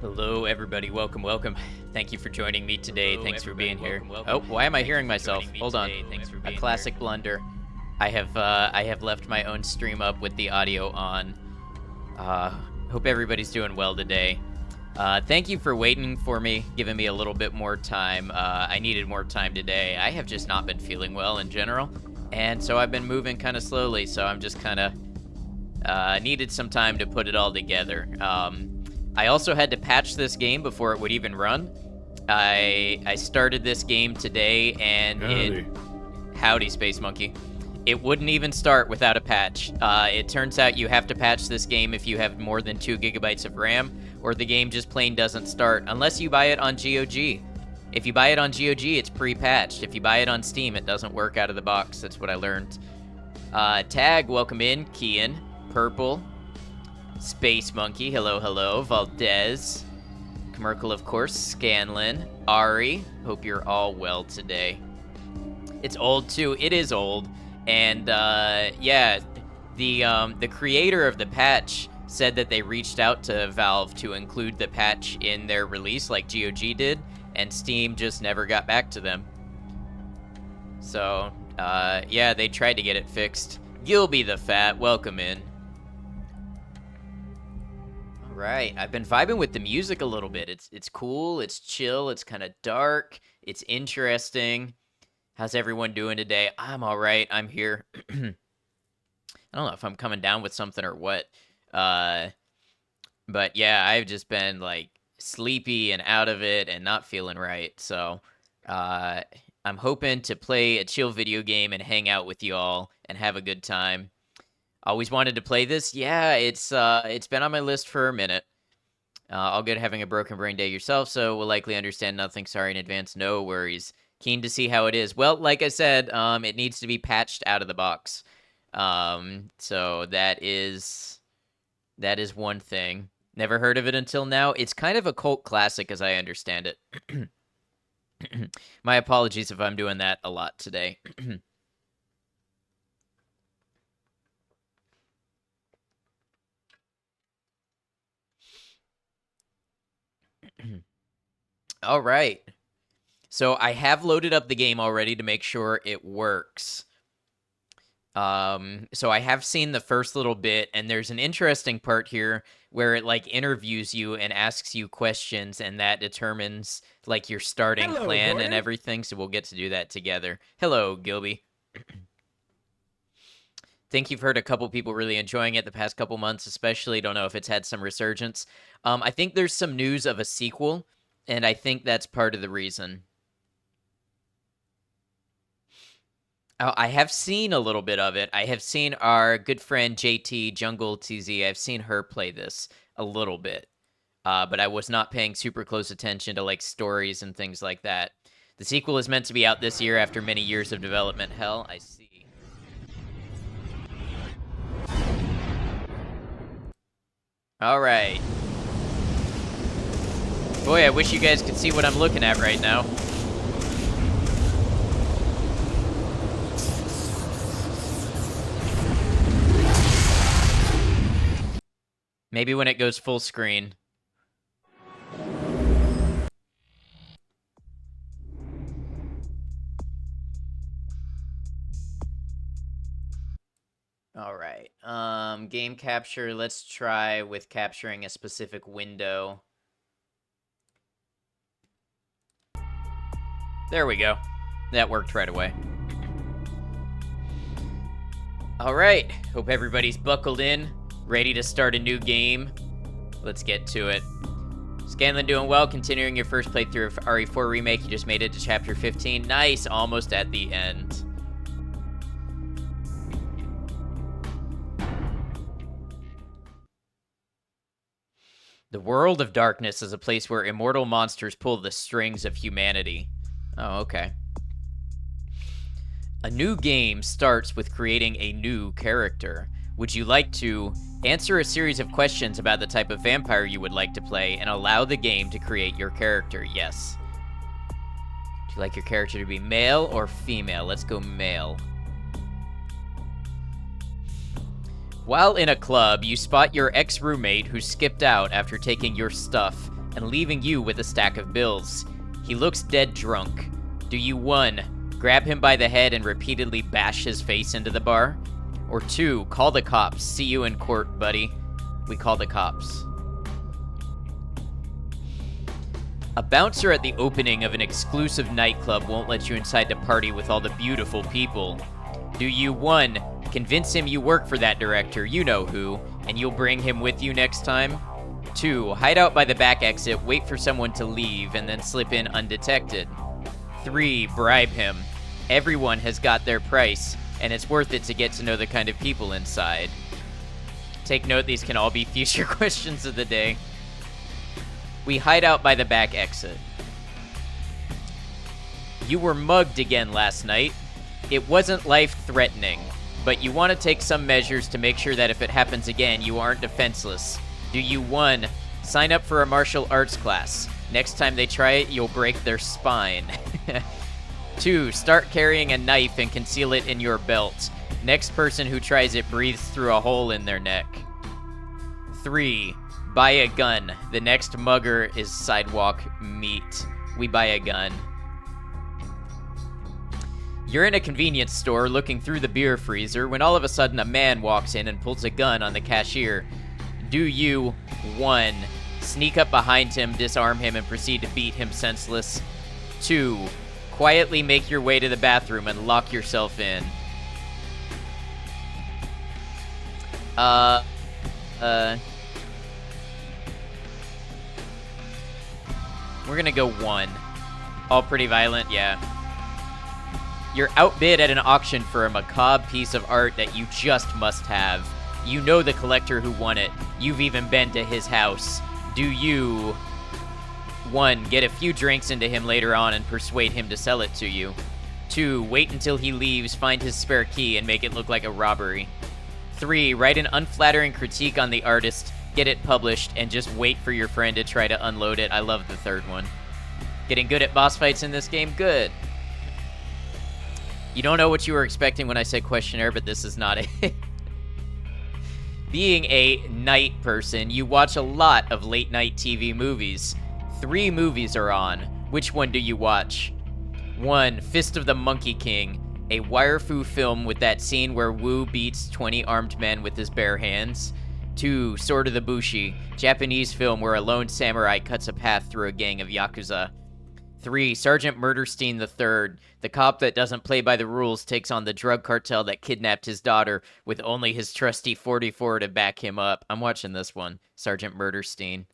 Hello, everybody. Welcome. Thank you for joining me today. Thanks for being here. Oh, why am I hearing myself? Hold on. A classic blunder. I have left my own stream up with the audio on. Hope everybody's doing well today. Thank you for waiting for me, giving me a little bit more time. I needed more time today. I have just not been feeling well in general, and so I've been moving kind of slowly. So I'm just kind of needed some time to put it all together. I also had to patch this game before it would even run. I started this game today, and Howdy, Space Monkey. It wouldn't even start without a patch. It turns out you have to patch this game if you have more than 2 gigabytes of RAM, or the game just plain doesn't start, unless you buy it on GOG. If you buy it on GOG, it's pre-patched. If you buy it on Steam, it doesn't work out of the box. That's what I learned. Tag, welcome in. Kian, Purple, Space Monkey, hello. Valdez, Commercial, of course. Scanlin, Ari, hope you're all well today. It's old too. It is old. And yeah, the creator of the patch said that they reached out to Valve to include the patch in their release like GOG did, and Steam just never got back to them. So yeah, they tried to get it fixed. Gilby the Fat, welcome in. Right, I've been vibing with the music a little bit. It's cool, it's chill, it's kind of dark, it's interesting. How's everyone doing today? I'm all right. I'm here. I don't know if I'm coming down with something or what. But yeah, I've just been like sleepy and out of it and not feeling right. So I'm hoping to play a chill video game and hang out with you all and have a good time. Always wanted to play this. Yeah, it's been on my list for a minute. All good having a broken brain day yourself, so we'll likely understand nothing. Sorry in advance. No worries. Keen to see how it is. Well, like I said, it needs to be patched out of the box. So that is one thing. Never heard of it until now. It's kind of a cult classic as I understand it. My apologies if I'm doing that a lot today. All right. So I have loaded up the game already to make sure it works. So I have seen the first little bit, and there's an interesting part here where it like interviews you and asks you questions, and that determines like your starting plan and everything. So we'll get to do that together. Hello, Gilby. Think you've heard a couple people really enjoying it the past couple months, especially. Don't know if it's had some resurgence. I think there's some news of a sequel, and I think that's part of the reason. I have seen a little bit of it. I have seen our good friend JT Jungle TZ. I've seen her play this a little bit, but I was not paying super close attention to like stories and things like that. The sequel is meant to be out this year after many years of development. Hell, I see. All right. Boy, I wish you guys could see what I'm looking at right now. Maybe when it goes full screen. All right. Game capture. Let's try with capturing a specific window. There we go. That worked right away. All right. Hope everybody's buckled in, ready to start a new game. Let's get to it. Scanlin doing well, continuing your first playthrough of RE4 Remake. You just made it to chapter 15. Nice, almost at the end. The world of darkness is a place where immortal monsters pull the strings of humanity. Oh, okay. A new game starts with creating a new character. Would you like to answer a series of questions about the type of vampire you would like to play and allow the game to create your character? Yes. Would you like your character to be male or female? Let's go male. While in a club, you spot your ex-roommate who skipped out after taking your stuff. and leaving you with a stack of bills. He looks dead drunk. Do you 1. Grab him by the head and repeatedly bash his face into the bar? Or 2. Call the cops. See you in court, buddy. We call the cops. A bouncer at the opening of an exclusive nightclub won't let you inside to party with all the beautiful people. Do you 1. Convince him you work for that director, you know who, and you'll bring him with you next time? 2. Hide out by the back exit, wait for someone to leave, and then slip in undetected. 3. Bribe him. Everyone has got their price, and it's worth it to get to know the kind of people inside. Take note, these can all be future questions of the day. We hide out by the back exit. You were mugged again last night. It wasn't life-threatening, but you want to take some measures to make sure that if it happens again, you aren't defenseless. Do you 1. Sign up for a martial arts class. Next time they try it, you'll break their spine. 2. Start carrying a knife and conceal it in your belt. Next person who tries it breathes through a hole in their neck. 3. Buy a gun. The next mugger is sidewalk meat. We buy a gun. You're in a convenience store looking through the beer freezer when all of a sudden a man walks in and pulls a gun on the cashier. Do you 1. Sneak up behind him, disarm him, and proceed to beat him senseless? 2. Quietly make your way to the bathroom and lock yourself in? We're gonna go 1. All pretty violent, yeah. You're outbid at an auction for a macabre piece of art that you just must have. You know the collector who won it. You've even been to his house. Do you 1. Get a few drinks into him later on and persuade him to sell it to you? 2. Wait until he leaves, find his spare key, and make it look like a robbery? 3. Write an unflattering critique on the artist, get it published, and just wait for your friend to try to unload it. I love the third one. Getting good at boss fights in this game? Good. You don't know what you were expecting when I said questionnaire, but this is not it. Being a night person, you watch a lot of late-night TV movies. 3 movies are on. Which one do you watch? 1. Fist of the Monkey King, a wire-fu film with that scene where Wu beats 20 armed men with his bare hands. 2. Sword of the Bushi, Japanese film where a lone samurai cuts a path through a gang of Yakuza. 3. Sergeant Murderstein III, the cop that doesn't play by the rules takes on the drug cartel that kidnapped his daughter with only his trusty 44 to back him up. I'm watching this one, Sergeant Murderstein.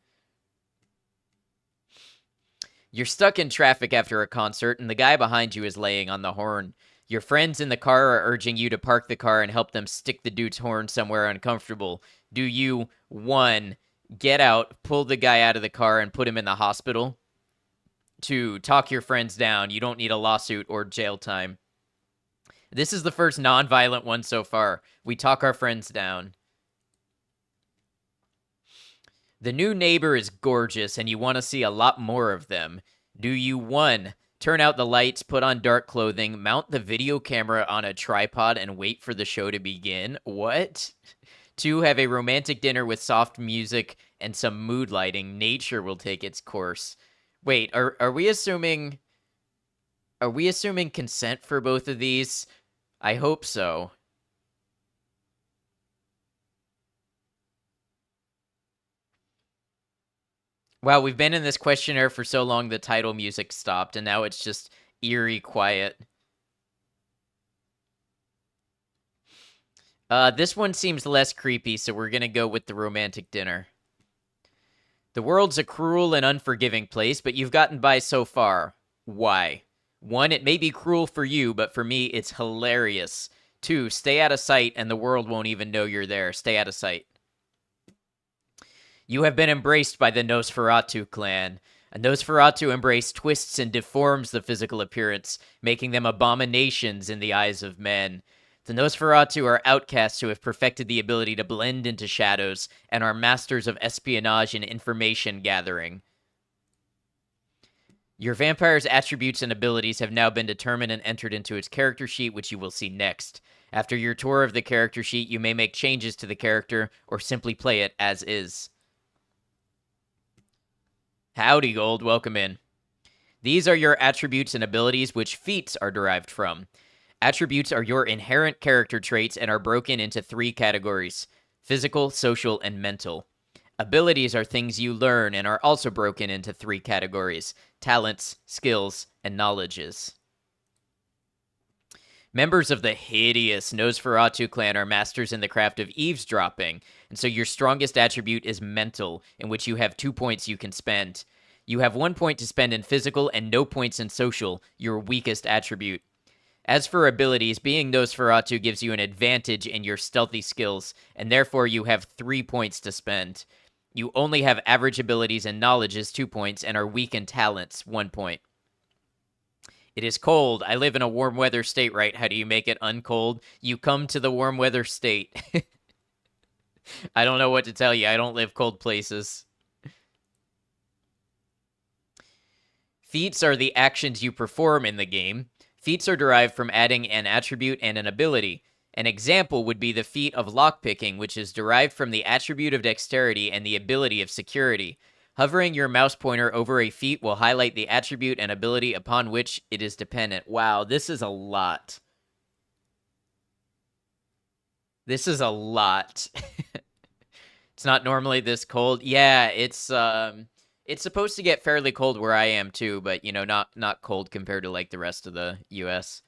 You're stuck in traffic after a concert, and the guy behind you is laying on the horn. Your friends in the car are urging you to park the car and help them stick the dude's horn somewhere uncomfortable. Do you 1. Get out, pull the guy out of the car, and put him in the hospital? 2. Talk your friends down. You don't need a lawsuit or jail time. This is the first non-violent one so far. We talk our friends down. The new neighbor is gorgeous, and you want to see a lot more of them. Do you 1. Turn out the lights, put on dark clothing, mount the video camera on a tripod, and wait for the show to begin? What? 2. Have a romantic dinner with soft music and some mood lighting. Nature will take its course. Wait, are we assuming consent for both of these? I hope so. Wow, we've been in this questionnaire for so long the title music stopped, and now it's just eerie quiet. This one seems less creepy, so we're gonna go with the romantic dinner. The world's a cruel and unforgiving place, but you've gotten by so far. Why? 1. It may be cruel for you, but for me, it's hilarious. 2. Stay out of sight, and the world won't even know you're there. Stay out of sight. You have been embraced by the Nosferatu clan. A Nosferatu embrace twists and deforms the physical appearance, making them abominations in the eyes of men. The Nosferatu are outcasts who have perfected the ability to blend into shadows and are masters of espionage and information gathering. Your vampire's attributes and abilities have now been determined and entered into its character sheet, which you will see next. After your tour of the character sheet, you may make changes to the character or simply play it as is. Howdy, Gold. Welcome in. These are your attributes and abilities, which feats are derived from. Attributes are your inherent character traits and are broken into 3 categories: physical, social, and mental. Abilities are things you learn and are also broken into 3 categories: talents, skills, and knowledges. Members of the hideous Nosferatu clan are masters in the craft of eavesdropping, and so your strongest attribute is mental, in which you have 2 points you can spend. You have 1 point to spend in physical and no points in social, your weakest attribute. As for abilities, being Nosferatu gives you an advantage in your stealthy skills, and therefore you have 3 points to spend. You only have average abilities and knowledge as 2 points, and are weak in talents, 1 point. It is cold. I live in a warm weather state, right? How do you make it uncold? You come to the warm weather state. I don't know what to tell you. I don't live cold places. Feats are the actions you perform in the game. Feats are derived from adding an attribute and an ability. An example would be the feat of lockpicking, which is derived from the attribute of dexterity and the ability of security. Hovering your mouse pointer over a feat will highlight the attribute and ability upon which it is dependent. Wow, this is a lot. This is a lot. It's not normally this cold. Yeah, it's supposed to get fairly cold where I am too, but not cold compared to like the rest of the US.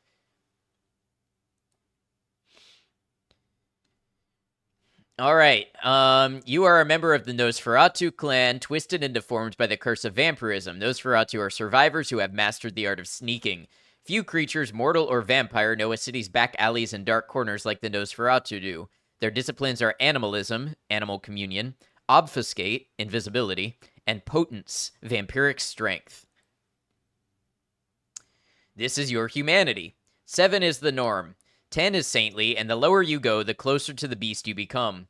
All right. You are a member of the Nosferatu clan, twisted and deformed by the curse of vampirism. Nosferatu are survivors who have mastered the art of sneaking. Few creatures, mortal or vampire, know a city's back alleys and dark corners like the Nosferatu do. Their disciplines are animalism, animal communion, obfuscate, invisibility, and potence, vampiric strength. This is your humanity. 7 is the norm. 10 is saintly, and the lower you go, the closer to the beast you become.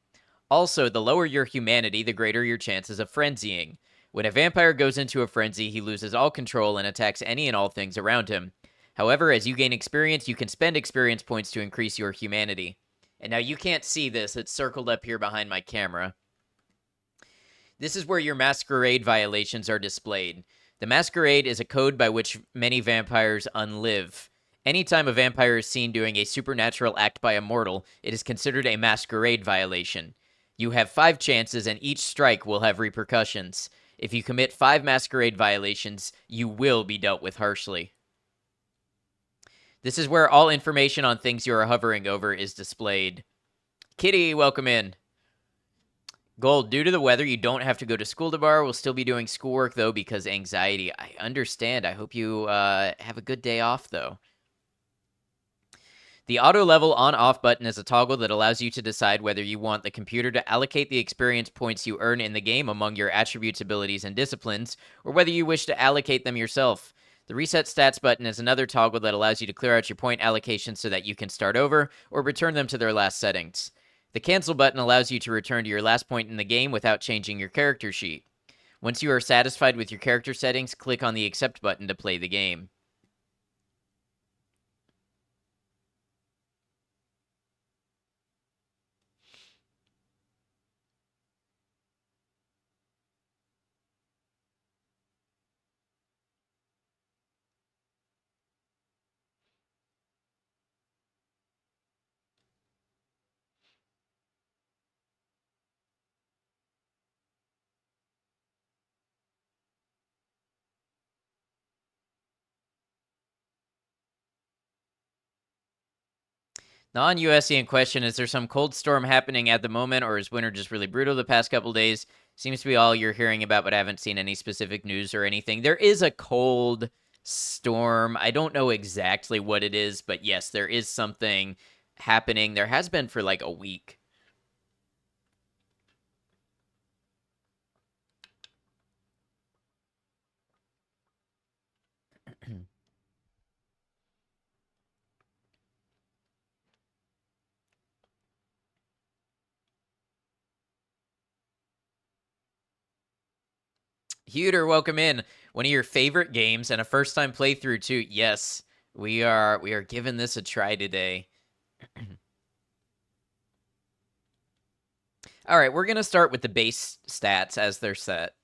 Also, the lower your humanity, the greater your chances of frenzying. When a vampire goes into a frenzy, he loses all control and attacks any and all things around him. However, as you gain experience, you can spend experience points to increase your humanity. And now you can't see this, it's circled up here behind my camera. This is where your masquerade violations are displayed. The masquerade is a code by which many vampires unlive. Anytime a vampire is seen doing a supernatural act by a mortal, it is considered a masquerade violation. You have 5 chances, and each strike will have repercussions. If you commit 5 masquerade violations, you will be dealt with harshly. This is where all information on things you are hovering over is displayed. Kitty, welcome in. Gold, due to the weather, you don't have to go to school tomorrow. We'll still be doing schoolwork, though, because anxiety. I understand. I hope you have a good day off, though. The auto level on-off button is a toggle that allows you to decide whether you want the computer to allocate the experience points you earn in the game among your attributes, abilities, and disciplines, or whether you wish to allocate them yourself. The reset stats button is another toggle that allows you to clear out your point allocations so that you can start over, or return them to their last settings. The cancel button allows you to return to your last point in the game without changing your character sheet. Once you are satisfied with your character settings, click on the accept button to play the game. Non-USian question: is there some cold storm happening at the moment, or is winter just really brutal the past couple days? Seems to be all you're hearing about, but I haven't seen any specific news or anything. There is a cold storm. I don't know exactly what it is, but yes, there is something happening. There has been for like a week. Huter, welcome in. One of your favorite games and a first-time playthrough too. Yes, we are giving this a try today. All right, we're gonna start with the base stats as they're set.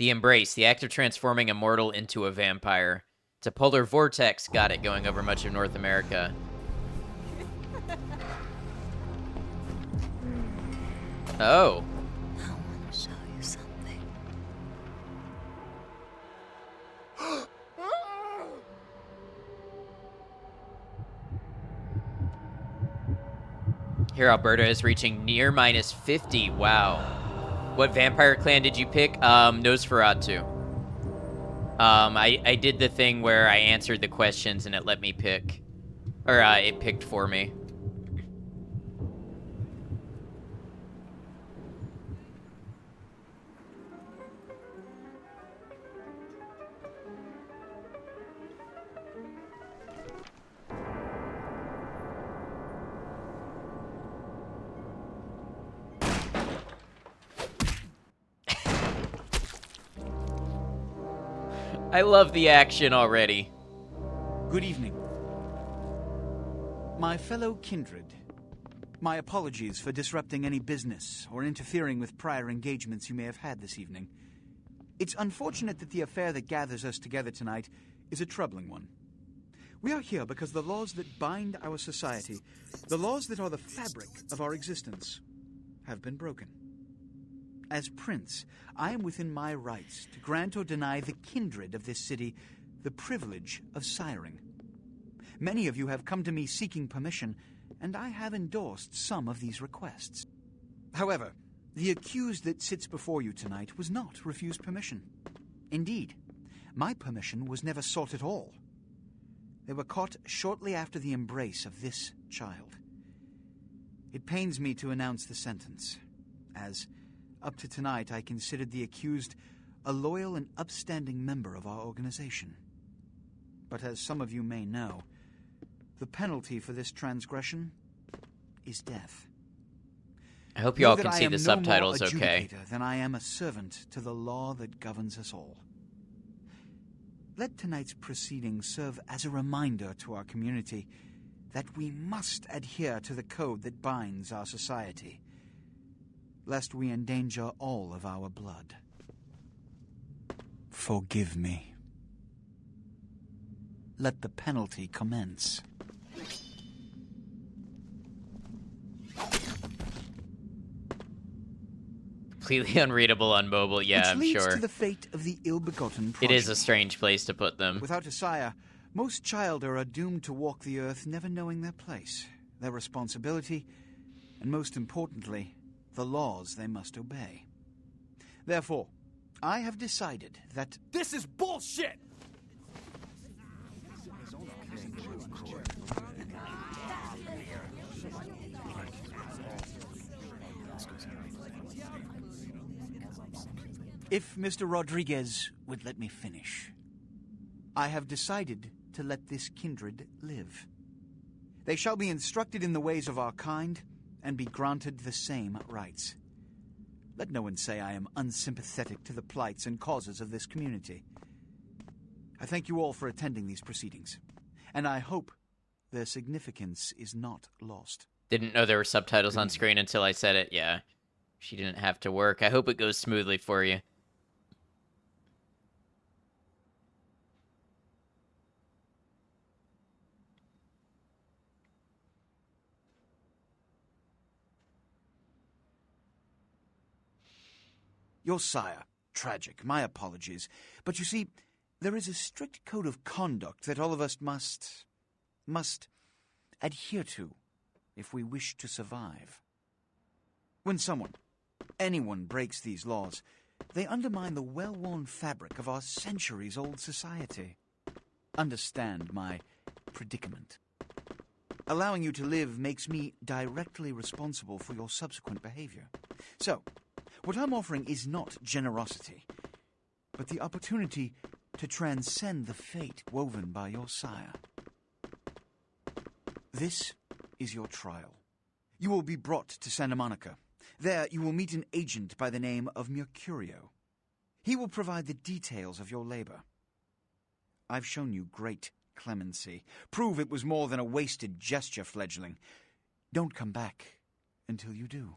The embrace, the act of transforming a mortal into a vampire. It's a polar vortex, got it, going over much of North America. Oh. I want to show you something. Here, Alberta is reaching near minus 50. Wow. What vampire clan did you pick? Nosferatu. I did the thing where I answered the questions and it let me pick. Or, it picked for me. I love the action already. Good evening. My fellow kindred, my apologies for disrupting any business or interfering with prior engagements you may have had this evening. It's unfortunate that the affair that gathers us together tonight is a troubling one. We are here because the laws that bind our society, the laws that are the fabric of our existence, have been broken. As Prince, I am within my rights to grant or deny the kindred of this city the privilege of siring. Many of you have come to me seeking permission, and I have endorsed some of these requests. However, the accused that sits before you tonight was not refused permission. Indeed, my permission was never sought at all. They were caught shortly after the embrace of this child. It pains me to announce the sentence, as up to tonight I considered the accused a loyal and upstanding member of our organization. But as some of you may know, the penalty for this transgression is death. I hope you all Know can that see I am the no subtitles more okay. adjudicator than I am a servant to the law that governs us all. Let tonight's proceedings serve as a reminder to our community that we must adhere to the code that binds our society, lest we endanger all of our blood. Forgive me. Let the penalty commence. Completely unreadable on mobile, yeah, I'm Which leads sure. to the fate of the ill-begotten It progeny. is a strange place to put them. Without a sire, most childer are doomed to walk the earth never knowing their place, their responsibility, and most importantly, the laws they must obey. Therefore, I have decided that... This is bullshit! If Mr. Rodriguez would let me finish, I have decided to let this kindred live. They shall be instructed in the ways of our kind and be granted the same rights. Let no one say I am unsympathetic to the plights and causes of this community. I thank you all for attending these proceedings, and I hope their significance is not lost. Didn't know there were subtitles on screen until I said it, yeah. She didn't have to work. I hope it goes smoothly for you. Your sire, tragic, my apologies. But you see, there is a strict code of conduct that all of us must adhere to if we wish to survive. When anyone breaks these laws, they undermine the well-worn fabric of our centuries-old society. Understand my predicament. Allowing you to live makes me directly responsible for your subsequent behavior. So, what I'm offering is not generosity, but the opportunity to transcend the fate woven by your sire. This is your trial. You will be brought to Santa Monica. There you will meet an agent by the name of Mercurio. He will provide the details of your labor. I've shown you great clemency. Prove it was more than a wasted gesture, fledgling. Don't come back until you do.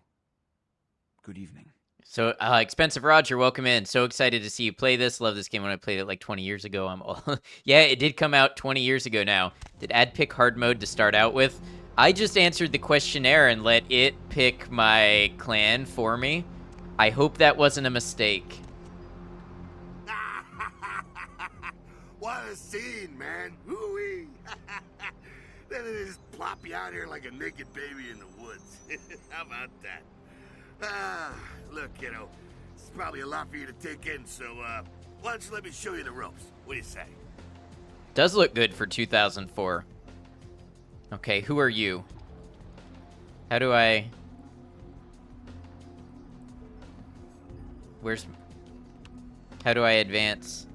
Good evening. So, Expensive Roger, welcome in. So excited to see you play this. Love this game when I played it like 20 years ago. Yeah, it did come out 20 years ago now. Did Ad pick hard mode to start out with? I just answered the questionnaire and let it pick my clan for me. I hope that wasn't a mistake. What a scene, man. Woo-wee. Then they just plop you out here like a naked baby in the woods. How about that? Look, kiddo, it's probably a lot for you to take in, so, why don't you let me show you the ropes? What do you say? Does look good for 2004. Okay, who are you? How do I... How do I advance?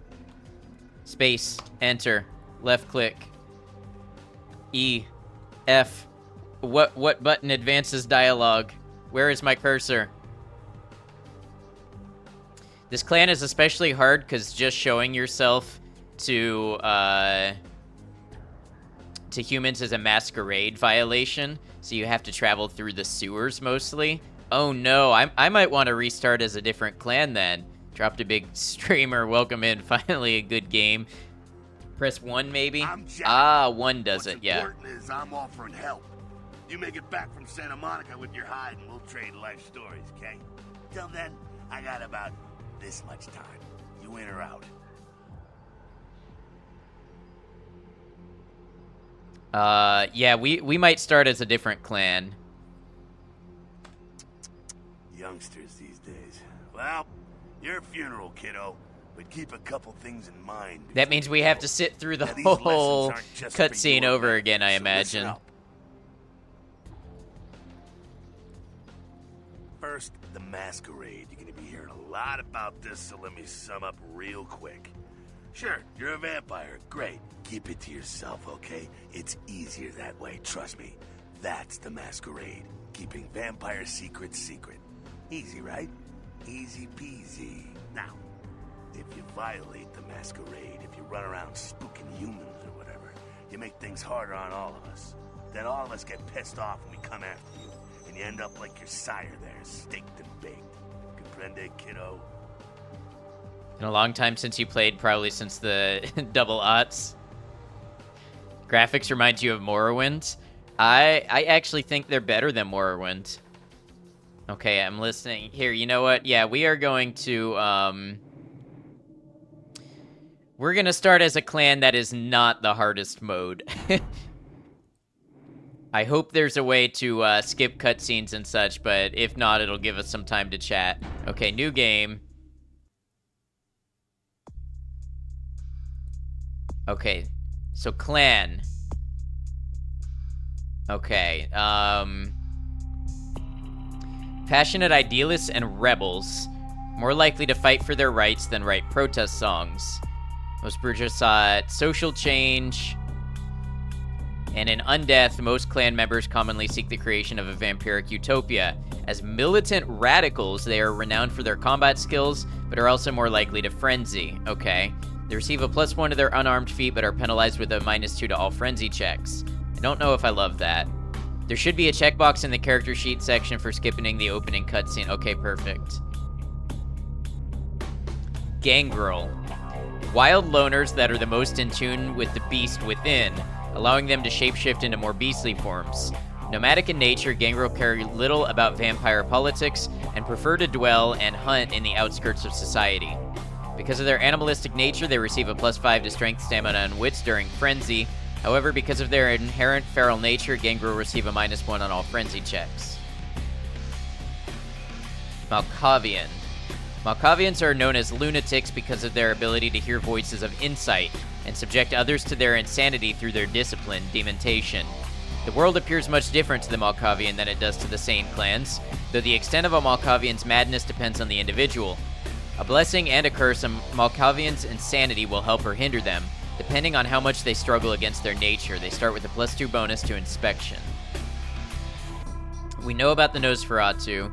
Space, enter, left click, E, F. What button advances dialogue? Where is my cursor? This clan is especially hard because just showing yourself to humans is a masquerade violation, so you have to travel through the sewers mostly. Oh no, I might want to restart as a different clan then. Dropped a big streamer, welcome in, finally a good game. Press 1 maybe? Ah, 1 does it, yeah. What's important is I'm offering help. You make it back from Santa Monica with your hide and we'll trade life stories, okay? Till then, I got about this much time. You in or out? Yeah, we might start as a different clan. Youngsters these days. Well, your funeral, kiddo. But keep a couple things in mind. That means we have to sit through the Now, these whole lessons aren't just for cutscene your over men, again, I so listen imagine. up. First, the masquerade. You're gonna be hearing a lot about this, so let me sum up real quick. Sure, you're a vampire. Great. Keep it to yourself, okay? It's easier that way, trust me. That's the masquerade. Keeping vampire secrets secret. Easy, right? Easy peasy. Now, if you violate the masquerade, if you run around spooking humans or whatever, you make things harder on all of us. Then all of us get pissed off and we come after you. And you end up like your sire there, staked and baked. Comprende, kiddo? In a long time since you played, probably since the double aughts. Graphics remind you of Morrowind. I actually think they're better than Morrowind. Okay, I'm listening. Here, you know what? Yeah, we are going to, we're gonna start as a clan that is not the hardest mode. I hope there's a way to skip cutscenes and such, but if not, it'll give us some time to chat. Okay, new game. Okay, so clan. Okay, passionate idealists and rebels, more likely to fight for their rights than write protest songs. Most brujah sought social change, and in Undeath, most clan members commonly seek the creation of a vampiric utopia. As militant radicals, they are renowned for their combat skills, but are also more likely to frenzy. Okay. They receive a +1 to their unarmed feat, but are penalized with a -2 to all frenzy checks. I don't know if I love that. There should be a checkbox in the character sheet section for skipping the opening cutscene. Okay, perfect. Gangrel. Wild loners that are the most in tune with the beast within, allowing them to shapeshift into more beastly forms. Nomadic in nature, Gangrel care little about vampire politics and prefer to dwell and hunt in the outskirts of society. Because of their animalistic nature, they receive a +5 to strength, stamina, and wits during frenzy. However, because of their inherent feral nature, Gangrel receive a -1 on all frenzy checks. Malkavian. Malkavians are known as lunatics because of their ability to hear voices of insight and subject others to their insanity through their discipline, dementation. The world appears much different to the Malkavian than it does to the sane clans, though the extent of a Malkavian's madness depends on the individual. A blessing and a curse on Malkavian's insanity will help or hinder them, depending on how much they struggle against their nature. They start with a +2 bonus to inspection. We know about the Nosferatu.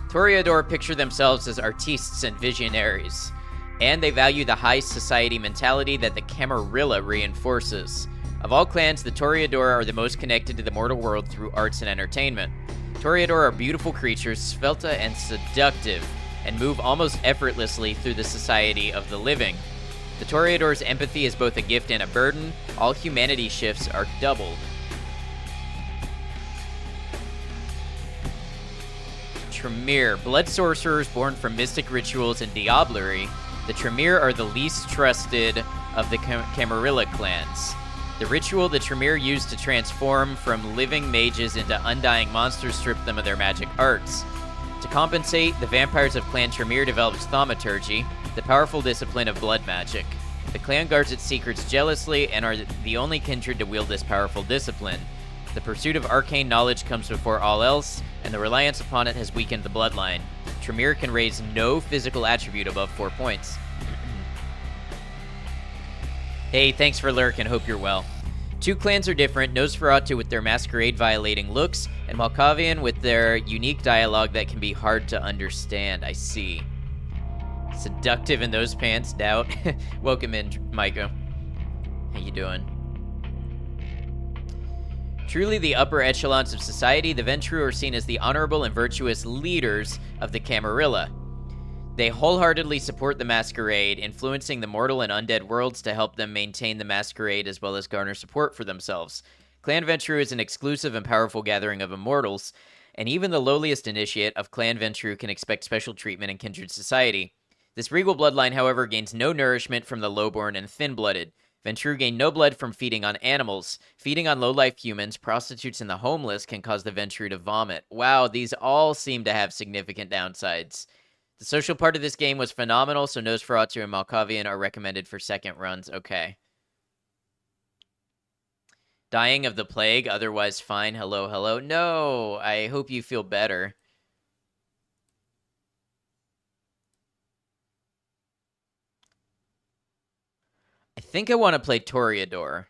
Toreador picture themselves as artistes and visionaries, and they value the high society mentality that the Camarilla reinforces. Of all clans, the Toreador are the most connected to the mortal world through arts and entertainment. Toreador are beautiful creatures, svelte and seductive, and move almost effortlessly through the society of the living. The Toreador's empathy is both a gift and a burden. All humanity shifts are doubled. Tremere. Blood sorcerers born from mystic rituals and diablerie. The Tremere are the least trusted of the Camarilla clans. The ritual the Tremere used to transform from living mages into undying monsters stripped them of their magic arts. To compensate, the vampires of Clan Tremere developed thaumaturgy, the powerful discipline of blood magic. The clan guards its secrets jealously and are the only kindred to wield this powerful discipline. The pursuit of arcane knowledge comes before all else, and the reliance upon it has weakened the bloodline. Tremere can raise no physical attribute above 4 points. Hey, thanks for lurking, hope you're well. Two clans are different, Nosferatu with their masquerade-violating looks, and Malkavian with their unique dialogue that can be hard to understand. I see. Seductive in those pants, doubt. Welcome in, Maiko. How you doing? Truly the upper echelons of society, the Ventrue are seen as the honorable and virtuous leaders of the Camarilla. They wholeheartedly support the Masquerade, influencing the mortal and undead worlds to help them maintain the Masquerade as well as garner support for themselves. Clan Ventrue is an exclusive and powerful gathering of immortals, and even the lowliest initiate of Clan Ventrue can expect special treatment in kindred society. This regal bloodline, however, gains no nourishment from the lowborn and thin-blooded. Ventrue gain no blood from feeding on animals. Feeding on low-life humans, prostitutes, and the homeless can cause the Ventrue to vomit. Wow, these all seem to have significant downsides. The social part of this game was phenomenal, so Nosferatu and Malkavian are recommended for second runs. Okay. Dying of the plague, otherwise fine. Hello, hello. No, I hope you feel better. I think I want to play Toreador.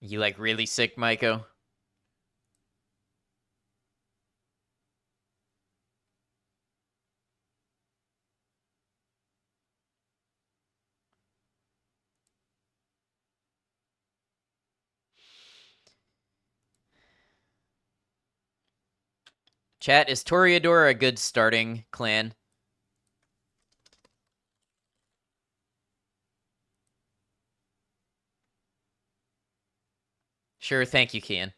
You like really sick, Maiko? Chat, is Toreador a good starting clan? Sure, thank you, Kian.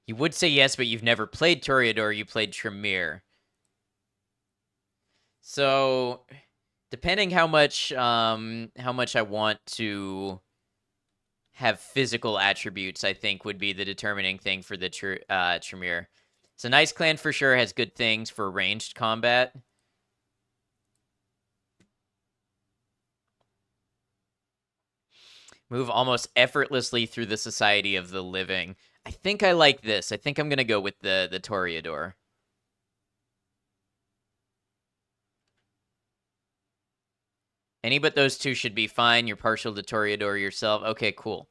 You would say yes, but you've never played Toreador, you played Tremere. So, depending how much I want to have physical attributes, I think would be the determining thing for the Tremere. It's a nice clan for sure, has good things for ranged combat. Move almost effortlessly through the society of the living. I think I like this. I think I'm going to go with the Toreador. Any but those two should be fine. You're partial to Toreador yourself. Okay, cool.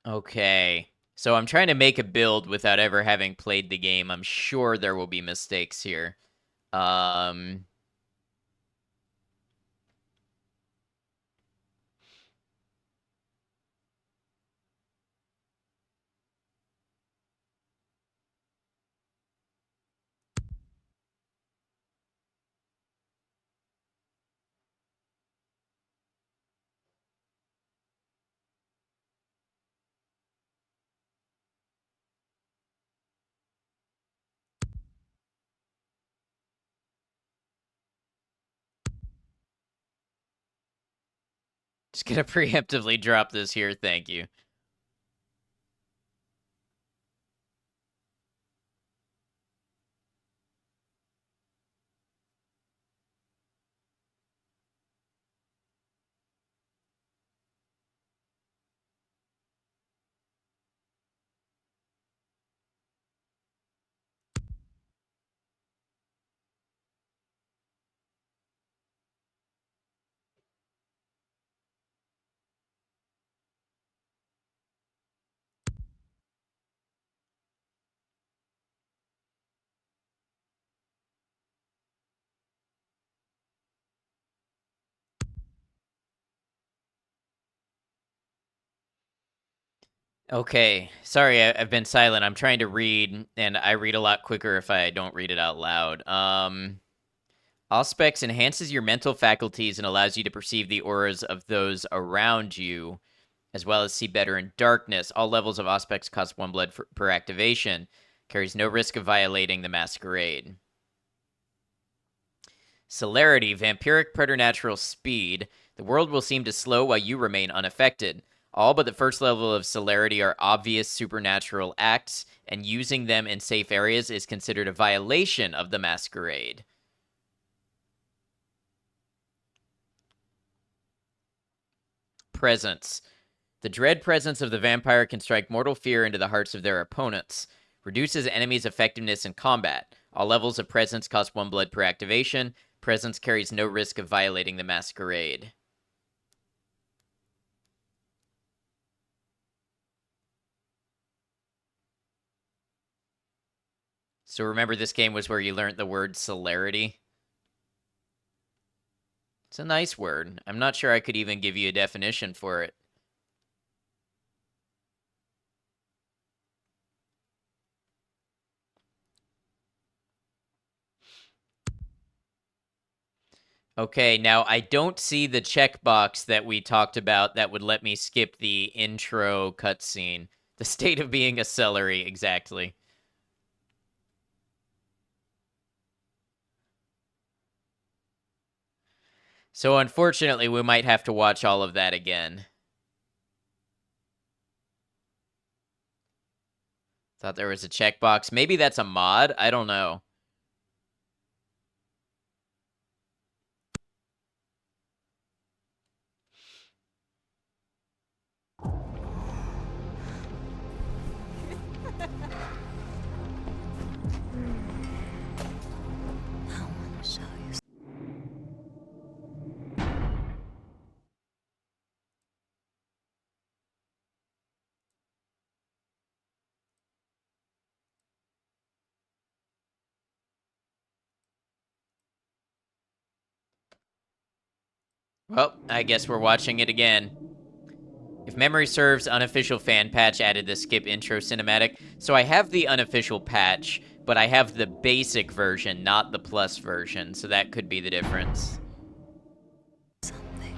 Okay. So I'm trying to make a build without ever having played the game. I'm sure there will be mistakes here. Um, Just gonna preemptively drop this here, thank you. Okay, sorry, I've been silent. I'm trying to read, and I read a lot quicker if I don't read it out loud. Auspex enhances your mental faculties and allows you to perceive the auras of those around you, as well as see better in darkness. All levels of Auspex cost 1 blood per activation. Carries no risk of violating the Masquerade. Celerity, vampiric preternatural speed. The world will seem to slow while you remain unaffected. All but the first level of celerity are obvious supernatural acts, and using them in safe areas is considered a violation of the Masquerade. Presence. The dread presence of the vampire can strike mortal fear into the hearts of their opponents. Reduces enemies' effectiveness in combat. All levels of presence cost 1 blood per activation. Presence carries no risk of violating the Masquerade. So remember, this game was where you learned the word celerity? It's a nice word. I'm not sure I could even give you a definition for it. Okay, now I don't see the checkbox that we talked about that would let me skip the intro cutscene. The state of being a celery, exactly. So unfortunately, we might have to watch all of that again. Thought there was a checkbox. Maybe that's a mod? I don't know. I want to show you. Well, I guess we're watching it again. If memory serves, unofficial fan patch added the skip intro cinematic. So I have the unofficial patch, but I have the basic version, not the plus version. So that could be the difference. Something.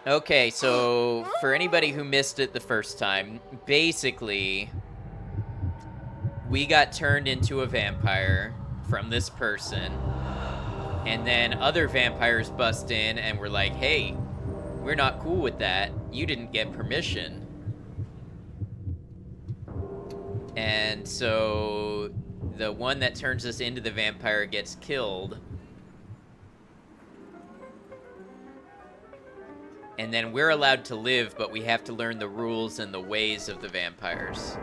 Okay, so for anybody who missed it the first time, basically, we got turned into a vampire from this person. And then other vampires bust in and were like, hey, we're not cool with that. You didn't get permission. And so the one that turns us into the vampire gets killed. And then we're allowed to live, but we have to learn the rules and the ways of the vampires.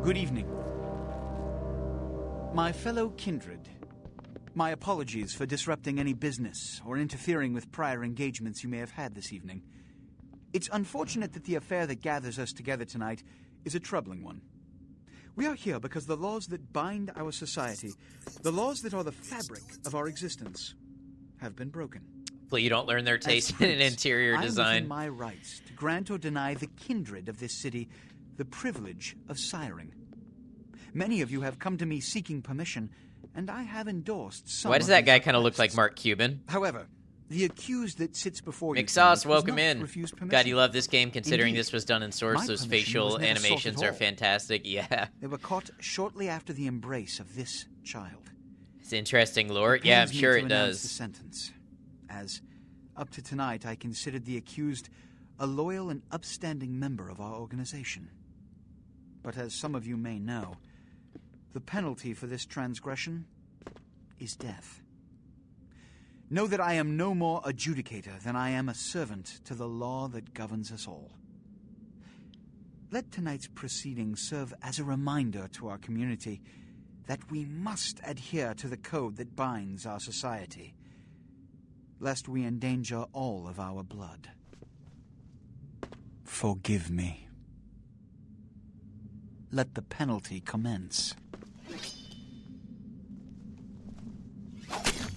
Good evening. My fellow kindred, my apologies for disrupting any business or interfering with prior engagements you may have had this evening. It's unfortunate that the affair that gathers us together tonight is a troubling one. We are here because the laws that bind our society, the laws that are the fabric of our existence, have been broken. Hopefully you don't learn their taste in interior I am design. within my rights to grant or deny the kindred of this city the privilege of siring. Many of you have come to me seeking permission, and I have endorsed some Why does of that these guy kind of look like requests. Mark Cuban? However, The accused that sits before you McSauce, tonight was welcome not in. refused permission. God, you love this game considering Indeed. this was done in Source. My Those permission facial was never sought at animations are all. fantastic. Yeah. They were caught shortly after the embrace of this child. It's interesting lore. It Yeah, I'm pains me sure to it announce does. the sentence, as up to tonight I considered the accused a loyal and upstanding member of our organization. But as some of you may know, the penalty for this transgression is death. Know that I am no more adjudicator than I am a servant to the law that governs us all. Let tonight's proceedings serve as a reminder to our community that we must adhere to the code that binds our society, lest we endanger all of our blood. Forgive me. Let the penalty commence.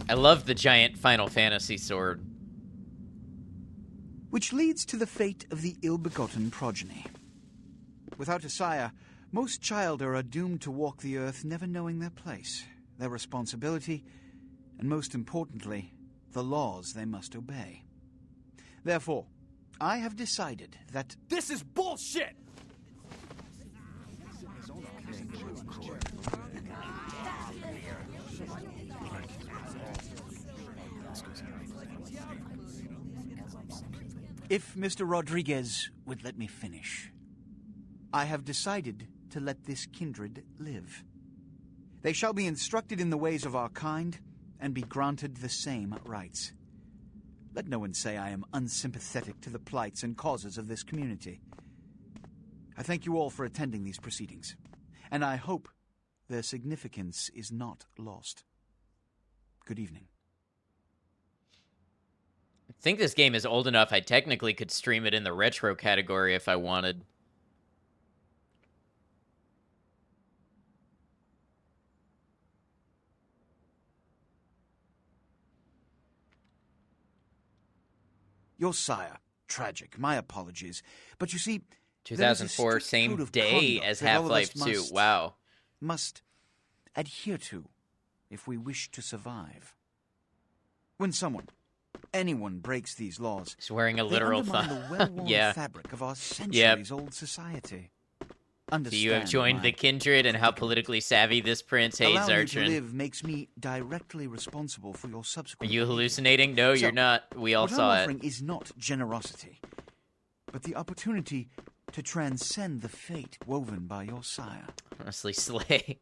I love the giant Final Fantasy sword. Which leads to the fate of the ill-begotten progeny. Without a sire, most childer are doomed to walk the earth never knowing their place, their responsibility, and most importantly, the laws they must obey. Therefore, I have decided that... This is bullshit! If Mr. Rodriguez would let me finish, I have decided to let this kindred live. They shall be instructed in the ways of our kind and be granted the same rights. Let no one say I am unsympathetic to the plights and causes of this community. I thank you all for attending these proceedings, and I hope their significance is not lost. Good evening. I think this game is old enough I technically could stream it in the retro category if I wanted. Your sire, tragic, my apologies. But you see, there is a 2004, strict same code of day conduct as that all of us Half-Life 2. must- Wow. Must adhere to if we wish to survive. When anyone breaks these laws, He's wearing a they literal undermine thumb. the well-worn Yeah. fabric of our centuries-old society. So you have joined the kindred, and how politically savvy this prince. Hey, Allowing you to Zartran. live makes me directly responsible for your Are subsequent you behavior. hallucinating? No, So, you're not. We all what saw I'm it. offering is not generosity, but the opportunity to transcend the fate woven by your sire. Honestly, slay.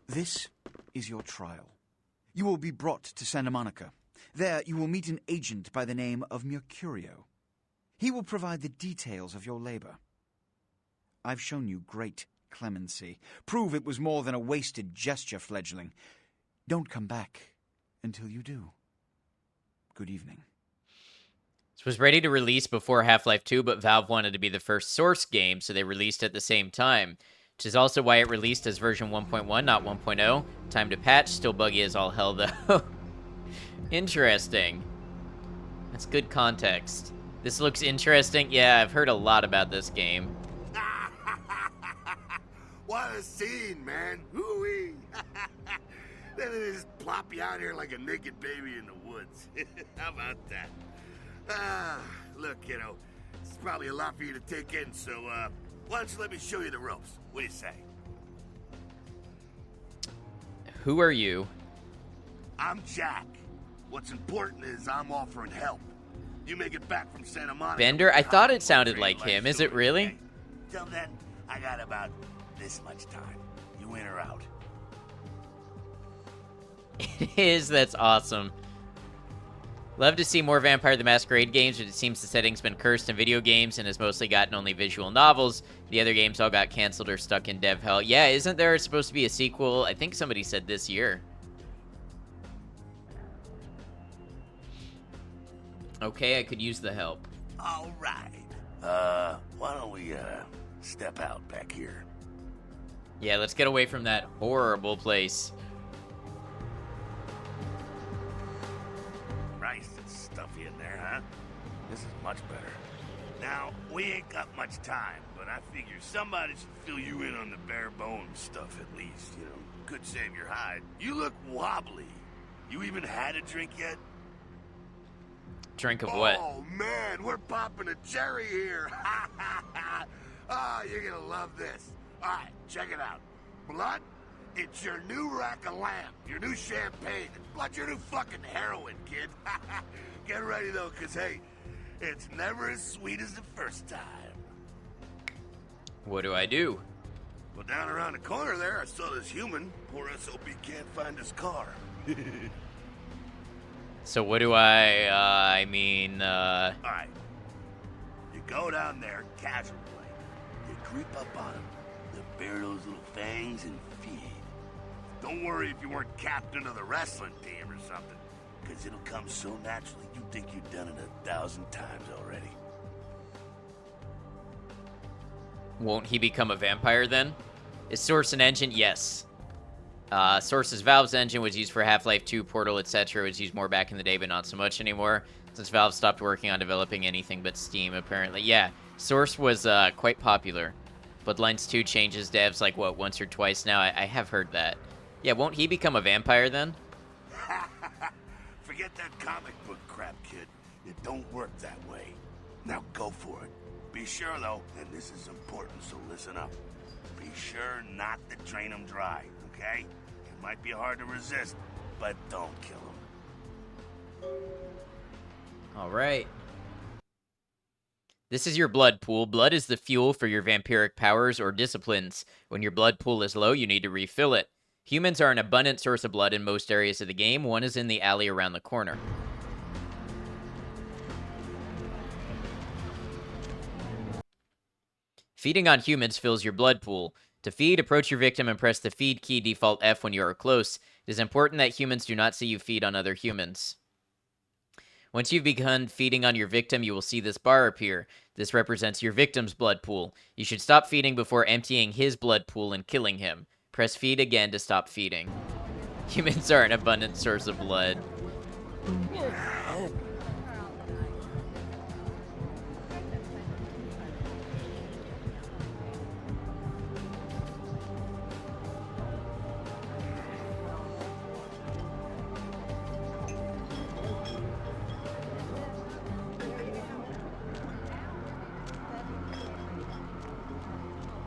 This is your trial. You will be brought to Santa Monica. There you will meet an agent by the name of Mercurio. He will provide the details of your labor. I've shown you great clemency. Prove it was more than a wasted gesture, fledgling. Don't come back until you do. Good evening. This was ready to release before Half-Life 2, but Valve wanted to be the first Source game, so they released at the same time. Which is also why it released as version 1.1, not 1.0. Time to patch, still buggy as all hell, though. Interesting. That's good context. This looks interesting. Yeah, I've heard a lot about this game. What a scene, man. Hoo-wee. Then they just plop you out here like a naked baby in the woods. How about that? Look, kiddo, it's probably a lot for you to take in, so, why don't you let me show you the ropes? What do you say? Who are you? I'm Jack. What's important is I'm offering help. You make it back from Santa Monica. Bender? I thought it sounded like him. Is it really? Okay? Till then, I got about this much time. You in or out? It is. That's awesome. Love to see more Vampire the Masquerade games, but it seems the setting's been cursed in video games and has mostly gotten only visual novels. The other games all got canceled or stuck in dev hell. Yeah, isn't there supposed to be a sequel? I think somebody said this year. Okay, I could use the help. All right. Why don't we, step out back here? Yeah, let's get away from that horrible place. Christ, it's stuffy in there, huh? This is much better. Now, we ain't got much time, but I figure somebody should fill you in on the bare bones stuff at least, you know. Could save your hide. You look wobbly. You even had a drink yet? Drink of what? Oh, man, we're popping a cherry here. Oh, you're gonna love this. All right, check it out. Blood, it's your new rack of lamb, your new champagne. Blood, your new fucking heroin, kid. Get ready, though, because, hey, it's never as sweet as the first time. What do I do? Well, down around the corner there, I saw this human. Poor SOB can't find his car. So what do I mean, All right. You go down there, casual like. You creep up on him. You bare those little fangs and feed. Don't worry if you weren't captain of the wrestling team or something, because it'll come so naturally you think you've done it 1,000 times already. Won't he become a vampire then? Is Source an engine? Yes. Source's Valve's engine was used for Half-Life 2, Portal, etc. It was used more back in the day, but not so much anymore, since Valve stopped working on developing anything but Steam, apparently. Yeah, Source was quite popular. Bloodlines 2 changes devs, like, what, once or twice now? I have heard that. Yeah, won't he become a vampire then? Forget that comic book crap, kid. It don't work that way. Now go for it. Be sure, though, and this is important, so listen up. Be sure not to drain them dry, okay? It might be hard to resist, but don't kill them. All right. This is your blood pool. Blood is the fuel for your vampiric powers or disciplines. When your blood pool is low, you need to refill it. Humans are an abundant source of blood in most areas of the game. One is in the alley around the corner. Feeding on humans fills your blood pool. To feed, approach your victim and press the feed key default F when you are close. It is important that humans do not see you feed on other humans. Once you've begun feeding on your victim, you will see this bar appear. This represents your victim's blood pool. You should stop feeding before emptying his blood pool and killing him. Press feed again to stop feeding. Humans are an abundant source of blood.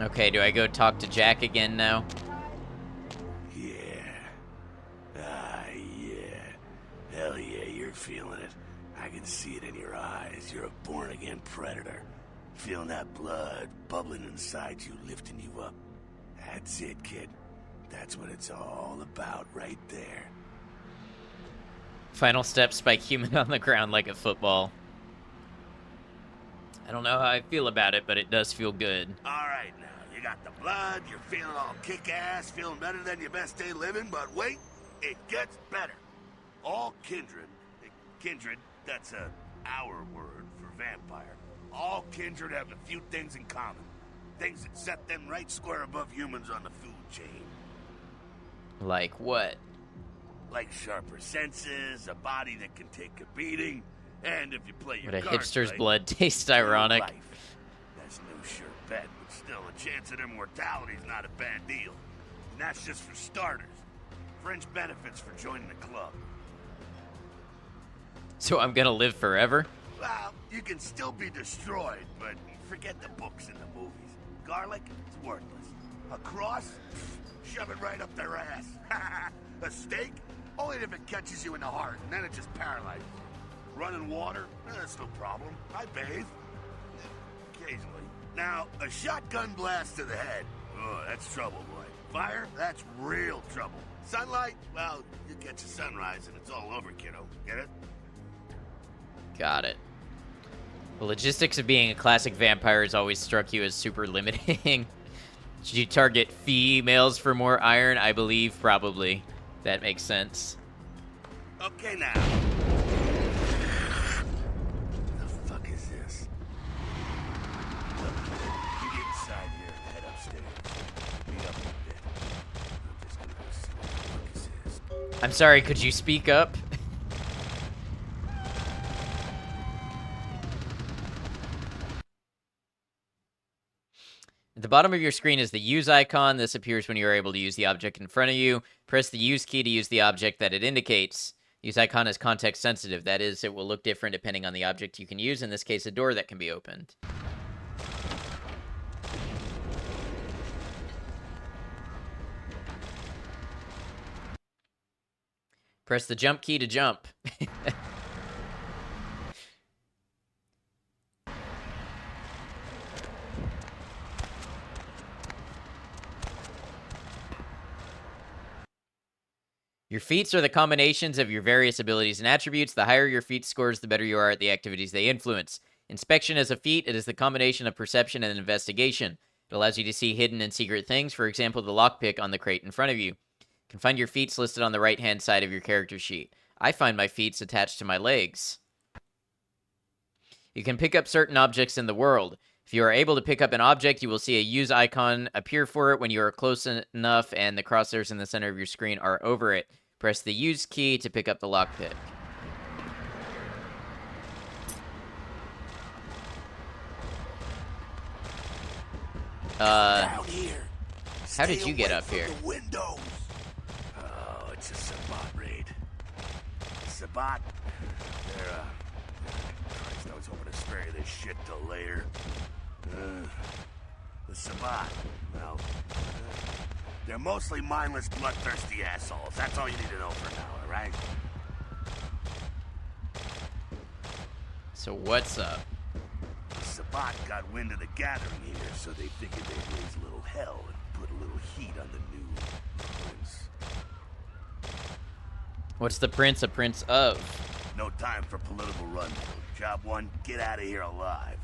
Okay, do I go talk to Jack again now? Yeah. Yeah. Hell yeah, you're feeling it. I can see it in your eyes. You're a born-again predator. Feeling that blood bubbling inside you, lifting you up. That's it, kid. That's what it's all about right there. Final step, spike human on the ground like a football. I don't know how I feel about it, but it does feel good. All right, now, you got the blood, you're feeling all kick-ass, feeling better than your best day living, but wait, it gets better. All kindred, that's our word for vampire. All kindred have a few things in common. Things that set them right square above humans on the food chain. Like what? Like sharper senses, a body that can take a beating, and if you play your But a cards hipster's right, blood tastes ironic. life. That's no sure bet, but still, a chance at immortality is not a bad deal. And that's just for starters. Fringe benefits for joining the club. So I'm gonna live forever? Well, you can still be destroyed, but forget the books and the movies. Garlic, it's worthless. A cross? Pfft, shove it right up their ass. A steak? Only if it catches you in the heart, and then it just paralyzes you. Running water? That's no problem. I bathe. Occasionally. Now, a shotgun blast to the head. Oh, that's trouble, boy. Fire? That's real trouble. Sunlight? Well, you catch a sunrise and it's all over, kiddo. Get it? Got it. The logistics of being a classic vampire has always struck you as super limiting. Should you target females for more iron? I believe probably. That makes sense. Okay, now. The fuck is this? Look, you get inside here and head upstairs. Be up a bit. I'm just gonna go see what the fuck this is. I'm sorry, could you speak up? At the bottom of your screen is the use icon. This appears when you are able to use the object in front of you. Press the use key to use the object that it indicates. Use icon as context sensitive. That is, it will look different depending on the object you can use. In this case, a door that can be opened. Press the jump key to jump. Your feats are the combinations of your various abilities and attributes. The higher your feat scores, the better you are at the activities they influence. Inspection is a feat. It is the combination of perception and investigation. It allows you to see hidden and secret things, for example, the lockpick on the crate in front of you. You can find your feats listed on the right-hand side of your character sheet. I find my feats attached to my legs. You can pick up certain objects in the world. If you are able to pick up an object, you will see a use icon appear for it when you are close enough and the crosshairs in the center of your screen are over it. Press the use key to pick up the lockpick. Down here. How did you get up here? The windows. Oh, it's a Sabat raid. Sabat? They're, Christ, I was hoping to spare you this shit to later. The Sabat, well, they're mostly mindless, bloodthirsty assholes. That's all you need to know for now, alright? So what's up? The Sabat got wind of the gathering here, so they figured they'd raise a little hell and put a little heat on the new prince. What's the prince a prince of? No time for political run. Job one, get out of here alive.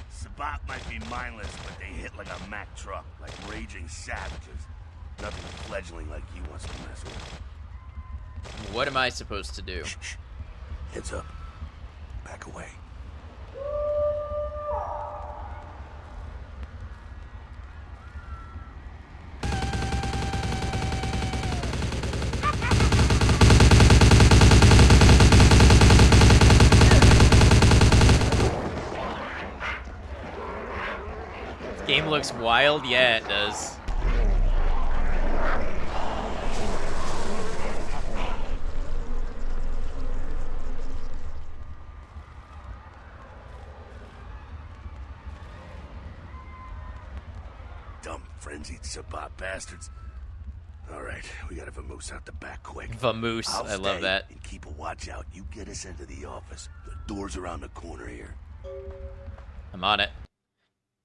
Sabat might be mindless, but they hit like a Mack truck, like raging savages. Nothing a fledgling like you wants to mess with. What am I supposed to do? Shh. Heads up. Back away. Game looks wild. Yeah, it does. Dumb, frenzied Sabat bastards. Alright, we gotta vamoose out the back quick. Vamoose, I love that. And keep a watch out. You get us into the office. The door's around the corner here. I'm on it.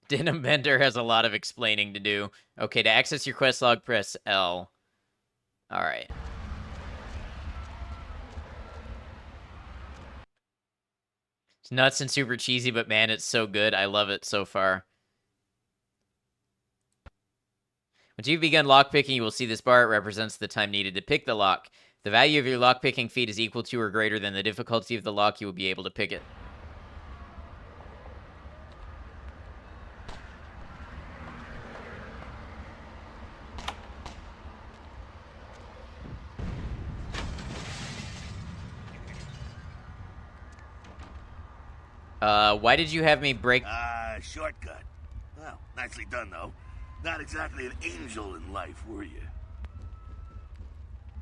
Denim Bender has a lot of explaining to do. Okay, to access your quest log, press L. Alright. It's nuts and super cheesy, but man, it's so good. I love it so far. Once you've begun lockpicking, you will see this bar. It represents the time needed to pick the lock. If the value of your lockpicking feat is equal to or greater than the difficulty of the lock, you will be able to pick it. Why did you have me break... Shortcut. Well, nicely done, though. Not exactly an angel in life, were you?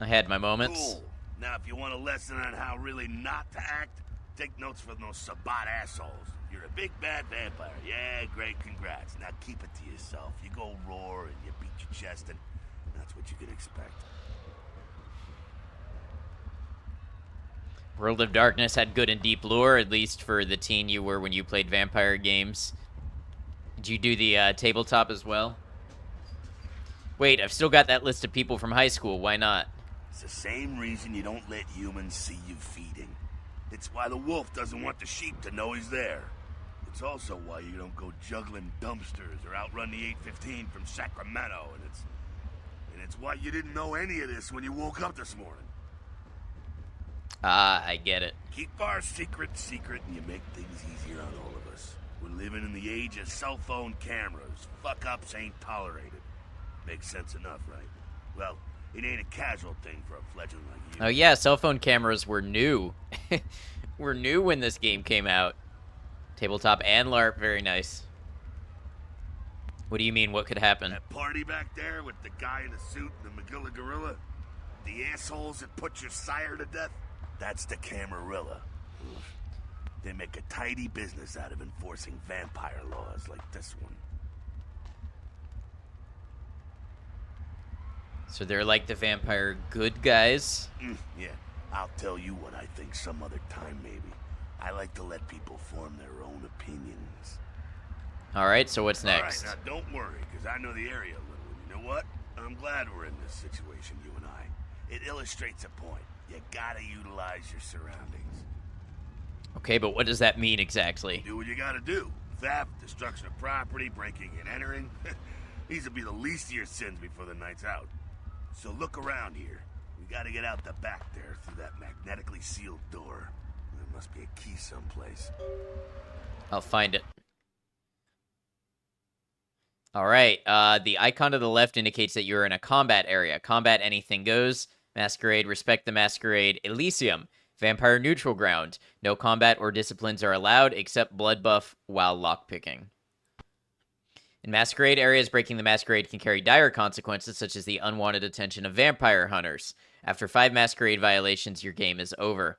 I had my moments. Cool. Now, if you want a lesson on how really not to act, take notes from those Sabat assholes. You're a big bad vampire. Yeah, great, congrats. Now keep it to yourself. You go roar and you beat your chest, and that's what you can expect. World of Darkness had good and deep lore, at least for the teen you were when you played vampire games. Did you do the tabletop as well? Wait, I've still got that list of people from high school. Why not? It's the same reason you don't let humans see you feeding. It's why the wolf doesn't want the sheep to know he's there. It's also why you don't go juggling dumpsters or outrun the 815 from Sacramento, and it's why you didn't know any of this when you woke up this morning. Ah, I get it. Keep our secret, and you make things easier on all of us. We're living in the age of cell phone cameras. Fuck-ups ain't tolerated. Makes sense enough, right? Well, it ain't a casual thing for a fledgling like you. Oh yeah, cell phone cameras were new. Were new when this game came out. Tabletop and LARP, very nice. What do you mean, what could happen? That party back there with the guy in the suit and the Magilla gorilla? The assholes that put your sire to death? That's the Camarilla. They make a tidy business out of enforcing vampire laws like this one. So they're like the vampire good guys? Yeah, I'll tell you what I think some other time, maybe. I like to let people form their own opinions. Alright, so what's next? Alright, now don't worry, because I know the area a little. And you know what? I'm glad we're in this situation, you and I. It illustrates a point. You gotta utilize your surroundings. Okay, but what does that mean exactly? Do what you gotta do. Theft, destruction of property, breaking and entering. These will be the least of your sins before the night's out. So look around here. We gotta get out the back there through that magnetically sealed door. There must be a key someplace. I'll find it. Alright, the icon to the left indicates that you're in a combat area. Combat anything goes. Masquerade, respect the masquerade. Elysium, vampire neutral ground. No combat or disciplines are allowed except blood buff while lockpicking. In masquerade areas, breaking the masquerade can carry dire consequences, such as the unwanted attention of vampire hunters. After 5 masquerade violations, your game is over.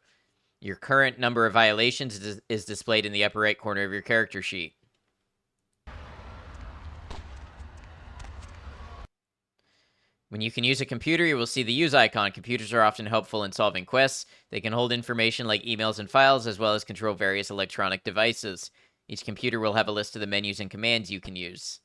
Your current number of violations is displayed in the upper right corner of your character sheet. When you can use a computer, you will see the use icon. Computers are often helpful in solving quests. They can hold information like emails and files, as well as control various electronic devices. Each computer will have a list of the menus and commands you can use.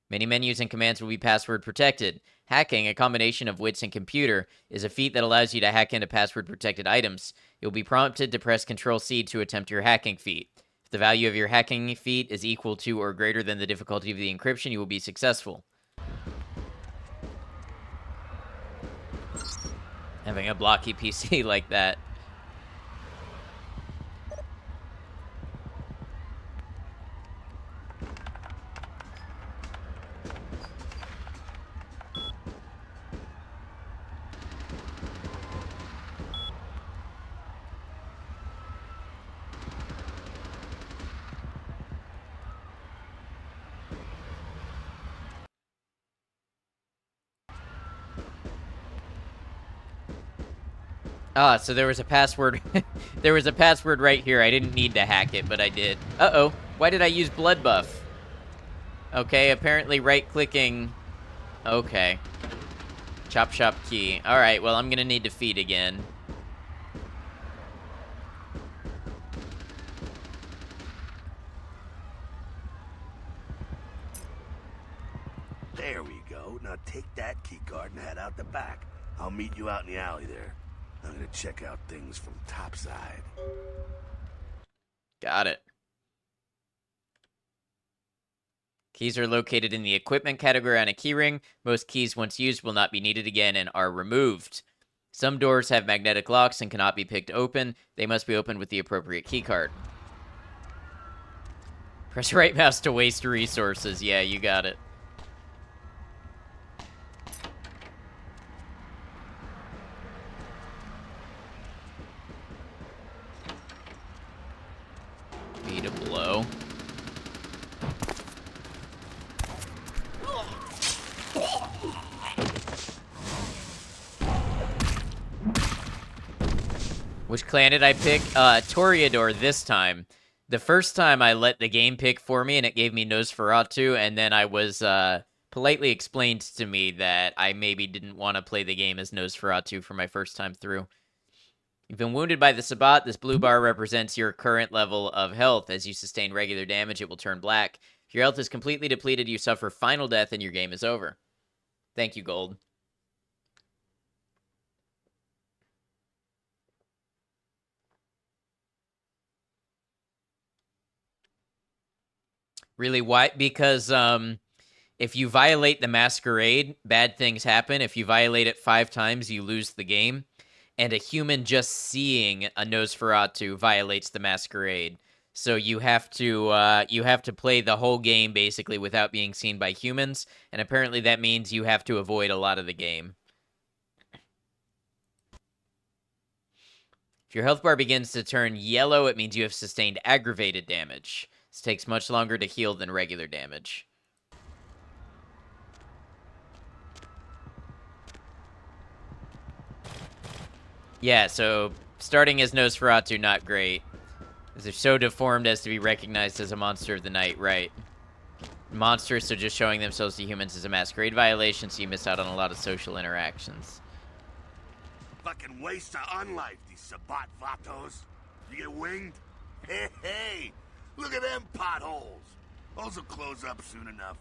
Many menus and commands will be password protected. Hacking, a combination of wits and computer, is a feat that allows you to hack into password protected items. You'll be prompted to press Ctrl-C to attempt your hacking feat. If the value of your hacking feat is equal to or greater than the difficulty of the encryption, you will be successful. Having a blocky PC like that. Ah, so there was a password. There was a password right here. I didn't need to hack it, but I did. Uh-oh. Why did I use blood buff? Okay, apparently right-clicking. Okay. Chop shop key. Alright, well, I'm gonna need to feed again. There we go. Now take that keycard and head out the back. I'll meet you out in the alley there. I'm gonna check out things from topside. Got it. Keys are located in the equipment category on a keyring. Most keys, once used, will not be needed again and are removed. Some doors have magnetic locks and cannot be picked open. They must be opened with the appropriate keycard. Press right mouse to waste resources. Yeah, you got it. B to blow. Which clan did I pick? Toreador this time. The first time I let the game pick for me and it gave me Nosferatu, and then I was politely explained to me that I maybe didn't want to play the game as Nosferatu for my first time through. You've been wounded by the Sabbat. This blue bar represents your current level of health. As you sustain regular damage, it will turn black. If your health is completely depleted, you suffer final death and your game is over. Thank you, Gold. Really, why? Because if you violate the masquerade, bad things happen. If you violate it 5 times, you lose the game. And a human just seeing a Nosferatu violates the masquerade. So you have to play the whole game basically without being seen by humans, and apparently that means you have to avoid a lot of the game. If your health bar begins to turn yellow, it means you have sustained aggravated damage. This takes much longer to heal than regular damage. Yeah, so starting as Nosferatu, not great. As they're so deformed as to be recognized as a monster of the night, right? Monsters, so just showing themselves to humans is a masquerade violation, so you miss out on a lot of social interactions. Fucking waste of Unlife, these Sabat Vatos. You get winged? Hey, look at them potholes. Those will close up soon enough.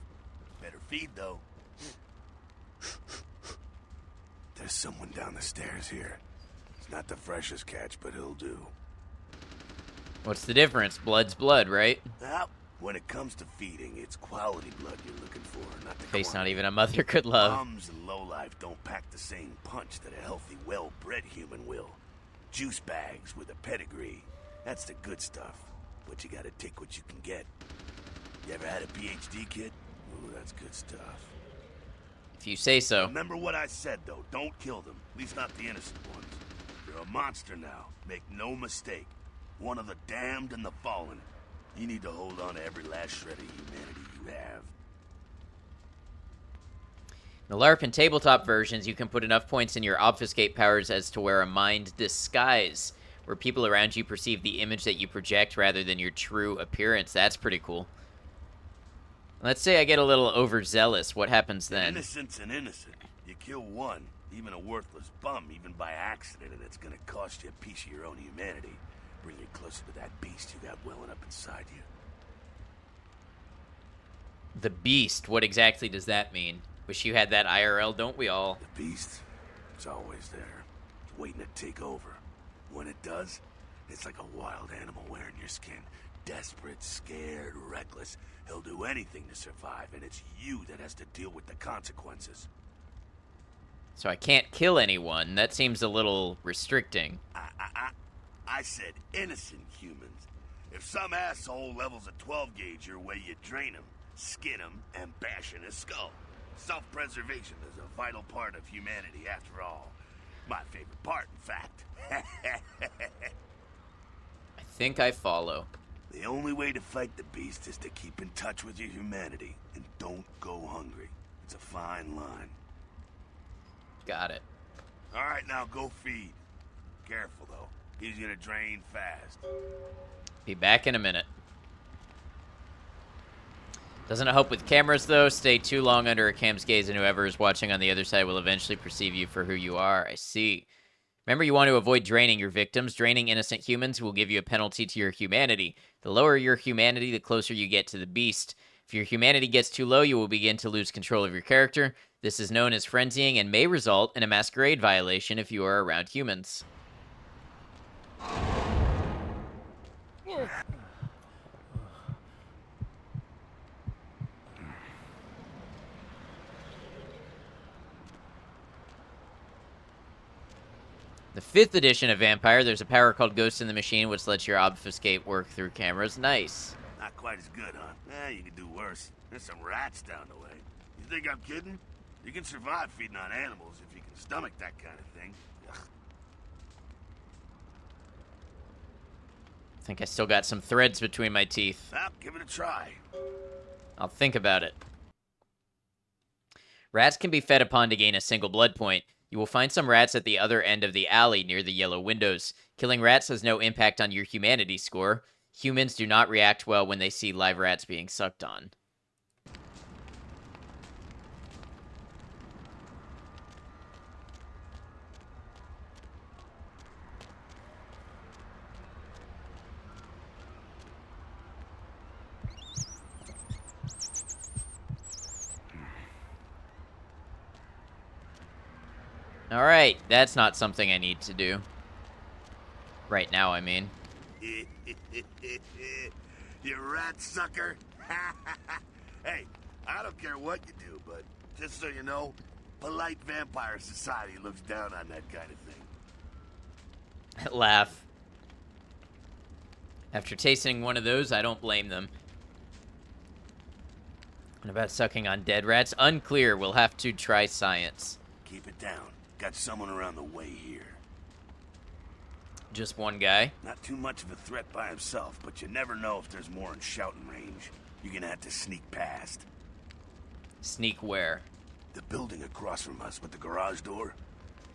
Better feed, though. There's someone down the stairs here. It's not the freshest catch, but he'll do. What's the difference? Blood's blood, right? Well, when it comes to feeding, it's quality blood you're looking for, not the Face not quantity. even a mother could love. Bums and lowlife don't pack the same punch that a healthy, well-bred human will. Juice bags with a pedigree. That's the good stuff. But you gotta take what you can get. You ever had a PhD, kid? Ooh, that's good stuff. If you say so. Remember what I said, though. Don't kill them. At least not the innocent ones. You're a monster now. Make no mistake. One of the damned and the fallen. You need to hold on to every last shred of humanity you have. In the LARP and tabletop versions, you can put enough points in your obfuscate powers as to wear a mind disguise, where people around you perceive the image that you project rather than your true appearance. That's pretty cool. Let's say I get a little overzealous. What happens then? Innocent's an innocent. You kill one, even a worthless bum, even by accident, and it's gonna cost you a piece of your own humanity. Bring you closer to that beast you got welling up inside you. The beast. What exactly does that mean? Wish you had that IRL, don't we all? The beast, it's always there. It's waiting to take over. When it does, it's like a wild animal wearing your skin. Desperate, scared, reckless. He'll do anything to survive, and it's you that has to deal with the consequences. So I can't kill anyone. That seems a little restricting. I said innocent humans. If some asshole levels a 12 gauge your way, you drain him, skin him, and bash in his skull. Self-preservation is a vital part of humanity after all. My favorite part, in fact. I think I follow. The only way to fight the beast is to keep in touch with your humanity and don't go hungry. It's a fine line. Got it. All right, now go feed. Careful, though. He's gonna drain fast. Be back in a minute. Doesn't help with cameras, though. Stay too long under a cam's gaze, and whoever is watching on the other side will eventually perceive you for who you are. I see. Remember, you want to avoid draining your victims. Draining innocent humans will give you a penalty to your humanity. The lower your humanity, the closer you get to the beast. If your humanity gets too low, you will begin to lose control of your character. This is known as frenzying and may result in a masquerade violation if you are around humans. The 5th edition of Vampire, there's a power called Ghost in the Machine, which lets your obfuscate work through cameras. Nice. Not quite as good, huh? You can do worse. There's some rats down the way. You think I'm kidding? You can survive feeding on animals if you can stomach that kind of thing. Ugh. I think I still got some threads between my teeth. Give it a try. I'll think about it. Rats can be fed upon to gain a single blood point. You will find some rats at the other end of the alley near the yellow windows. Killing rats has no impact on your humanity score. Humans do not react well when they see live rats being sucked on. Alright, that's not something I need to do. Right now, I mean. You rat sucker. Hey, I don't care what you do, but just so you know, polite vampire society looks down on that kind of thing. Laugh. After tasting one of those, I don't blame them. And about sucking on dead rats? Unclear. We'll have to try science. Keep it down. Got someone around the way here. Just one guy? Not too much of a threat by himself, but you never know if there's more in shouting range. You're gonna have to sneak past. Sneak where? The building across from us with the garage door.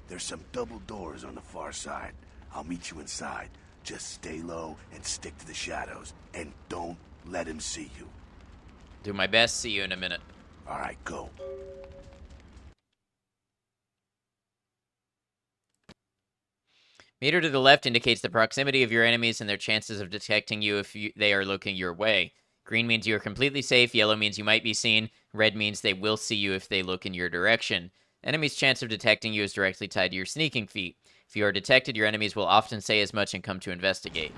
There's some double doors on the far side. I'll meet you inside. Just stay low and stick to the shadows. And don't let him see you. Do my best. See you in a minute. All right, go. Meter to the left indicates the proximity of your enemies and their chances of detecting you if they are looking your way. Green means you are completely safe. Yellow means you might be seen. Red means they will see you if they look in your direction. Enemies' chance of detecting you is directly tied to your sneaking feat. If you are detected, your enemies will often say as much and come to investigate.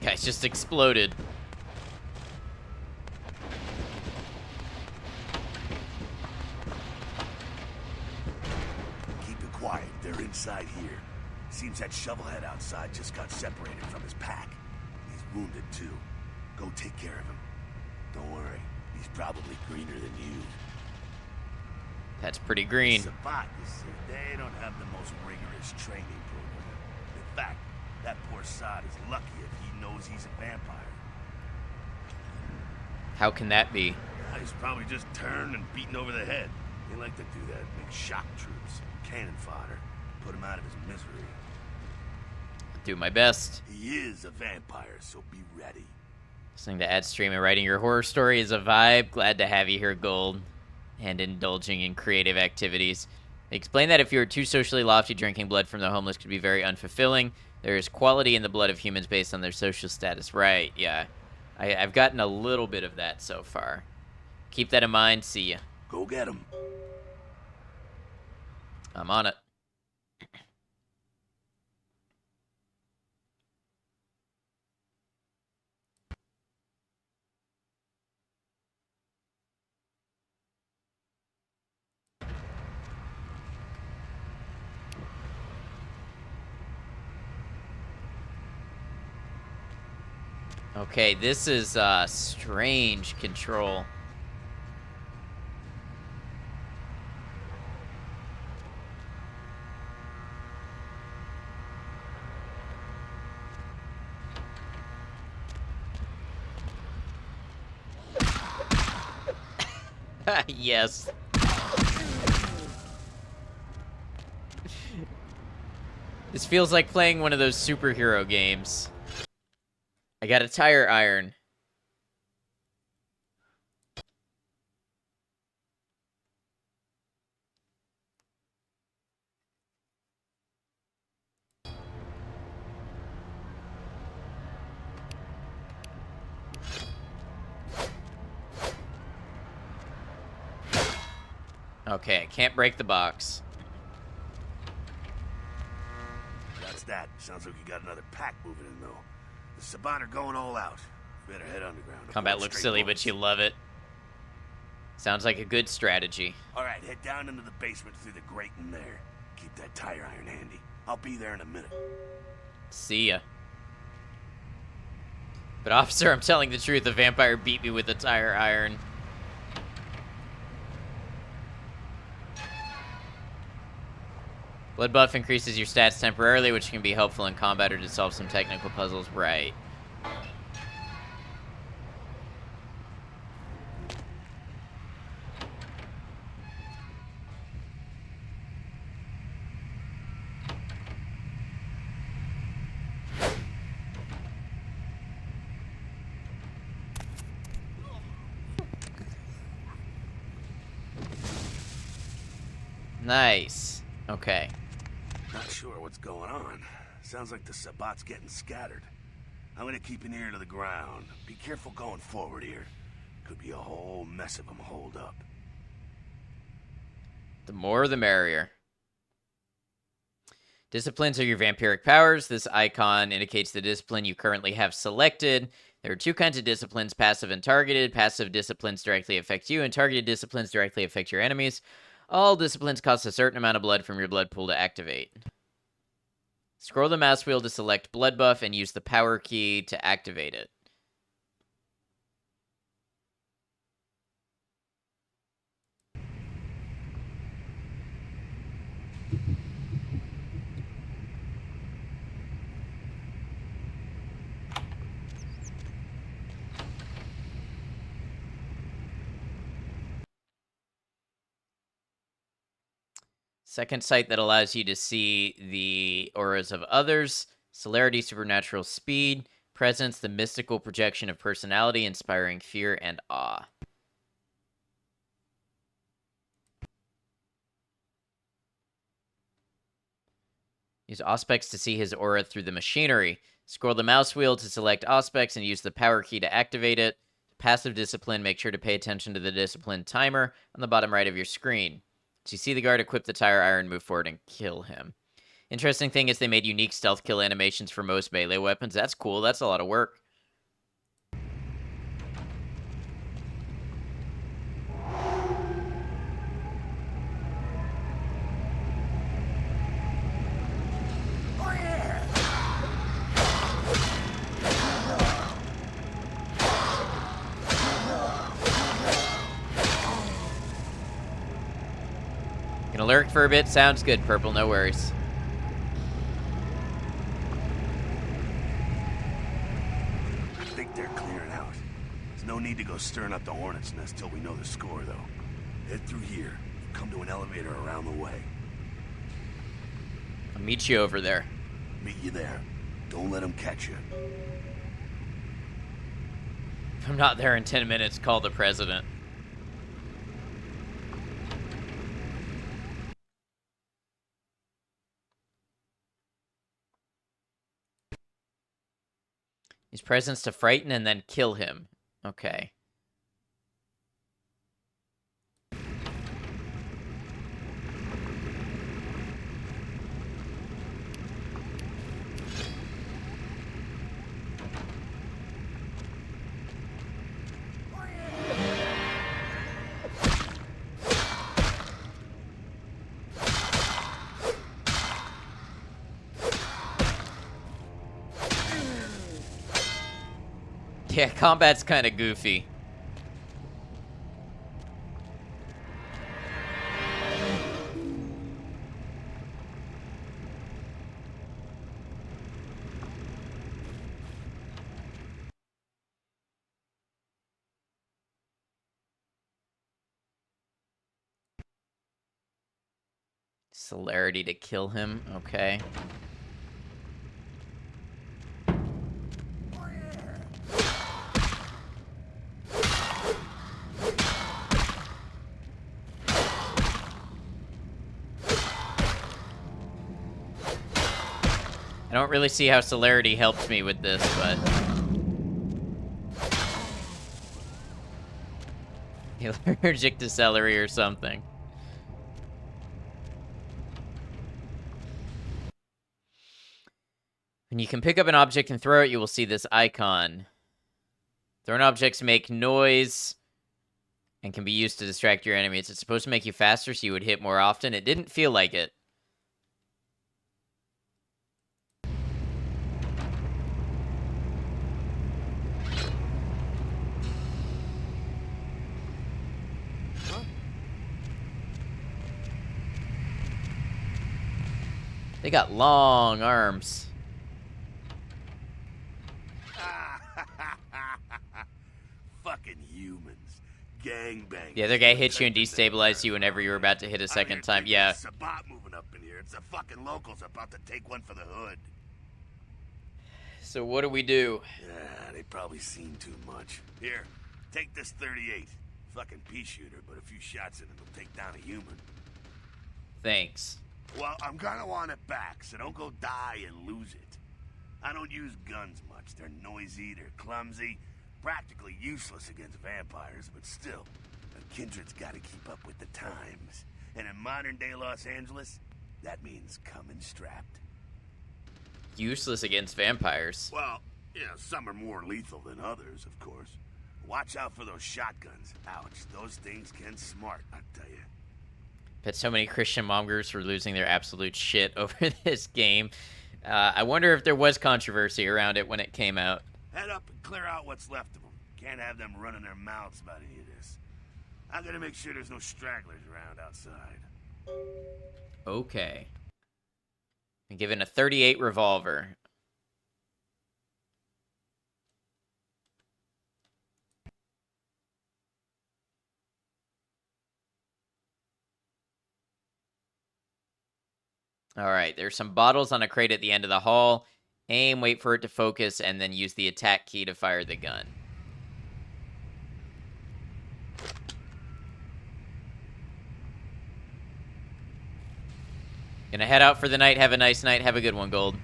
Guys just exploded. Keep it quiet. They're inside here. Seems that shovelhead outside just got separated from his pack. He's wounded, too. Go take care of him. Don't worry. He's probably greener than you. That's pretty green. Sabat, you see, they don't have the most rigorous training program. In fact, that poor sod is lucky if he knows he's a vampire. How can that be? He's probably just turned and beaten over the head. They like to do that. Make shock troops, cannon fodder, put him out of his misery. I'll do my best. He is a vampire, so be ready. Listening to ad stream and writing your horror story is a vibe. Glad to have you here, Gold. And indulging in creative activities. They explain that if you are too socially lofty, drinking blood from the homeless could be very unfulfilling. There is quality in the blood of humans based on their social status. Right, yeah. I've gotten a little bit of that so far. Keep that in mind. See ya. Go get him. I'm on it. Okay, this is strange control. Yes. This feels like playing one of those superhero games. I got a tire iron. Okay, I can't break the box. That's that. Sounds like you got another pack moving in, though. The Sabat are going all out. Better head underground. Combat looks silly, but you love it. Sounds like a good strategy. All right, head down into the basement through the grate in there. Keep that tire iron handy. I'll be there in a minute. See ya. But officer, I'm telling the truth. The vampire beat me with a tire iron. Blood buff increases your stats temporarily, which can be helpful in combat or to solve some technical puzzles. Right. Nice. Okay. Not sure what's going on. Sounds like the Sabat's getting scattered. I'm gonna keep an ear to the ground. Be careful going forward here. Could be a whole mess of them holed up. The more the merrier. Disciplines are your vampiric powers. This icon indicates the discipline you currently have selected. There are two kinds of disciplines, passive and targeted. Passive disciplines directly affect you, and targeted disciplines directly affect your enemies. All disciplines cost a certain amount of blood from your blood pool to activate. Scroll the mouse wheel to select blood buff and use the power key to activate it. Second sight that allows you to see the auras of others. Celerity, supernatural speed. Presence, the mystical projection of personality, inspiring fear and awe. Use Auspex to see his aura through the machinery. Scroll the mouse wheel to select Auspex and use the power key to activate it. Passive discipline, make sure to pay attention to the discipline timer on the bottom right of your screen. As you see the guard equip the tire iron, move forward and kill him. Interesting thing is they made unique stealth kill animations for most melee weapons. That's cool. That's a lot of work. Gonna lurk for a bit. Sounds good, Purple. No worries. I think they're clearing out. There's no need to go stirring up the hornet's nest till we know the score, though. Head through here. Come to an elevator around the way. I'll meet you over there. Meet you there. Don't let them catch you. If I'm not there in 10 minutes, call the president. Use presence to frighten and then kill him. Okay. Yeah, combat's kind of goofy. Celerity to kill him. Okay. I don't really see how celerity helped me with this, but... You're allergic to celery or something. When you can pick up an object and throw it, you will see this icon. Thrown objects make noise and can be used to distract your enemies. It's supposed to make you faster so you would hit more often. It didn't feel like it. They got long arms. Fucking humans. Gangbang. The other guy hits you and destabilizes you whenever you're about to hit a second time. Yeah. It's a bot moving up in here. It's the fucking locals about to take one for the hood. So what do we do? Yeah, they probably seen too much. Here, take this 38. Fucking pea shooter, but a few shots in it will take down a human. Thanks. Well, I'm gonna want it back, so don't go die and lose it. I don't use guns much. They're noisy, they're clumsy, practically useless against vampires, but still, a kindred's gotta keep up with the times. And in modern-day Los Angeles, that means coming strapped. Useless against vampires. Well, yeah, some are more lethal than others, of course. Watch out for those shotguns. Ouch, those things can smart, I tell you. Bet so many Christian mom groups were losing their absolute shit over this game. I wonder if there was controversy around it when it came out. Head up and clear out what's left of them. Can't have them running their mouths about any of this. I'm gonna make sure there's no stragglers around outside. Okay. Been given a 38 revolver. All right, there's some bottles on a crate at the end of the hall. Aim, wait for it to focus, and then use the attack key to fire the gun. Gonna head out for the night. Have a nice night. Have a good one, Gold.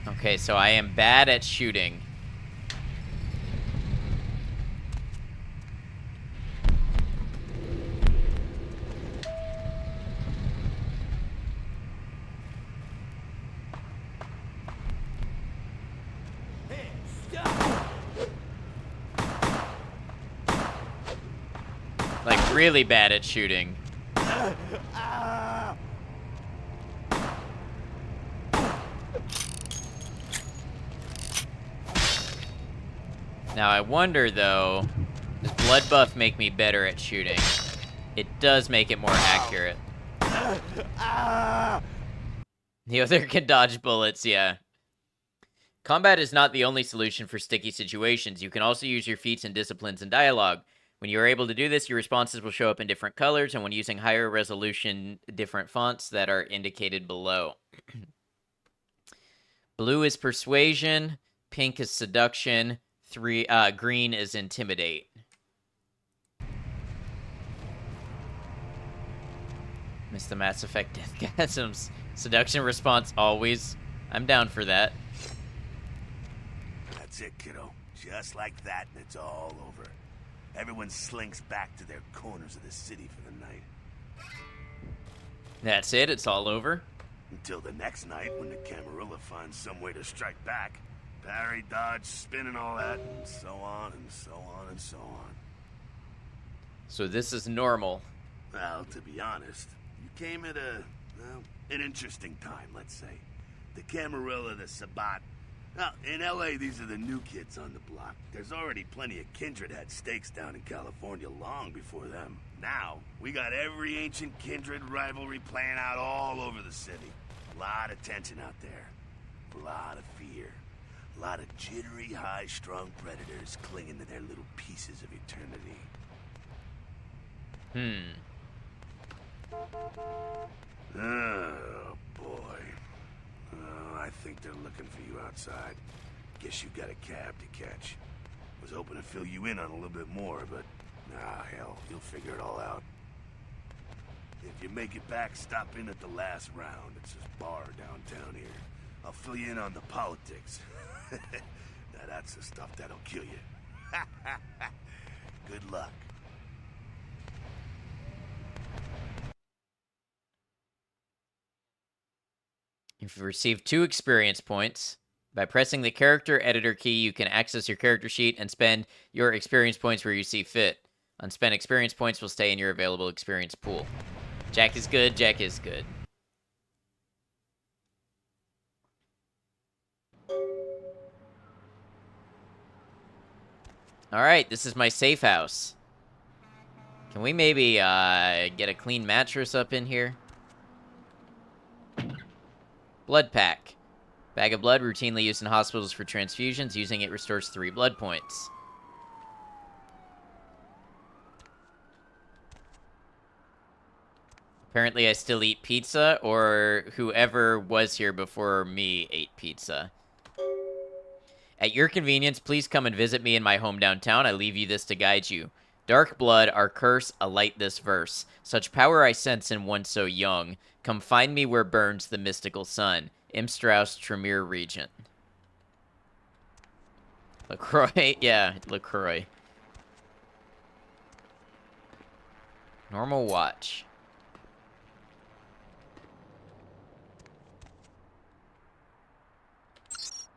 Okay, so I am bad at shooting. Like, really bad at shooting. Now, I wonder, though, does blood buff make me better at shooting? It does make it more accurate. The other can dodge bullets, yeah. Combat is not the only solution for sticky situations. You can also use your feats and disciplines in dialogue. When you are able to do this, your responses will show up in different colors, and when using higher resolution, different fonts that are indicated below. Blue is persuasion, pink is seduction, green is intimidate. Miss the Mass Effect Deathgasms. Seduction response always. I'm down for that. That's it, kiddo. Just like that, and it's all over. Everyone slinks back to their corners of the city for the night. That's it, it's all over. Until the next night, when the Camarilla finds some way to strike back. Parry, dodge, spin, and all that, and so on, and so on, and so on. So this is normal. Well, to be honest, you came at an interesting time, let's say. The Camarilla, the Sabbat. Now, in LA, these are the new kids on the block. There's already plenty of kindred had stakes down in California long before them. Now, we got every ancient kindred rivalry playing out all over the city. A lot of tension out there. A lot of fear. A lot of jittery, high-strung predators clinging to their little pieces of eternity. Oh, boy. Oh, I think they're looking for you outside. Guess you got a cab to catch. Was hoping to fill you in on a little bit more, but... hell, you'll figure it all out. If you make it back, stop in at the last round. It's this bar downtown here. I'll fill you in on the politics. Now that's the stuff that'll kill you. Good luck. You've received 2 experience points. By pressing the character editor key, you can access your character sheet and spend your experience points where you see fit. Unspent experience points will stay in your available experience pool. Jack is good, Jack is good. Alright, this is my safe house. Can we maybe get a clean mattress up in here? Blood pack. Bag of blood routinely used in hospitals for transfusions. Using it restores 3 blood points. Apparently I still eat pizza, or whoever was here before me ate pizza. At your convenience, please come and visit me in my home downtown. I leave you this to guide you. Dark blood, our curse, alight this verse. Such power I sense in one so young. Come find me where burns the mystical sun. M. Strauss, Tremere Regent. LaCroix? Yeah, LaCroix. Normal watch.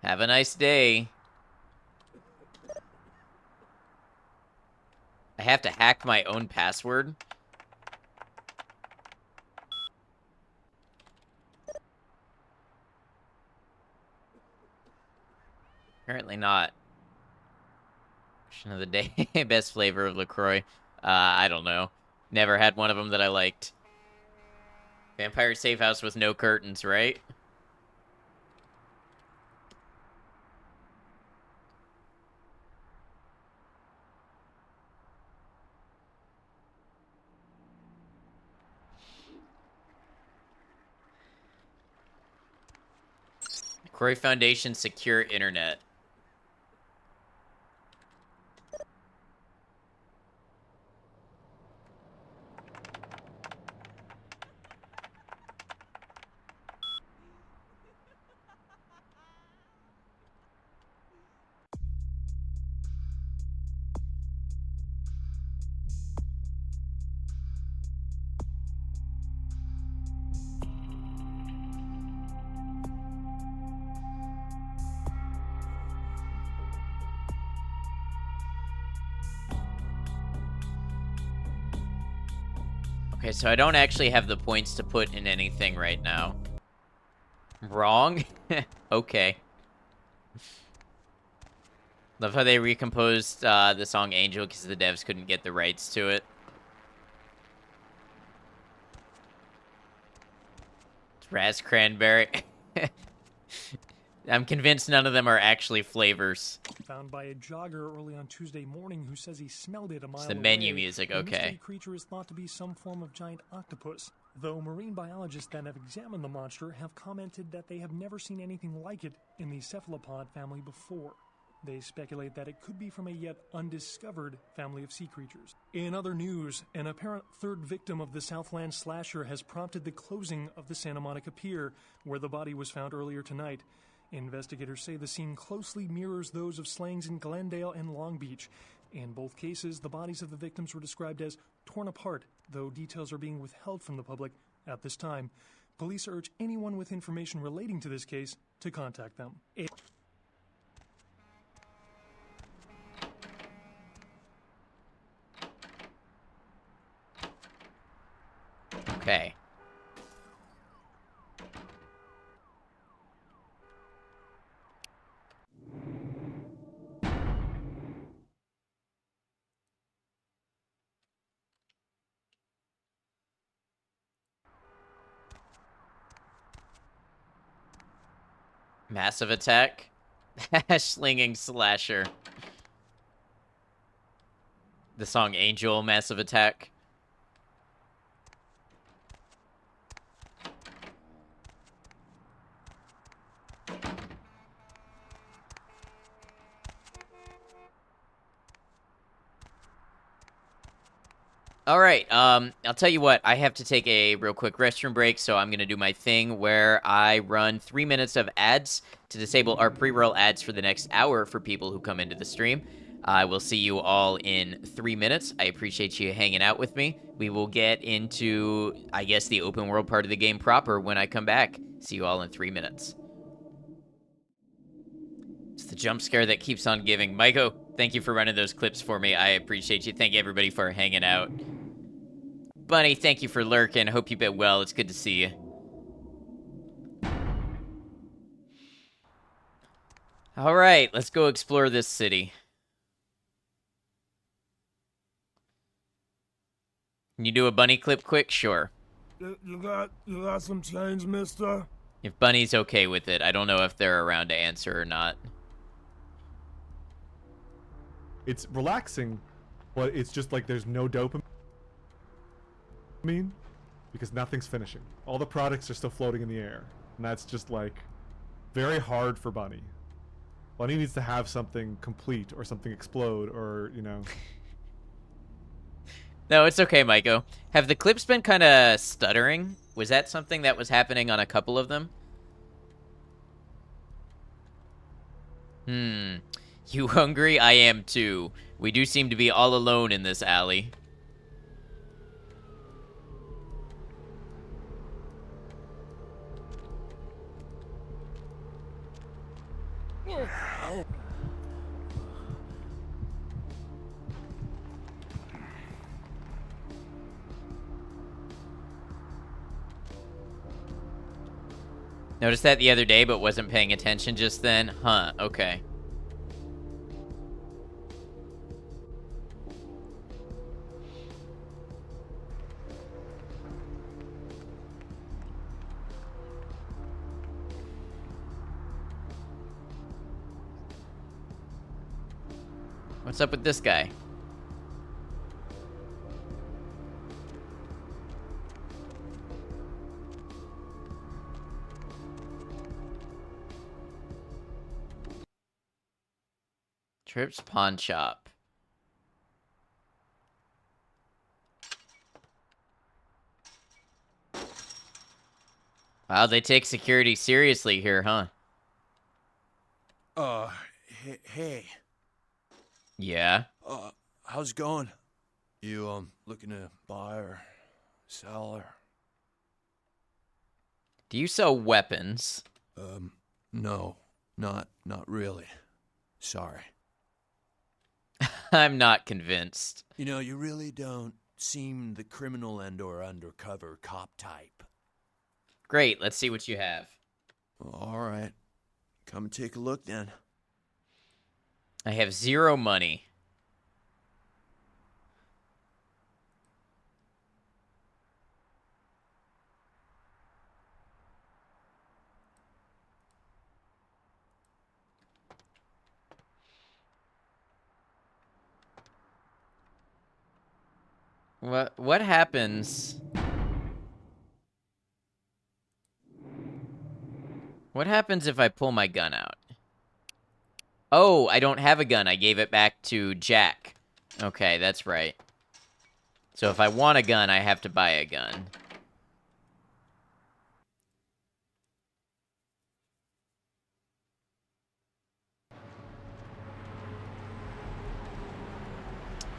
Have a nice day. I have to hack my own password? Apparently not. Question of the day. Best flavor of LaCroix. I don't know. Never had one of them that I liked. Vampire safe house with no curtains, right? Croy Foundation Secure Internet. Okay, so I don't actually have the points to put in anything right now. Wrong? Okay. Love how they recomposed the song Angel because the devs couldn't get the rights to it. It's Raz Cranberry. I'm convinced none of them are actually flavors. Found by a jogger early on Tuesday morning who says he smelled it a mile away. It's the menu music, The okay. mystery creature is thought to be some form of giant octopus, though marine biologists that have examined the monster have commented that they have never seen anything like it in the cephalopod family before. They speculate that it could be from a yet undiscovered family of sea creatures. In other news, an apparent third victim of the Southland slasher has prompted the closing of the Santa Monica Pier, where the body was found earlier tonight. Investigators say the scene closely mirrors those of slayings in Glendale and Long Beach. In both cases, the bodies of the victims were described as torn apart, though details are being withheld from the public at this time. Police urge anyone with information relating to this case to contact them. Okay. Massive attack. Slinging slasher. The song Angel, Massive Attack. All right, I'll tell you what, I have to take a real quick restroom break, so I'm going to do my thing where I run 3 minutes of ads to disable our pre-roll ads for the next hour for people who come into the stream. I will see you all in 3 minutes. I appreciate you hanging out with me. We will get into, I guess, the open world part of the game proper when I come back. See you all in 3 minutes. It's the jump scare that keeps on giving. Maiko, thank you for running those clips for me. I appreciate you. Thank you, everybody, for hanging out. Bunny, thank you for lurking. Hope you've been well. It's good to see you. All right, let's go explore this city. Can you do a bunny clip quick? Sure. You got some change, mister? If Bunny's okay with it. I don't know if they're around to answer or not. It's relaxing, but it's just like there's no dopamine. Because nothing's finishing. All the products are still floating in the air. And that's just like very hard for Bunny. Bunny needs to have something complete or something explode or, you know. No, it's okay, Maiko. Have the clips been kind of stuttering? Was that something that was happening on a couple of them? You hungry? I am too. We do seem to be all alone in this alley. Noticed that the other day, but wasn't paying attention just then? Huh, okay. What's up with this guy? Trips Pawn Shop. Wow, they take security seriously here, huh? Hey. Yeah. How's it going? You, looking to buy or sell or... Do you sell weapons? No. Not really. Sorry. I'm not convinced. You know, you really don't seem the criminal and/or undercover cop type. Great, let's see what you have. All right. Come and take a look then. I have 0 money. What happens? What happens if I pull my gun out? Oh, I don't have a gun. I gave it back to Jack. Okay, that's right. So if I want a gun, I have to buy a gun.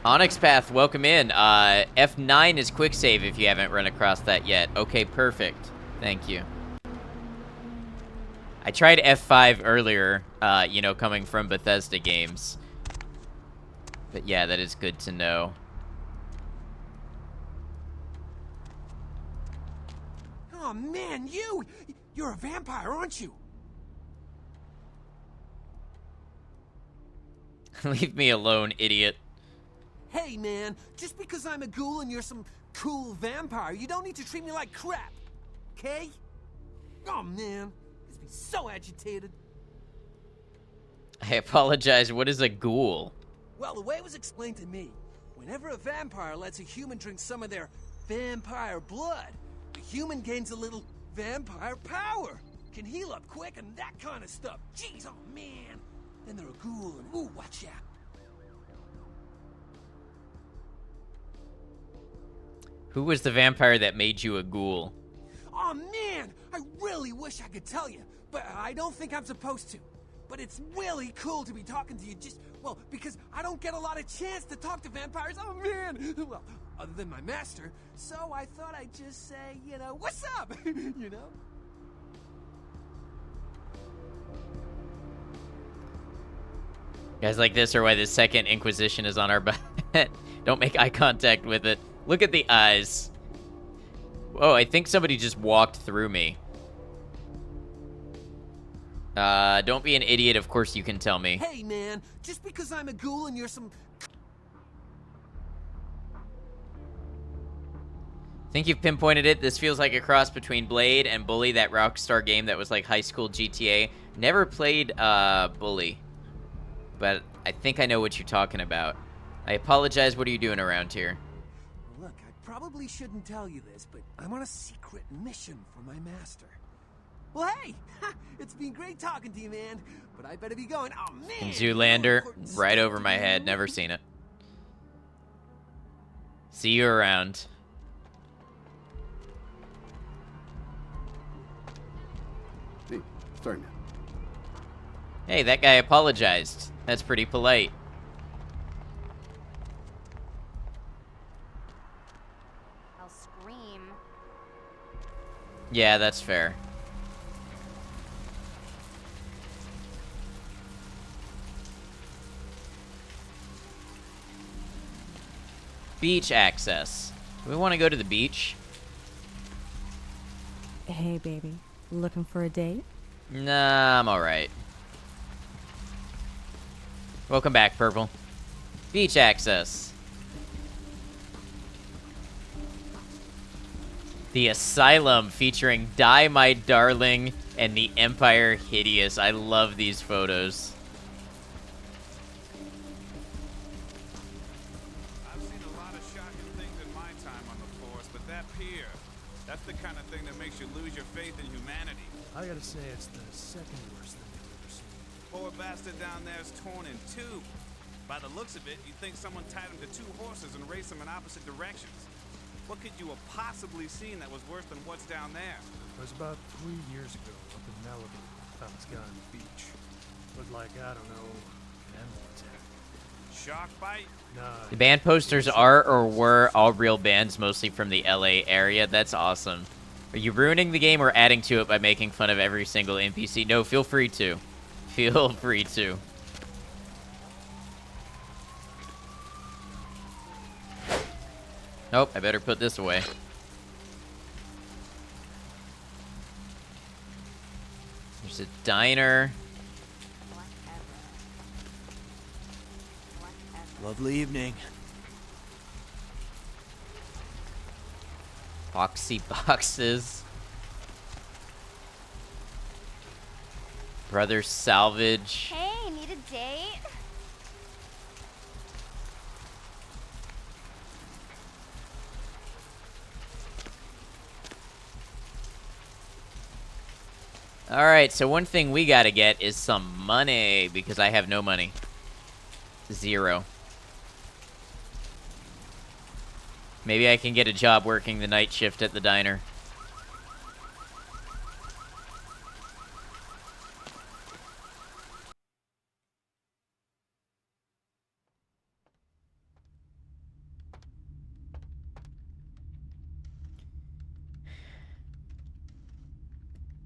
Onyx Path, welcome in. F9 is quick save if you haven't run across that yet. Okay, perfect. Thank you. I tried F5 earlier, you know, coming from Bethesda games. But yeah, that is good to know. Oh man, you're a vampire, aren't you? Leave me alone, idiot. Hey man, just because I'm a ghoul and you're some cool vampire, you don't need to treat me like crap, okay? Oh man, it's me so agitated. I apologize, what is a ghoul? Well, the way it was explained to me, whenever a vampire lets a human drink some of their vampire blood, the human gains a little vampire power, can heal up quick and that kind of stuff. Jeez, oh man. Then they're a ghoul and ooh, watch out. Who was the vampire that made you a ghoul? Oh man, I really wish I could tell you, but I don't think I'm supposed to. But it's really cool to be talking to you just, well, because I don't get a lot of chance to talk to vampires. Oh man, well, other than my master. So I thought I'd just say, you know, what's up, you know? Guys like this are why the Second Inquisition is on our butt. Don't make eye contact with it. Look at the eyes. Oh, I think somebody just walked through me. Don't be an idiot. Of course you can tell me. Hey, man, just because I'm a ghoul and you're some... Think you've pinpointed it. This feels like a cross between Blade and Bully, that Rockstar game that was like high school GTA. Never played, Bully. But I think I know what you're talking about. I apologize. What are you doing around here? Look, I probably shouldn't tell you this, but I'm on a secret mission for my master. Well, hey, it's been great talking to you, man, but I better be going. Oh, man! Zoolander, right over my head. Never seen it. See you around. Hey, sorry, man. Hey, that guy apologized. That's pretty polite. I'll scream. Yeah, that's fair. Beach access. Do we want to go to the beach? Hey, baby. Looking for a date? Nah, I'm alright. Welcome back, Purple. Beach access. The Asylum featuring Die My Darling and the Empire Hideous. I love these photos. That's the kind of thing that makes you lose your faith in humanity. I gotta say, it's the second worst thing I've ever seen. Poor bastard down there's torn in two. By the looks of it, you'd think someone tied him to two horses and raced them in opposite directions. What could you have possibly seen that was worse than what's down there? It was about 3 years ago up in Malibu. Found this guy on the beach. Looked like, I don't know, an animal attack. Shark bite? Nah. The band posters are or were all real bands, mostly from the LA area. That's awesome. Are you ruining the game or adding to it by making fun of every single NPC? No, feel free to. Feel free to. Nope, I better put this away. There's a diner. Lovely evening. Boxy boxes. Brother Salvage. Hey, need a date? Alright, so one thing we gotta get is some money, because I have no money. 0. Maybe I can get a job working the night shift at the diner.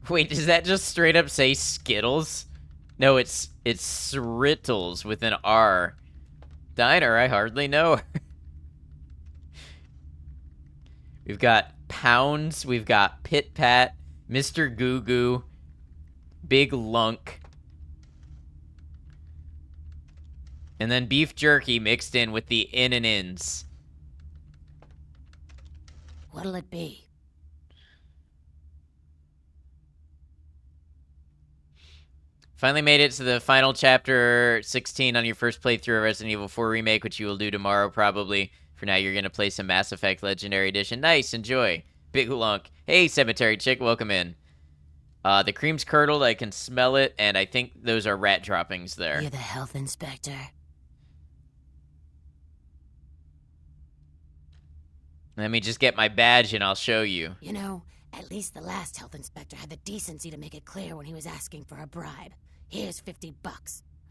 Wait, does that just straight up say Skittles? No, it's Srittles with an R. Diner, I hardly know. We've got Pounds, we've got Pit Pat, Mr. Goo Goo, Big Lunk, and then beef jerky mixed in with the in and ins. What'll it be? Finally made it to the final chapter 16 on your first playthrough of Resident Evil 4 Remake, which you will do tomorrow probably. For now, you're going to play some Mass Effect Legendary Edition. Nice, enjoy. Big Lunk. Hey, Cemetery Chick, welcome in. The cream's curdled, I can smell it, and I think those are rat droppings there. You're the health inspector. Let me just get my badge and I'll show you. You know, at least the last health inspector had the decency to make it clear when he was asking for a bribe. Here's $50.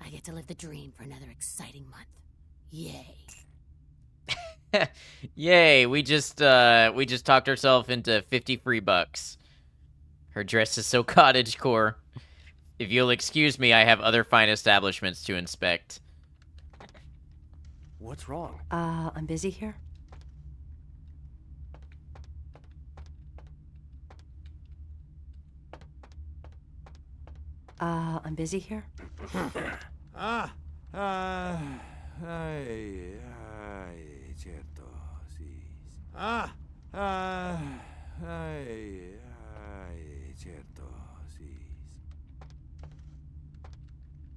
I get to live the dream for another exciting month. Yay. Yay, we just talked ourselves into 50 free bucks. Her dress is so cottagecore. If you'll excuse me, I have other fine establishments to inspect. What's wrong? I'm busy here. I'm busy here. Certo, sì. Certo, sì.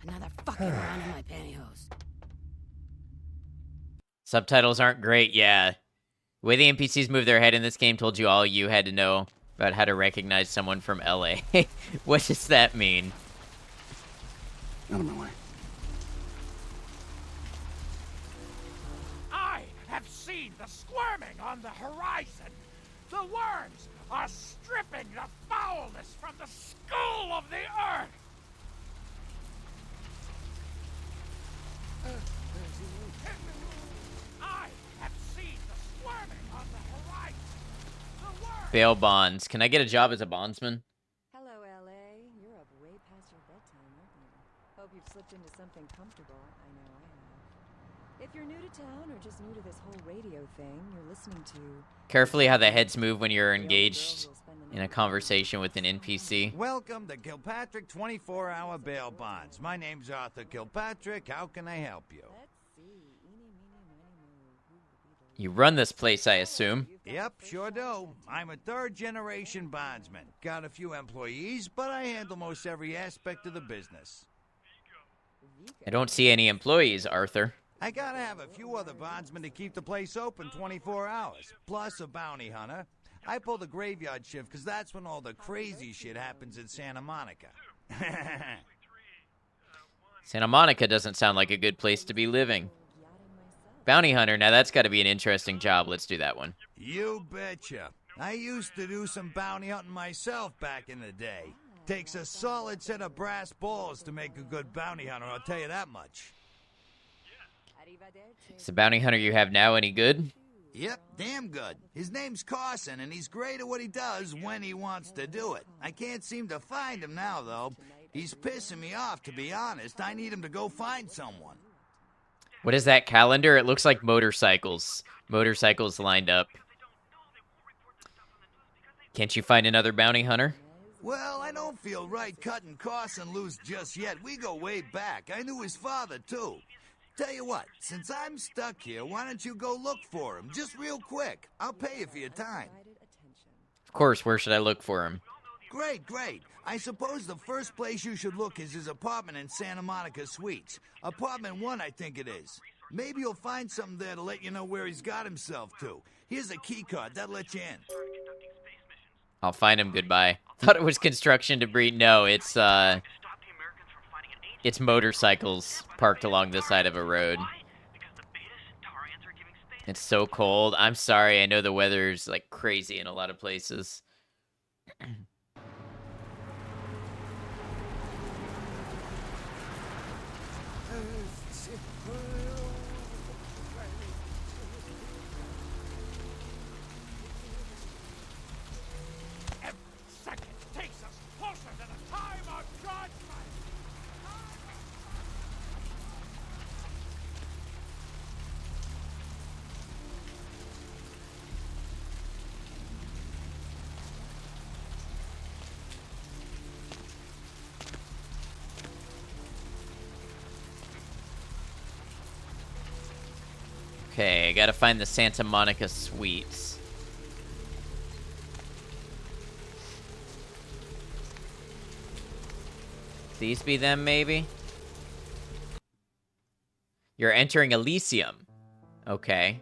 Another fucking round of my pantyhose. Subtitles aren't great, yeah. The way the NPCs move their head in this game told you all you had to know about how to recognize someone from LA. What does that mean? Out of my way. I have seen the squirming on the horizon. The worms are stripping the foulness from the skull of the earth. I have seen the squirming on the horizon. The worms. Bail bonds. Can I get a job as a bondsman? Hello, LA. You're up way past your bedtime, aren't you? Hope you've slipped into something comfortable. I know I have. If you're new to town or just new to this whole radio thing, you're listening to... Carefully how the heads move when you're engaged in a conversation with an NPC. Welcome to Kilpatrick 24-hour bail bonds. My name's Arthur Kilpatrick. How can I help you? You run this place, I assume. Yep, sure do. I'm a third-generation bondsman. Got a few employees, but I handle most every aspect of the business. I don't see any employees, Arthur. I gotta have a few other bondsmen to keep the place open 24 hours, plus a bounty hunter. I pull the graveyard shift because that's when all the crazy shit happens in Santa Monica. Santa Monica doesn't sound like a good place to be living. Bounty hunter, now that's got to be an interesting job. Let's do that one. You betcha. I used to do some bounty hunting myself back in the day. Takes a solid set of brass balls to make a good bounty hunter, I'll tell you that much. Is the bounty hunter you have now any good? Yep, damn good. His name's Carson, and he's great at what he does when he wants to do it. I can't seem to find him now, though. He's pissing me off, to be honest. I need him to go find someone. What is that calendar? It looks like motorcycles. Motorcycles lined up. Can't you find another bounty hunter? Well, I don't feel right cutting Carson loose just yet. We go way back. I knew his father, too. Tell you what, since I'm stuck here, why don't you go look for him? Just real quick. I'll pay you for your time. Of course, where should I look for him? Great, great. I suppose the first place you should look is his apartment in Santa Monica Suites. Apartment 1, I think it is. Maybe you'll find something there to let you know where he's got himself to. Here's a key card. That'll let you in. I'll find him. Goodbye. Thought it was construction debris. No, it's motorcycles parked along the side of a road. It's so cold. I'm sorry. I know the weather's like crazy in a lot of places. Okay, I gotta find the Santa Monica Suites. These be them, maybe? You're entering Elysium. Okay.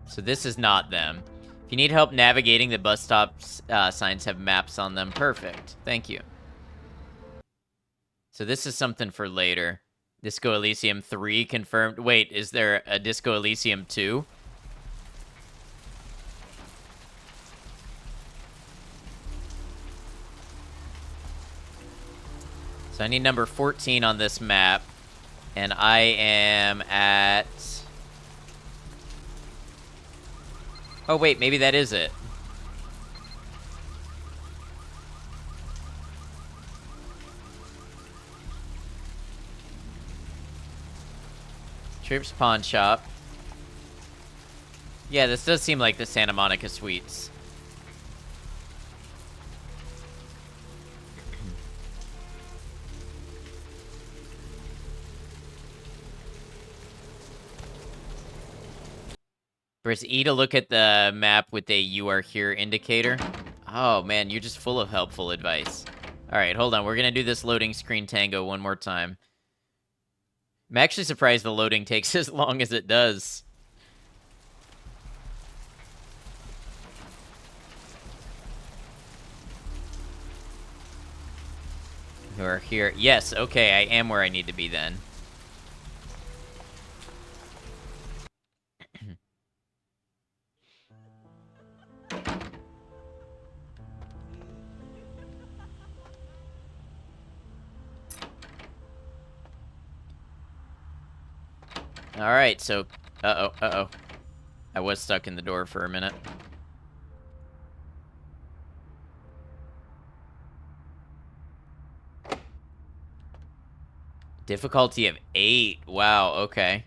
So this is not them. If you need help navigating, the bus stops signs have maps on them. Perfect. Thank you. So this is something for later. Disco Elysium 3 confirmed. Wait, is there a Disco Elysium 2? So I need number 14 on this map. And I am at... Oh, wait, maybe that is it. Trips Pawn Shop. Yeah, this does seem like the Santa Monica Suites. Press E to look at the map with a "you are here" indicator. Oh man, you're just full of helpful advice. Alright, hold on. We're gonna do this loading screen tango one more time. I'm actually surprised the loading takes as long as it does. You are here. Yes, okay, I am where I need to be then. Alright, so... Uh-oh. I was stuck in the door for a minute. Difficulty of 8. Wow, okay.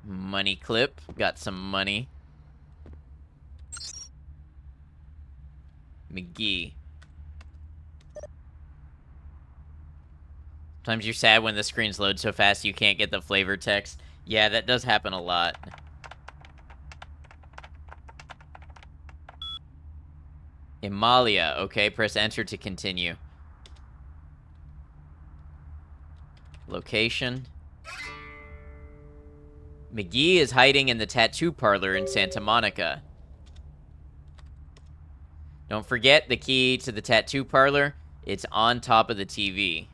Money clip. Got some money. McGee. Sometimes you're sad when the screens load so fast you can't get the flavor text. Yeah, that does happen a lot. Imalia. Okay, press enter to continue. Location. McGee is hiding in the tattoo parlor in Santa Monica. Don't forget the key to the tattoo parlor. It's on top of the TV.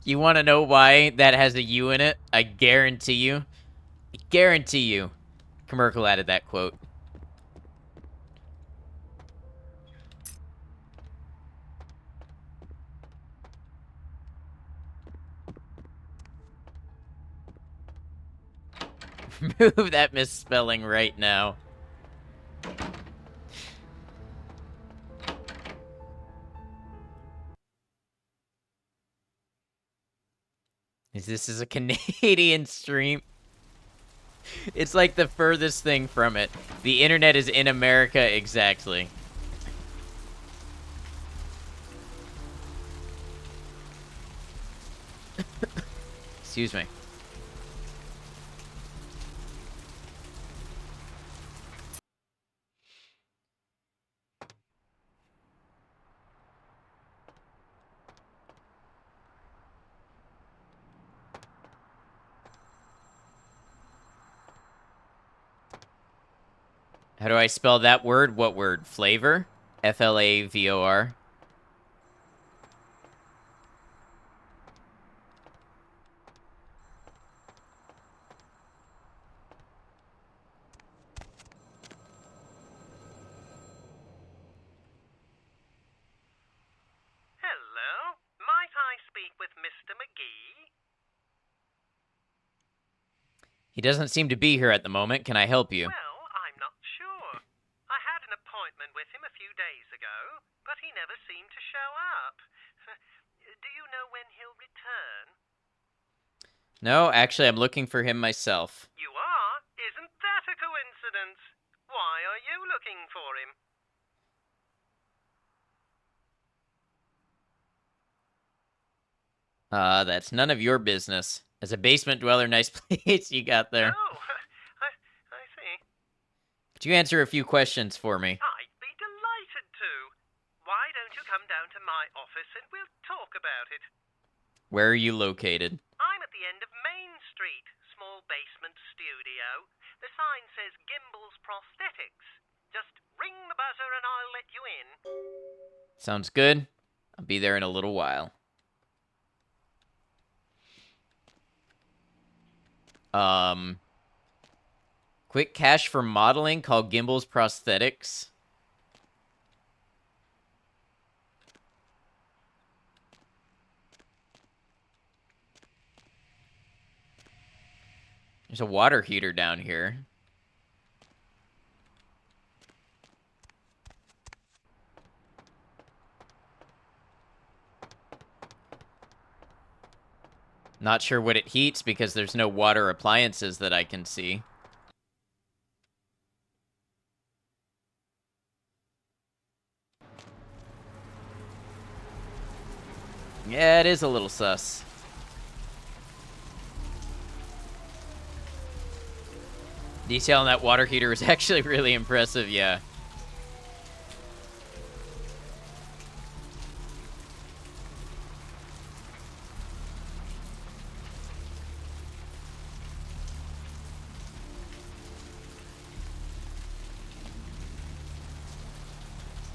You want to know why that has a U in it? I guarantee you. I guarantee you. Merkel added that quote. Remove that misspelling right now. This is a Canadian stream. It's like the furthest thing from it. The internet is in America exactly. Excuse me. How do I spell that word? What word? Flavor? Flavor. Hello? Might I speak with Mr. McGee? He doesn't seem to be here at the moment. Can I help you? Well, I'm not sure. I had an appointment with him a few days ago, but he never seemed to show up. Do you know when he'll return? No, actually, I'm looking for him myself. You are? Isn't that a coincidence? Why are you looking for him? That's none of your business. As a basement dweller, nice place you got there. Oh, I see. Could you answer a few questions for me? I'd be delighted to. Why don't you come down to my office and we'll talk about it? Where are you located? I'm at the end of Main Street, small basement studio. The sign says Gimbel's Prosthetics. Just ring the buzzer and I'll let you in. Sounds good. I'll be there in a little while. Quick cash for modeling called Gimbel's Prosthetics. There's a water heater down here. Not sure what it heats because there's no water appliances that I can see. Yeah, it is a little sus. Detail on that water heater is actually really impressive, yeah.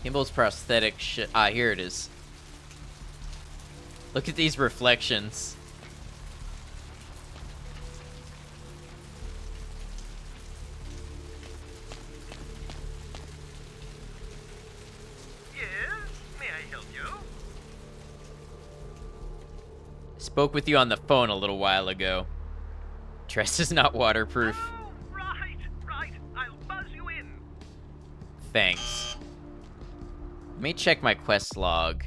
Gimbel's prosthetic shit. Ah, here it is. Look at these reflections. Yes? May I help you? Spoke with you on the phone a little while ago. Dress is not waterproof. Oh, right. I'll buzz you in. Thanks. Let me check my quest log.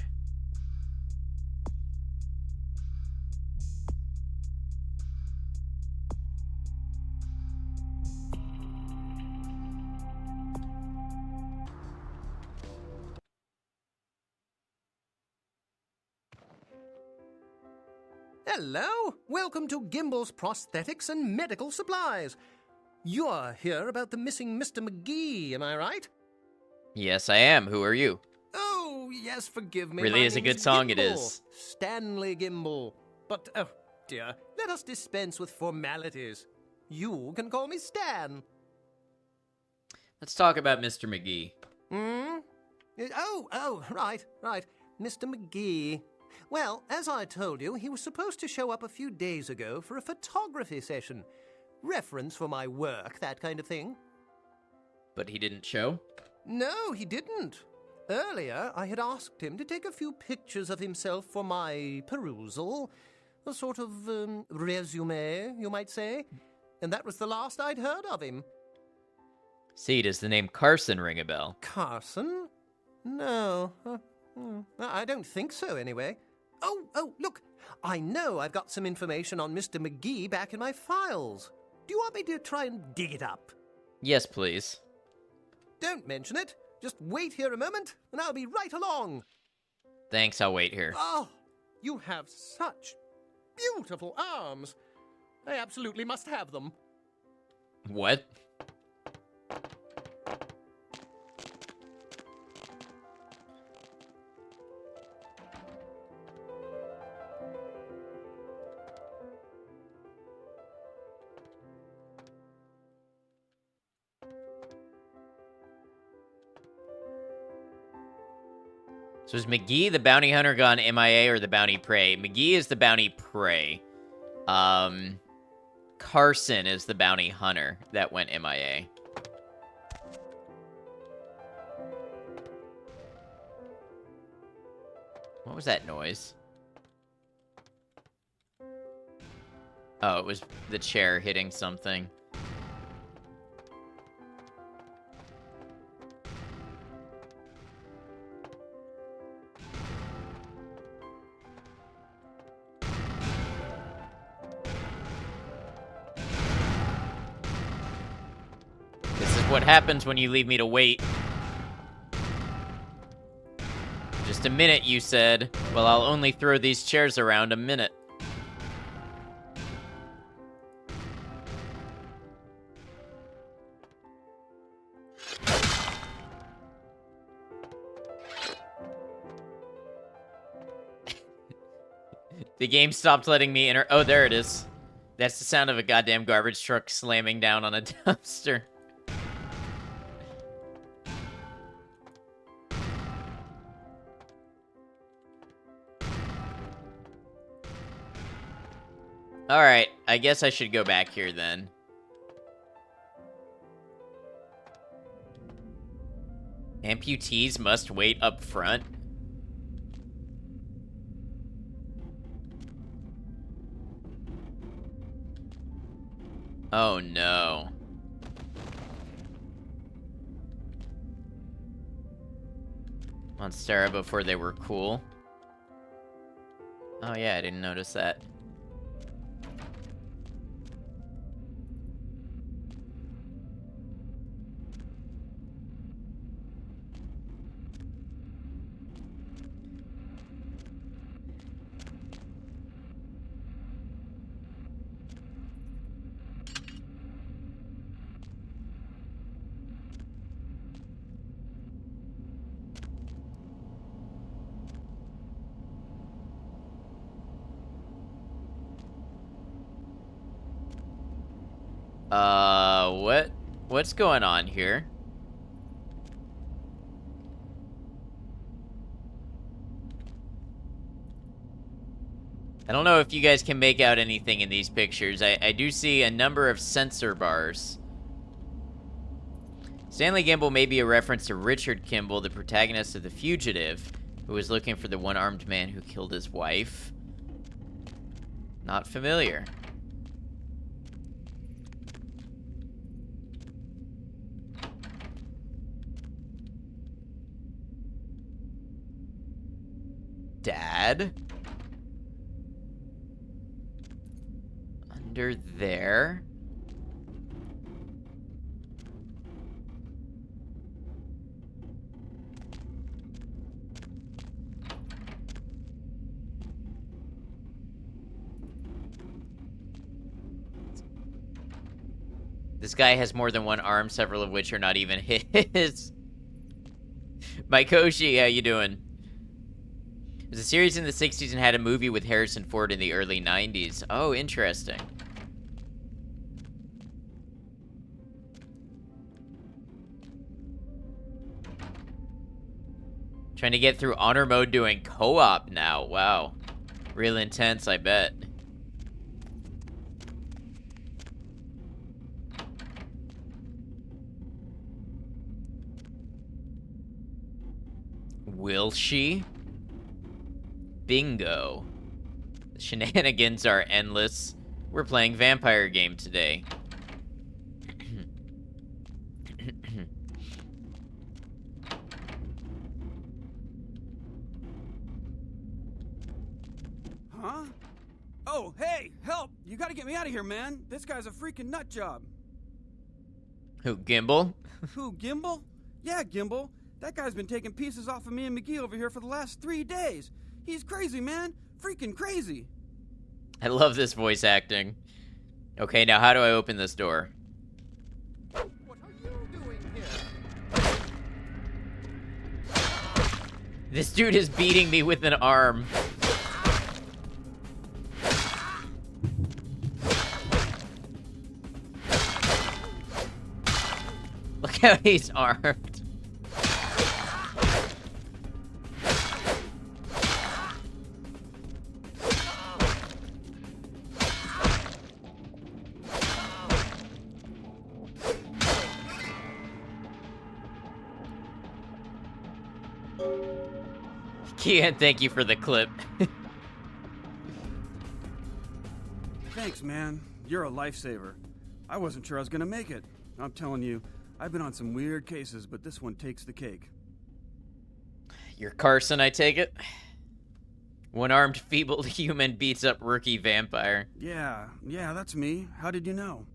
Hello! Welcome to Gimbel's Prosthetics and Medical Supplies. You're here about the missing Mr. McGee, am I right? Yes, I am. Who are you? Oh, yes, forgive me. Really My is a name good song, it Gimbel. is. Stanley Gimbel. But, oh, dear, let us dispense with formalities. You can call me Stan. Let's talk about Mr. McGee. Hmm? Oh, right. Mr. McGee. Well, as I told you, he was supposed to show up a few days ago for a photography session. Reference for my work, that kind of thing. But he didn't show? No, he didn't. Earlier, I had asked him to take a few pictures of himself for my perusal. A sort of resume, you might say. And that was the last I'd heard of him. See, does the name Carson ring a bell? Carson? No. I don't think so, anyway. Oh, look. I know I've got some information on Mr. McGee back in my files. Do you want me to try and dig it up? Yes, please. Don't mention it. Just wait here a moment, and I'll be right along. Thanks, I'll wait here. Oh, you have such beautiful arms. I absolutely must have them. What? So is McGee the bounty hunter gone MIA or the bounty prey? McGee is the bounty prey. Carson is the bounty hunter that went MIA. What was that noise? Oh, it was the chair hitting something. What happens when you leave me to wait? Just a minute, you said. Well, I'll only throw these chairs around a minute. The game stopped letting me enter. Oh, there it is. That's the sound of a goddamn garbage truck slamming down on a dumpster. Alright, I guess I should go back here then. Amputees must wait up front. Oh no. Monstera before they were cool. Oh yeah, I didn't notice that. What's going on here? I don't know if you guys can make out anything in these pictures. I do see a number of sensor bars. Stanley Gimbel may be a reference to Richard Kimball, the protagonist of The Fugitive, who was looking for the one-armed man who killed his wife. Not familiar. Dad? Under there? This guy has more than one arm, several of which are not even his. Maikoshi, how you doing? It was a series in the 60s and had a movie with Harrison Ford in the early 90s. Oh, interesting. Trying to get through honor mode doing co-op now. Wow. Real intense, I bet. Will she? Bingo. The shenanigans are endless. We're playing vampire game today. Huh? Oh, hey, help! You gotta get me out of here, man. This guy's a freaking nut job. Who, Gimbal? Who, Gimbal? Yeah, Gimbal. That guy's been taking pieces off of me and McGee over here for the last 3 days. He's crazy, man. Freaking crazy. I love this voice acting. Okay, now how do I open this door? What are you doing here? This dude is beating me with an arm. Look how he's armed. Kian, thank you for the clip. Thanks, man. You're a lifesaver. I wasn't sure I was gonna make it. I'm telling you, I've been on some weird cases, but this one takes the cake. You're Carson, I take it? One-armed, feeble human beats up rookie vampire. Yeah, that's me. How did you know?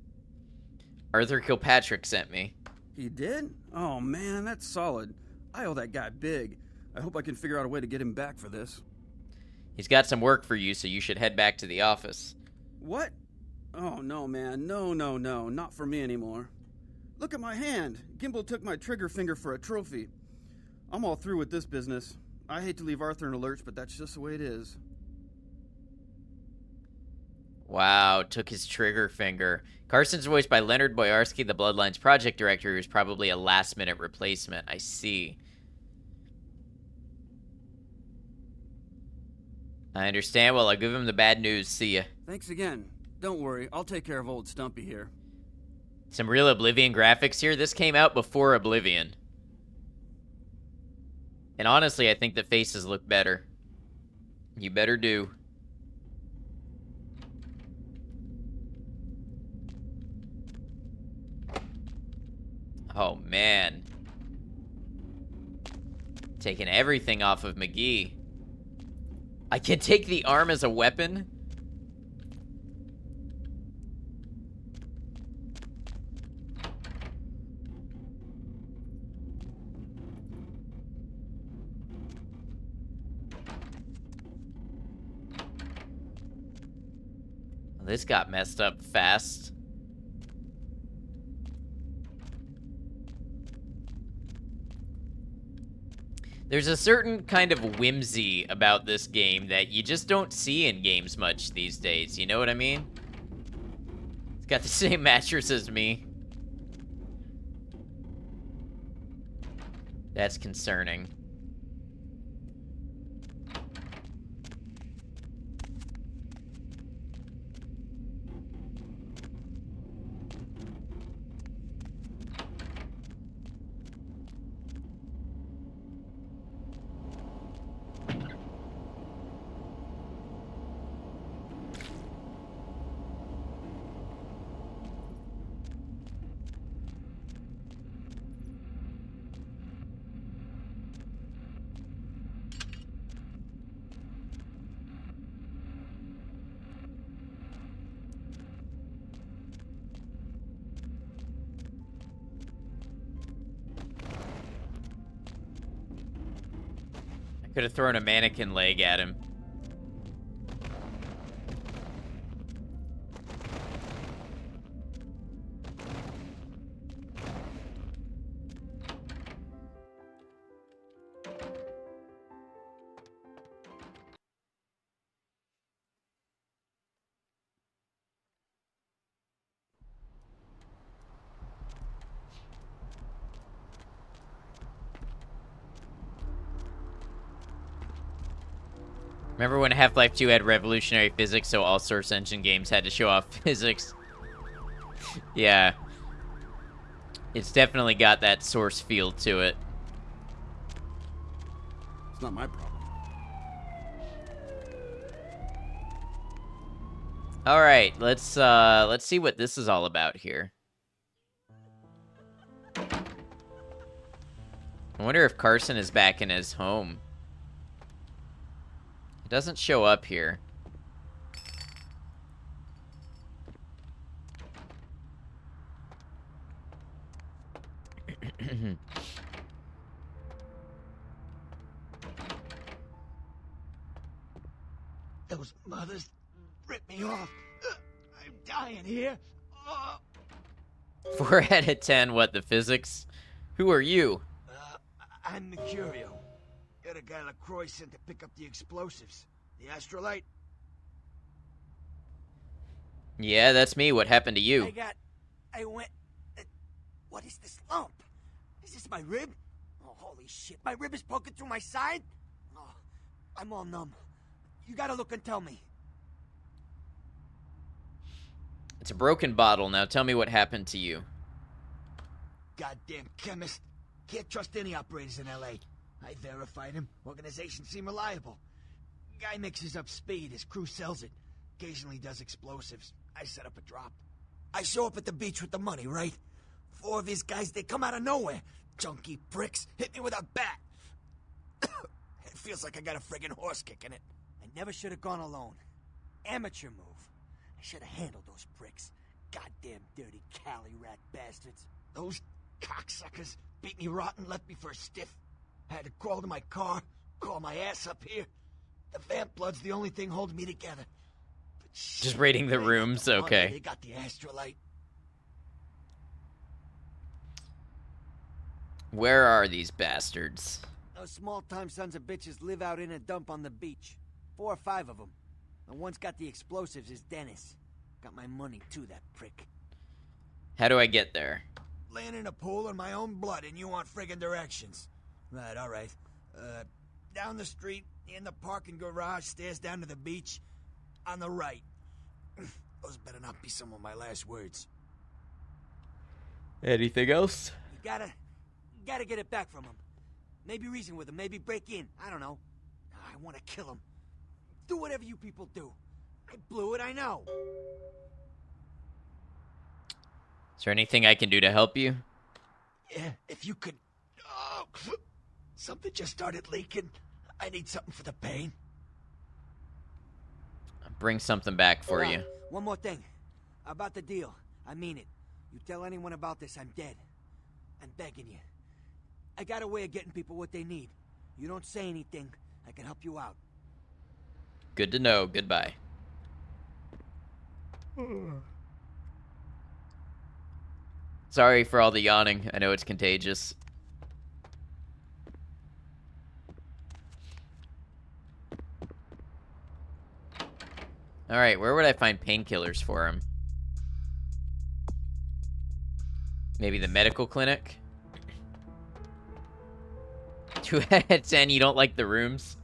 Arthur Kilpatrick sent me. He did? Oh, man, that's solid. I owe that guy big. I hope I can figure out a way to get him back for this. He's got some work for you, so you should head back to the office. What? Oh, no, man. No. Not for me anymore. Look at my hand. Gimbal took my trigger finger for a trophy. I'm all through with this business. I hate to leave Arthur in a lurch, but that's just the way it is. Wow, took his trigger finger. Carson's voiced by Leonard Boyarsky, the Bloodlines project director, who's probably a last-minute replacement. I see. I understand. Well, I'll give him the bad news. See ya. Thanks again. Don't worry, I'll take care of old Stumpy here. Some real Oblivion graphics here. This came out before Oblivion. And honestly, I think the faces look better. You better do. Oh, man. Taking everything off of McGee. I can take the arm as a weapon? This got messed up fast. There's a certain kind of whimsy about this game that you just don't see in games much these days, you know what I mean? It's got the same mattress as me. That's concerning. Could have thrown a mannequin leg at him. Remember when Half-Life 2 had revolutionary physics, so all Source Engine games had to show off physics? Yeah. It's definitely got that Source feel to it. It's not my problem. All right, let's see what this is all about here. I wonder if Carson is back in his home. It doesn't show up here. Those mothers ripped me off. I'm dying here. 4 out of 10, what, the physics? Who are you? I'm Mercurio. You're the guy LaCroix sent to pick up the explosives. The Astrolite? Yeah, that's me. What happened to you? I went... what is this lump? Is this my rib? Oh, holy shit. My rib is poking through my side? Oh, I'm all numb. You gotta look and tell me. It's a broken bottle. Now tell me what happened to you. Goddamn chemist. Can't trust any operators in L.A. I verified him. Organizations seem reliable. Guy mixes up speed. His crew sells it. Occasionally does explosives. I set up a drop. I show up at the beach with the money, right? 4 of his guys, they come out of nowhere. Junky pricks hit me with a bat. It feels like I got a friggin' horse kick in it. I never should have gone alone. Amateur move. I should have handled those pricks. Goddamn dirty Cali rat bastards. Those cocksuckers beat me rotten, left me for a stiff. I had to crawl to my car, crawl my ass up here. The vamp blood's the only thing holding me together. But just raiding the rooms, okay. They got the Astrolite. Where are these bastards? Those small-time sons of bitches live out in a dump on the beach. 4 or 5 of them. The one's got the explosives is Dennis. Got my money too, that prick. How do I get there? Laying in a pool in my own blood and you want friggin' directions. Right, alright. Down the street, in the parking garage, stairs down to the beach. On the right. Those better not be some of my last words. Anything else? You gotta get it back from him. Maybe reason with him, maybe break in. I don't know. I want to kill him. Do whatever you people do. I blew it, I know. Is there anything I can do to help you? Yeah, if you could... Oh, something just started leaking. I need something for the pain. I'll bring something back for you. One more thing. About the deal. I mean it. You tell anyone about this, I'm dead. I'm begging you. I got a way of getting people what they need. You don't say anything, I can help you out. Good to know. Goodbye. Sorry for all the yawning. I know it's contagious. Alright, where would I find painkillers for him? Maybe the medical clinic? 2 out of 10, you don't like the rooms?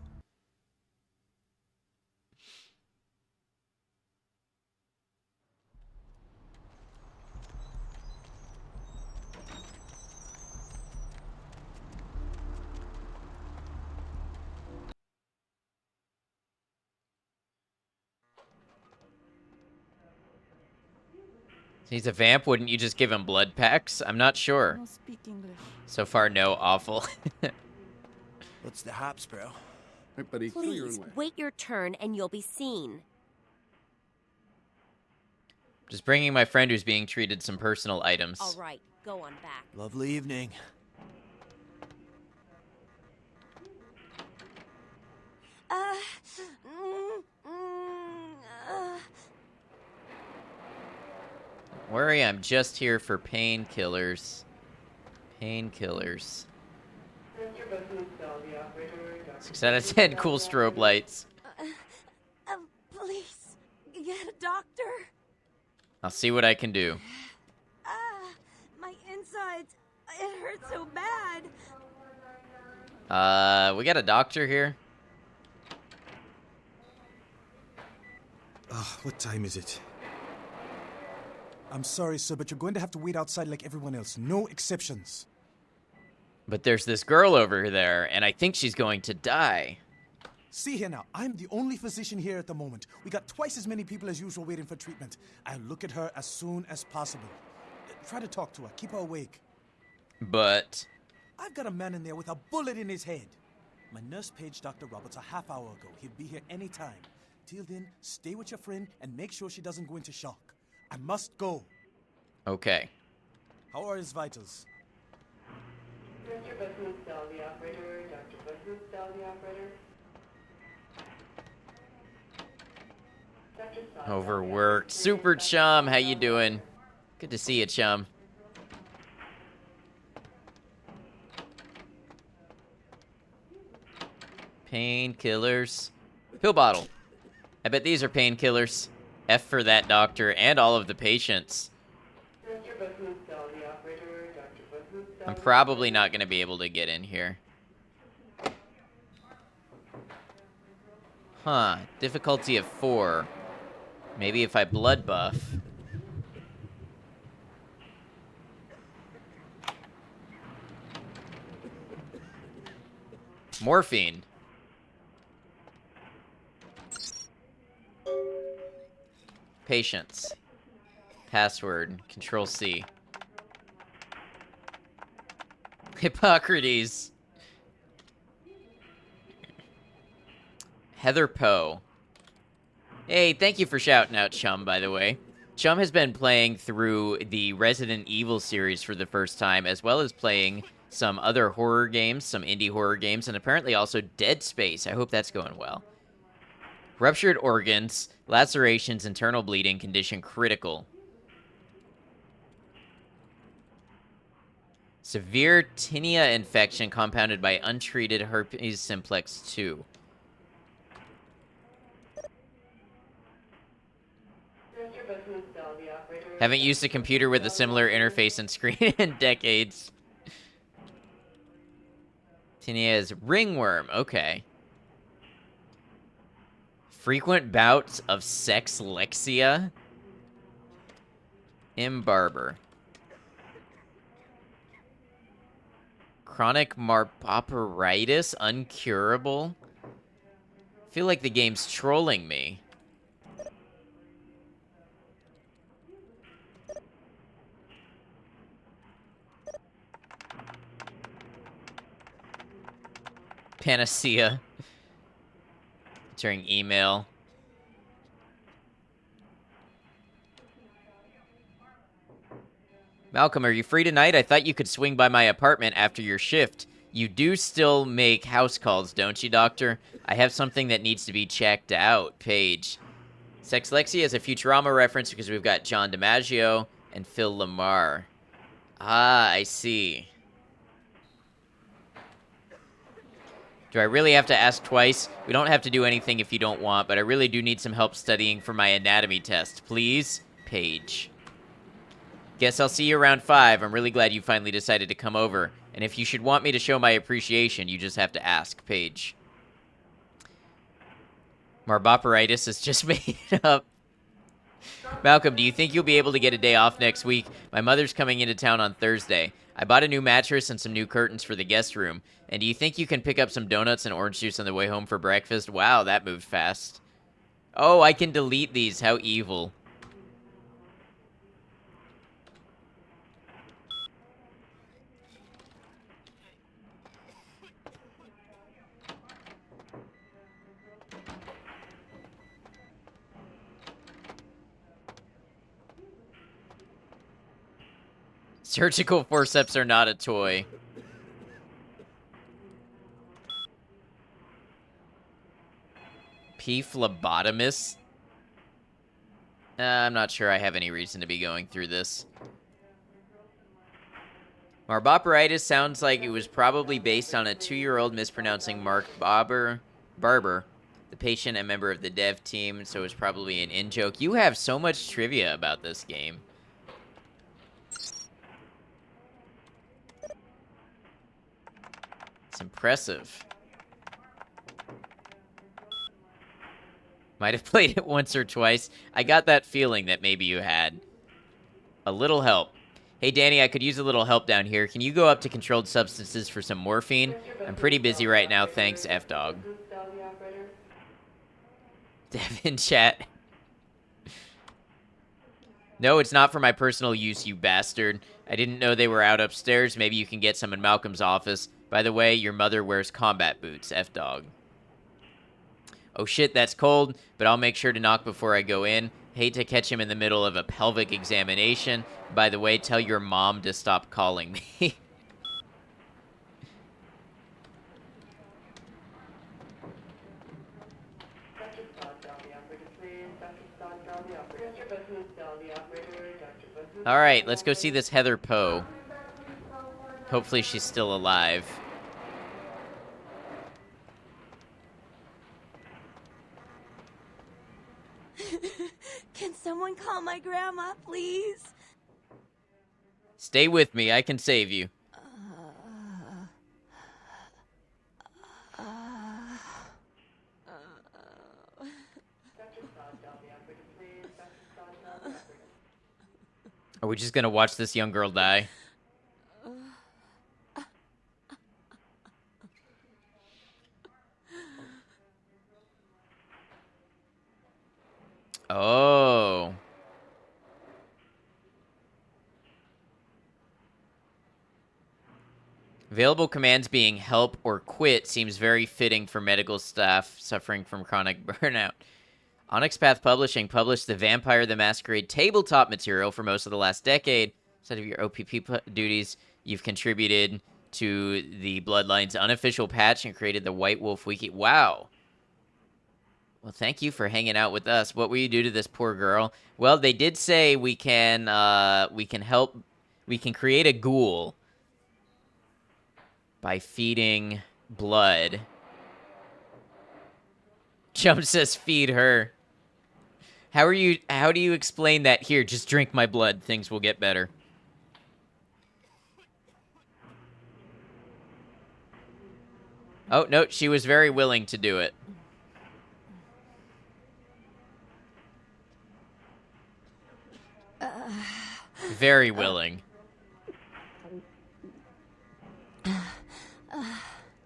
He's a vamp, wouldn't you just give him blood packs? I'm not sure. don't speak English. So far, no. Awful. What's the hops, bro? Hey, buddy, go your Please, own way. wait your turn and you'll be seen. Just bringing my friend who's being treated some personal items. All right, go on back. Lovely evening. Worry, I'm just here for painkillers. Painkillers. 6 out of 10 cool strobe lights. Please, get a doctor. I'll see what I can do. My insides, it hurts so bad. We got a doctor here. What time is it? I'm sorry, sir, but you're going to have to wait outside like everyone else. No exceptions. But there's this girl over there, and I think she's going to die. See here now, I'm the only physician here at the moment. We got twice as many people as usual waiting for treatment. I'll look at her as soon as possible. Try to talk to her. Keep her awake. But I've got a man in there with a bullet in his head. My nurse paged Dr. Roberts a half hour ago. He'll be here any time. Till then, stay with your friend and make sure she doesn't go into shock. I must go. Okay. How are his vitals? Mr. Bahood, tell the operator. Dr. Bahood, tell the operator. Overworked. Super Chum, how you doing? Good to see you, Chum. Painkillers. Pill bottle. I bet these are painkillers. F for that doctor and all of the patients. Mr. Bahood, tell the operator. Dr. Bahood, tell I'm probably not going to be able to get in here. Huh. Difficulty of 4. Maybe if I blood buff. Morphine. Patience. Password. Control C. Hippocrates. Heather Poe. Hey, thank you for shouting out Chum, by the way. Chum has been playing through the Resident Evil series for the first time, as well as playing some other horror games, some indie horror games, and apparently also Dead Space. I hope that's going well. Ruptured organs, lacerations, internal bleeding, condition critical. Severe tinea infection compounded by untreated herpes simplex 2. Haven't used a computer with a similar interface and screen in decades. Tinea is ringworm. Okay. Frequent bouts of sexlexia. Imbarber. Chronic marboperitis. Uncurable. I feel like the game's trolling me. Panacea. During email. Malcolm, are you free tonight? I thought you could swing by my apartment after your shift. You do still make house calls, don't you, Doctor? I have something that needs to be checked out. Paige. Sexlexia is a Futurama reference because we've got John DiMaggio and Phil Lamar. Ah, I see. Do I really have to ask twice? We don't have to do anything if you don't want, but I really do need some help studying for my anatomy test. Please, Paige. Guess I'll see you around 5. I'm really glad you finally decided to come over. And if you should want me to show my appreciation, you just have to ask, Paige. Marboperitis is just made up. Malcolm, do you think you'll be able to get a day off next week? My mother's coming into town on Thursday. I bought a new mattress and some new curtains for the guest room. And do you think you can pick up some donuts and orange juice on the way home for breakfast? Wow, that moved fast. Oh, I can delete these. How evil. Surgical forceps are not a toy. P. phlebotomist? I'm not sure I have any reason to be going through this. Marboperitis sounds like it was probably based on a 2-year-old mispronouncing Mark Barber, the patient and member of the dev team, so it's probably an in-joke. You have so much trivia about this game. It's impressive. Might have played it once or twice. I got that feeling that maybe you had. A little help. Hey, Danny, I could use a little help down here. Can you go up to controlled substances for some morphine? I'm pretty busy right now. Thanks, F-Dog. Devin chat. No, it's not for my personal use, you bastard. I didn't know they were out upstairs. Maybe you can get some in Malcolm's office. By the way, your mother wears combat boots, F-Dog. Oh shit, that's cold, but I'll make sure to knock before I go in. Hate to catch him in the middle of a pelvic examination. By the way, tell your mom to stop calling me. Alright, let's go see this Heather Poe. Hopefully she's still alive. Can someone call my grandma, please? Stay with me, I can save you. Are we just gonna watch this young girl die? Oh. Available commands being help or quit seems very fitting for medical staff suffering from chronic burnout. Onyx Path Publishing published the Vampire the Masquerade tabletop material for most of the last decade. Instead of your OPP duties, you've contributed to the Bloodlines unofficial patch and created the White Wolf Wiki. Wow. Well, thank you for hanging out with us. What will you do to this poor girl? Well, they did say we can help. We can create a ghoul by feeding blood. Chum says feed her. How do you explain that? Here, just drink my blood. Things will get better. Oh, no, she was very willing to do it. Very willing.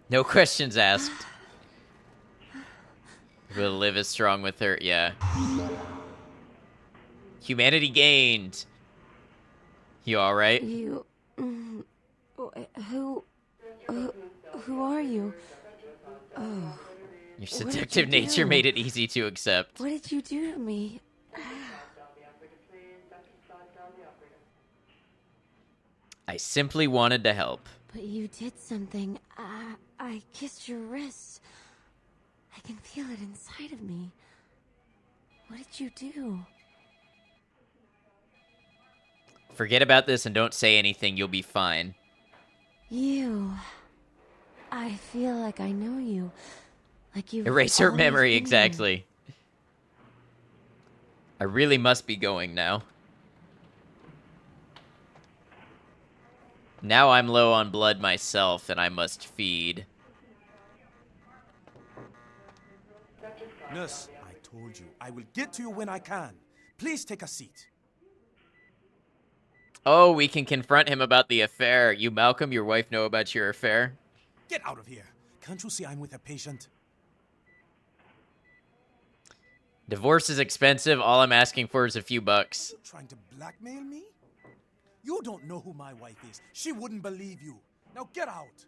No questions asked. Will live as strong with her, yeah. Humanity gained. You all right? You... Who are you? Oh. Your seductive nature made it easy to accept. What did you do to me? I simply wanted to help. But you did something. I kissed your wrist. I can feel it inside of me. What did you do? Forget about this and don't say anything. You'll be fine. You. I feel like I know you. Like you. Erase her memory, exactly. I really must be going now. Now I'm low on blood myself, and I must feed. Nurse, I told you, I will get to you when I can. Please take a seat. Oh, we can confront him about the affair. You, Malcolm, your wife know about your affair? Get out of here. Can't you see I'm with a patient? Divorce is expensive. All I'm asking for is a few bucks. You trying to blackmail me? You don't know who my wife is. She wouldn't believe you. Now get out.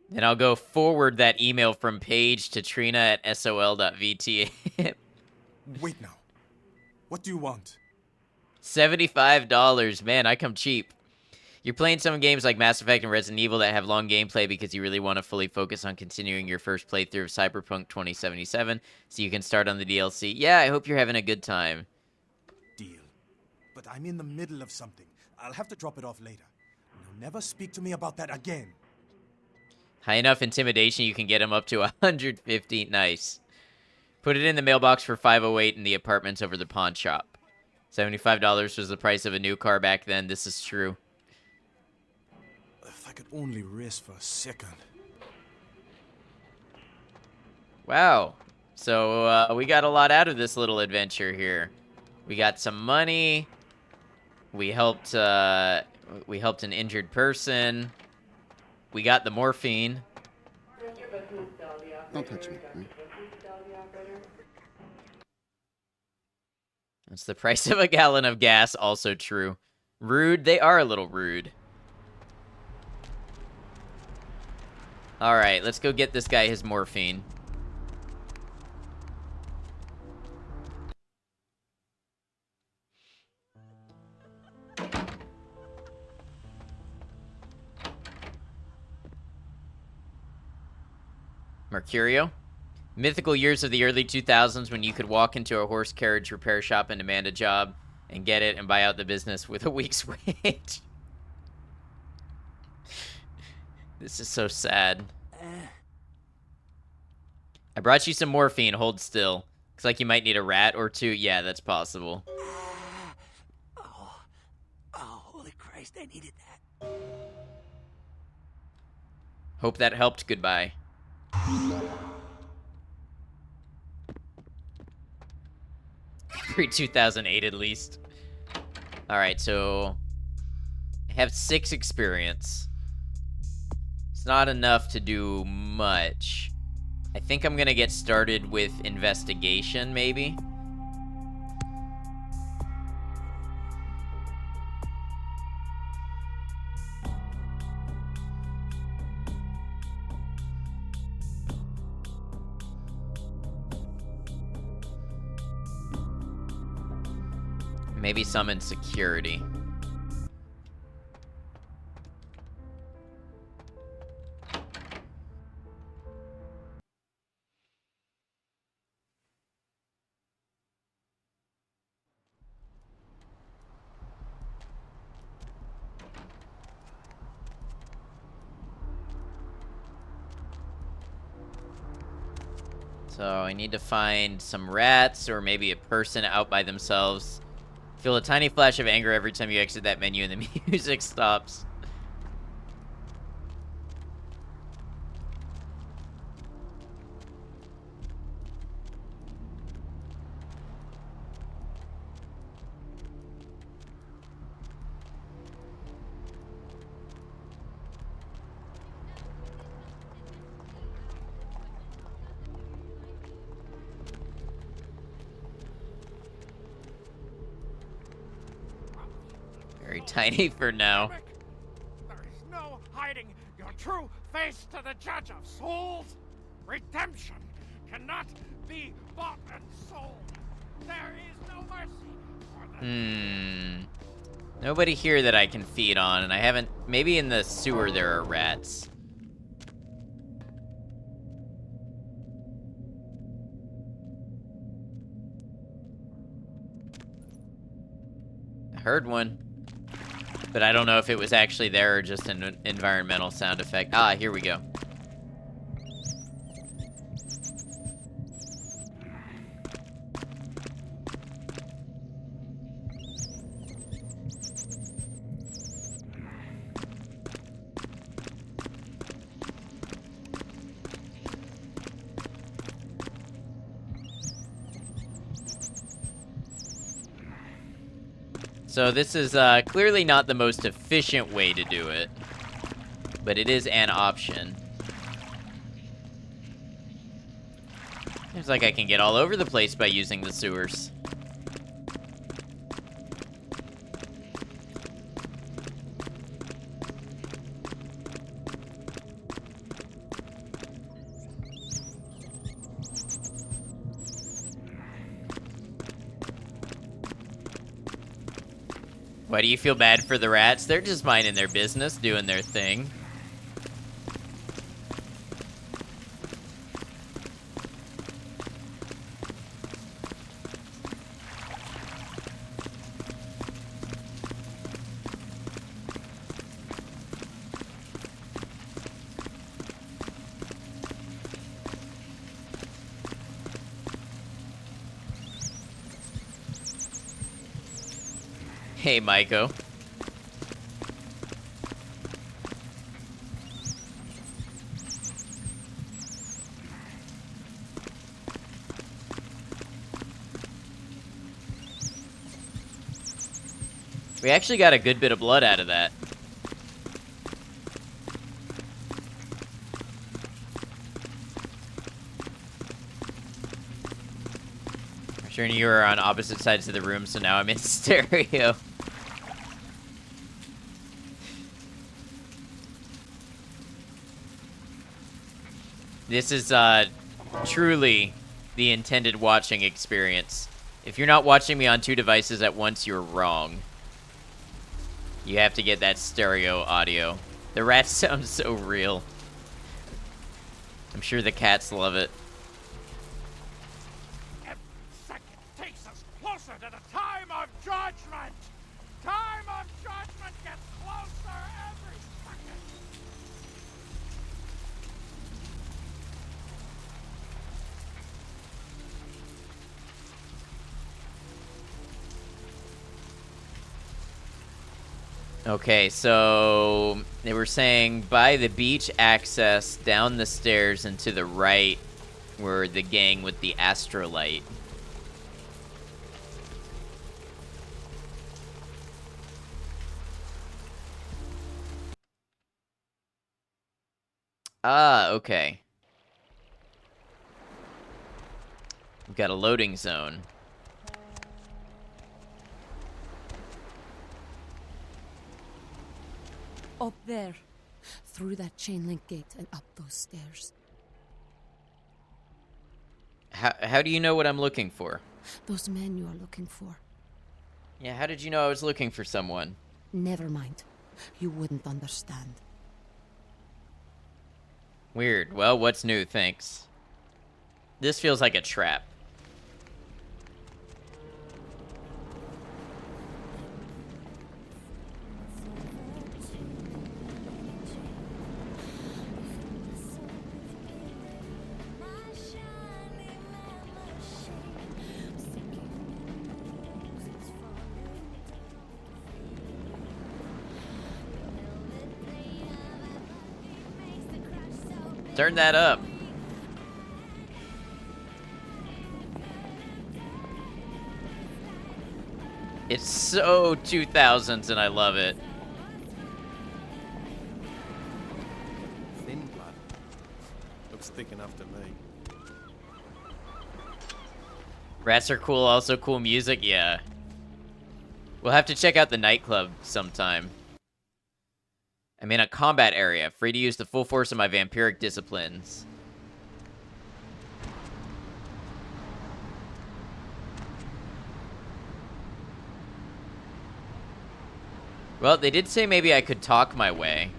Then I'll go forward that email from Paige to Trina at sol.vtm. Wait now. What do you want? $75. Man, I come cheap. You're playing some games like Mass Effect and Resident Evil that have long gameplay because you really want to fully focus on continuing your first playthrough of Cyberpunk 2077 so you can start on the DLC. Yeah, I hope you're having a good time. Deal. But I'm in the middle of something. I'll have to drop it off later. Now never speak to me about that again. High enough intimidation, you can get him up to 150. Nice. Put it in the mailbox for 508 in the apartments over the pawn shop. $75 was the price of a new car back then. This is true. If I could only rest for a second. Wow. So we got a lot out of this little adventure here. We got some money. We helped an injured person. We got the morphine. Don't touch me. Right? That's the price of a gallon of gas, also true. Rude, they are a little rude. Alright, let's go get this guy his morphine. Mercurio? Mythical years of the early 2000s when you could walk into a horse carriage repair shop and demand a job and get it and buy out the business with a week's wage. This is so sad. I brought you some morphine. Hold still. Looks like you might need a rat or two. Yeah, that's possible. Oh, holy Christ, I needed that. Hope that helped. Goodbye. Pre-2008 at least. Alright, so I have 6 experience. It's not enough to do much. I think I'm gonna get started with investigation, maybe. Maybe summon security. So I need to find some rats or maybe a person out by themselves. Feel a tiny flash of anger every time you exit that menu and the music stops. Very tiny for now. There is no hiding your true face to the judge of souls. Redemption cannot be bought and sold. There is no mercy for the Nobody here that I can feed on, and I haven't... Maybe in the sewer there are rats. I heard one. But I don't know if it was actually there or just an environmental sound effect. Ah, here we go. So this is clearly not the most efficient way to do it, but it is an option. Seems like I can get all over the place by using the sewers. Why do you feel bad for the rats? They're just minding their business, doing their thing. Hey, Maiko. We actually got a good bit of blood out of that. I'm sure you were on opposite sides of the room, so now I'm in stereo. This is truly the intended watching experience. If you're not watching me on 2 devices at once, you're wrong. You have to get that stereo audio. The rats sound so real. I'm sure the cats love it. Every second takes us closer to the time of judgment. Time of judgment gets closer every second. Okay, so they were saying by the beach access down the stairs and to the right were the gang with the astrolight. Ah, okay. We've got a loading zone. Up there. Through that chain link gate and up those stairs. How do you know what I'm looking for? Those men you are looking for. Yeah, how did you know I was looking for someone? Never mind. You wouldn't understand. Weird. Well, what's new? Thanks. This feels like a trap. Turn that up. It's so 2000s and I love it. Thin blood. Looks thick enough to me. Rats are cool, also cool music, yeah. We'll have to check out the nightclub sometime. I'm in a combat area, free to use the full force of my vampiric disciplines. Well, they did say maybe I could talk my way.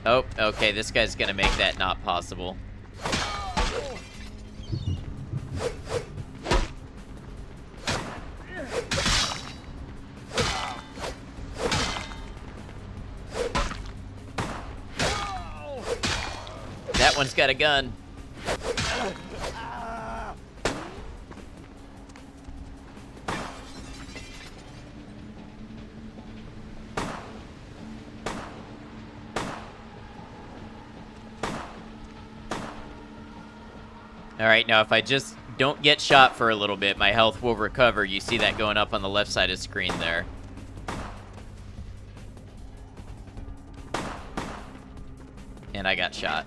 Oh, okay, this guy's gonna make that not possible. That one's got a gun. Alright, now if I just don't get shot for a little bit, my health will recover. You see that going up on the left side of the screen there. And I got shot.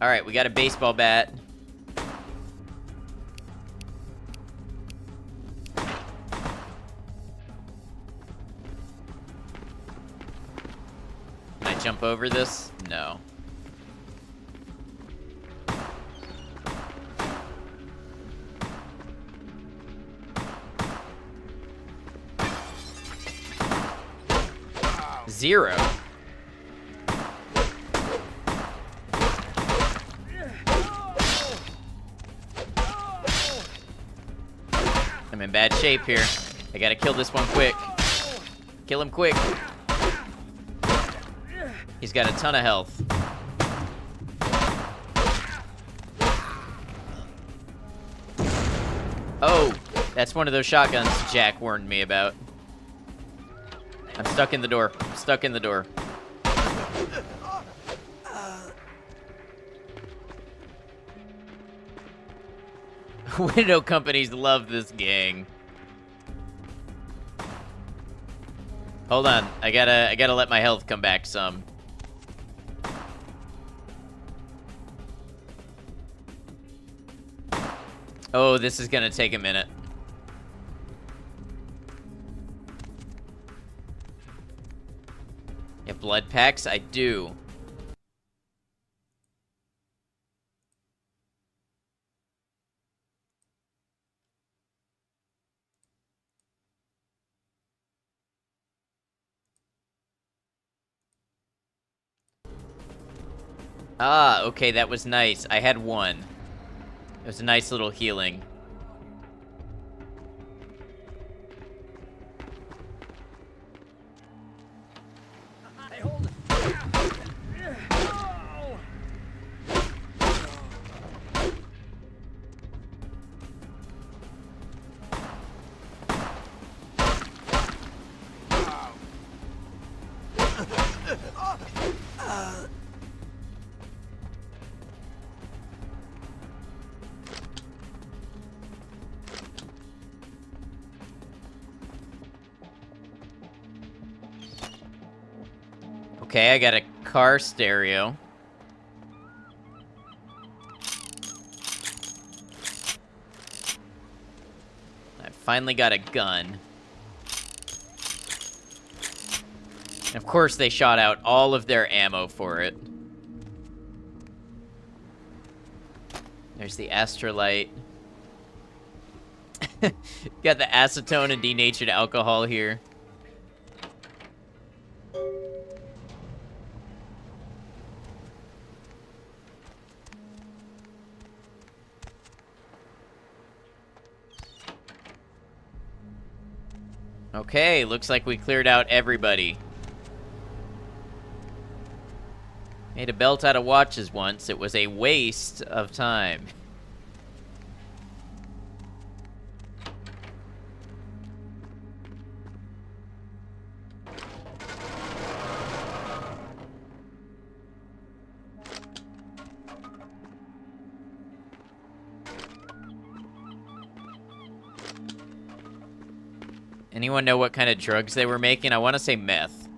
Alright, we got a baseball bat. Can I jump over this? No. Zero. I'm in bad shape here. I gotta kill this one quick. Kill him quick. He's got a ton of health. Oh, that's one of those shotguns Jack warned me about. I'm stuck in the door. I'm stuck in the door. Window companies love this gang. Hold on. I gotta let my health come back some. Oh, this is gonna take a minute. You have blood packs? I do. Ah, okay, that was nice. I had one. It was a nice little healing. Okay, I got a car stereo. I finally got a gun. And of course, they shot out all of their ammo for it. There's the Astrolite. Got the acetone and denatured alcohol here. Okay, looks like we cleared out everybody. Made a belt out of watches once. It was a waste of time. Anyone know what kind of drugs they were making? I want to say meth.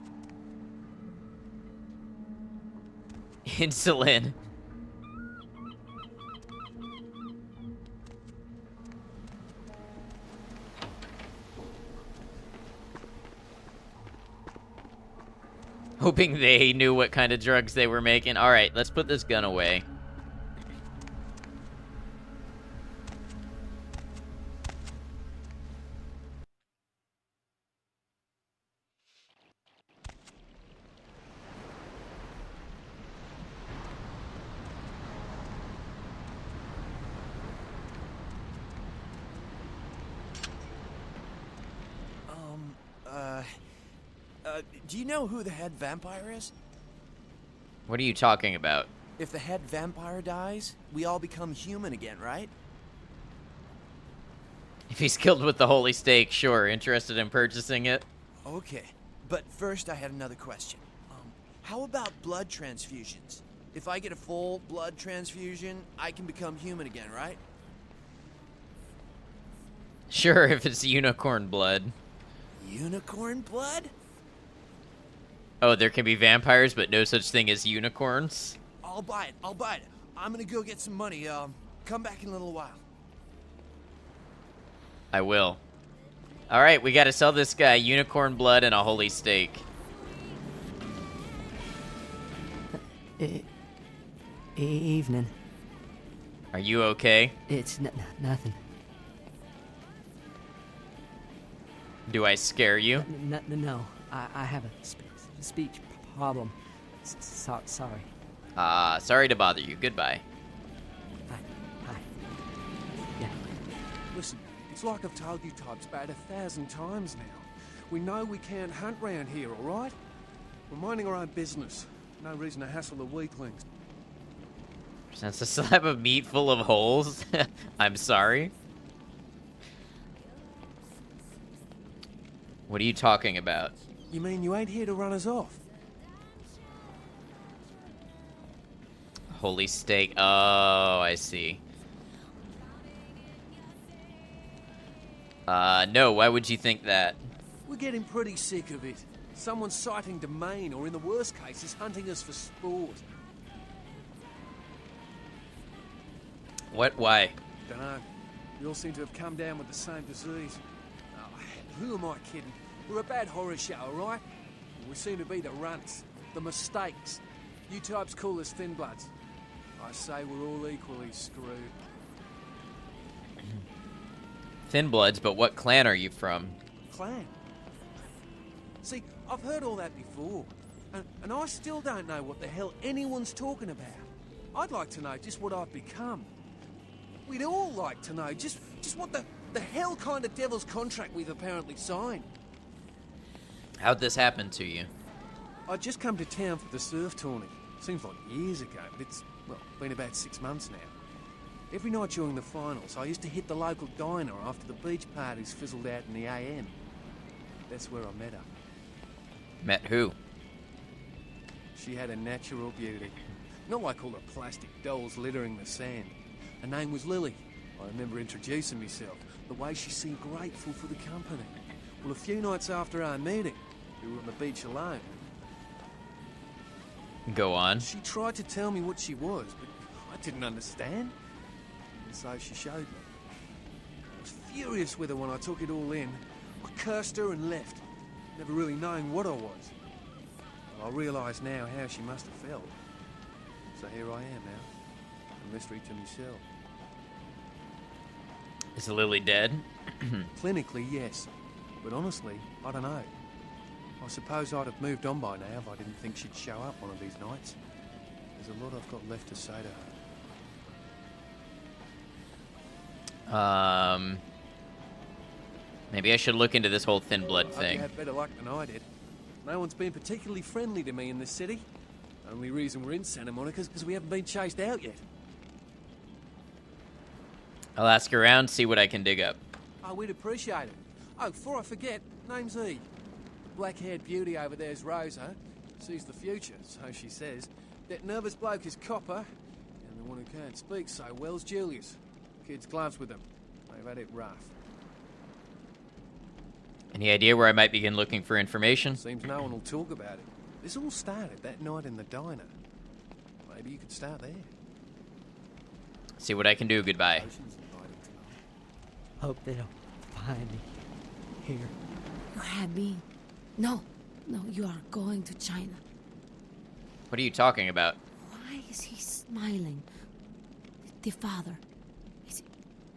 Insulin. Hoping they knew what kind of drugs they were making. All right, let's put this gun away. Do you know who the head vampire is? What are you talking about? If the head vampire dies, we all become human again, right? If he's killed with the holy stake, sure. Interested in purchasing it? Okay, but first I had another question. How about blood transfusions? If I get a full blood transfusion, I can become human again, right? Sure, if it's unicorn blood. Unicorn blood? Oh, there can be vampires, but no such thing as unicorns? I'll buy it. I'm gonna go get some money. Come back in a little while. I will. Alright, we gotta sell this guy unicorn blood and a holy stake. Evening. Are you okay? It's nothing. Do I scare you? No. I have a speech problem. Sorry. Sorry to bother you. Goodbye. Hi. Yeah. Listen, it's like I've told you types about 1,000 times now. We know we can't hunt round here, all right? We're minding our own business. No reason to hassle the weaklings. Presents a slab of meat full of holes. I'm sorry. What are you talking about? You mean you ain't here to run us off? Holy stake. Oh, I see. No, why would you think that? We're getting pretty sick of it. Someone's sighting domain, or in the worst cases, hunting us for sport. What? Why? Dunno. We all seem to have come down with the same disease. Oh, who am I kidding? We're a bad horror show, alright? We seem to be the runts, the mistakes. You types call us thin bloods. I say we're all equally screwed. Thin Bloods, but what clan are you from? Clan? See, I've heard all that before. And I still don't know what the hell anyone's talking about. I'd like to know just what I've become. We'd all like to know just what the hell kind of devil's contract we've apparently signed. How'd this happen to you? I'd just come to town for the surf tourney. Seems like years ago, but it's, well, been about 6 months now. Every night during the finals, I used to hit the local diner after the beach parties fizzled out in the AM. That's where I met her. Met who? She had a natural beauty. Not like all the plastic dolls littering the sand. Her name was Lily. I remember introducing myself, the way she seemed grateful for the company. Well, a few nights after our meeting, we were on the beach alone. Go on. She tried to tell me what she was, but I didn't understand. And so she showed me. I was furious with her when I took it all in. I cursed her and left, never really knowing what I was. Well, I realise now how she must have felt. So here I am now, a mystery to myself. Is Lily dead? Clinically, yes. But honestly, I don't know. I suppose I'd have moved on by now if I didn't think she'd show up one of these nights. There's a lot I've got left to say to her. Maybe I should look into this whole Thin Blood You thing. had better luck than I did. No one's been particularly friendly to me in this city. Only reason we're in Santa Monica is because we haven't been chased out yet. I'll ask around, see what I can dig up. Oh, we'd appreciate it. Oh, before I forget, name's E. Black-haired beauty over there's Rosa. Sees the future, so she says. That nervous bloke is Copper. And the one who can't speak so well's Julius. Kid's gloves with them. They've had it rough. Any idea where I might begin looking for information? Seems no one will talk about it. This all started that night in the diner. Maybe you could start there. See what I can do. Goodbye. Hope they don't find me here. You had me. No, you are going to China. What are you talking about? Why is he smiling? The father.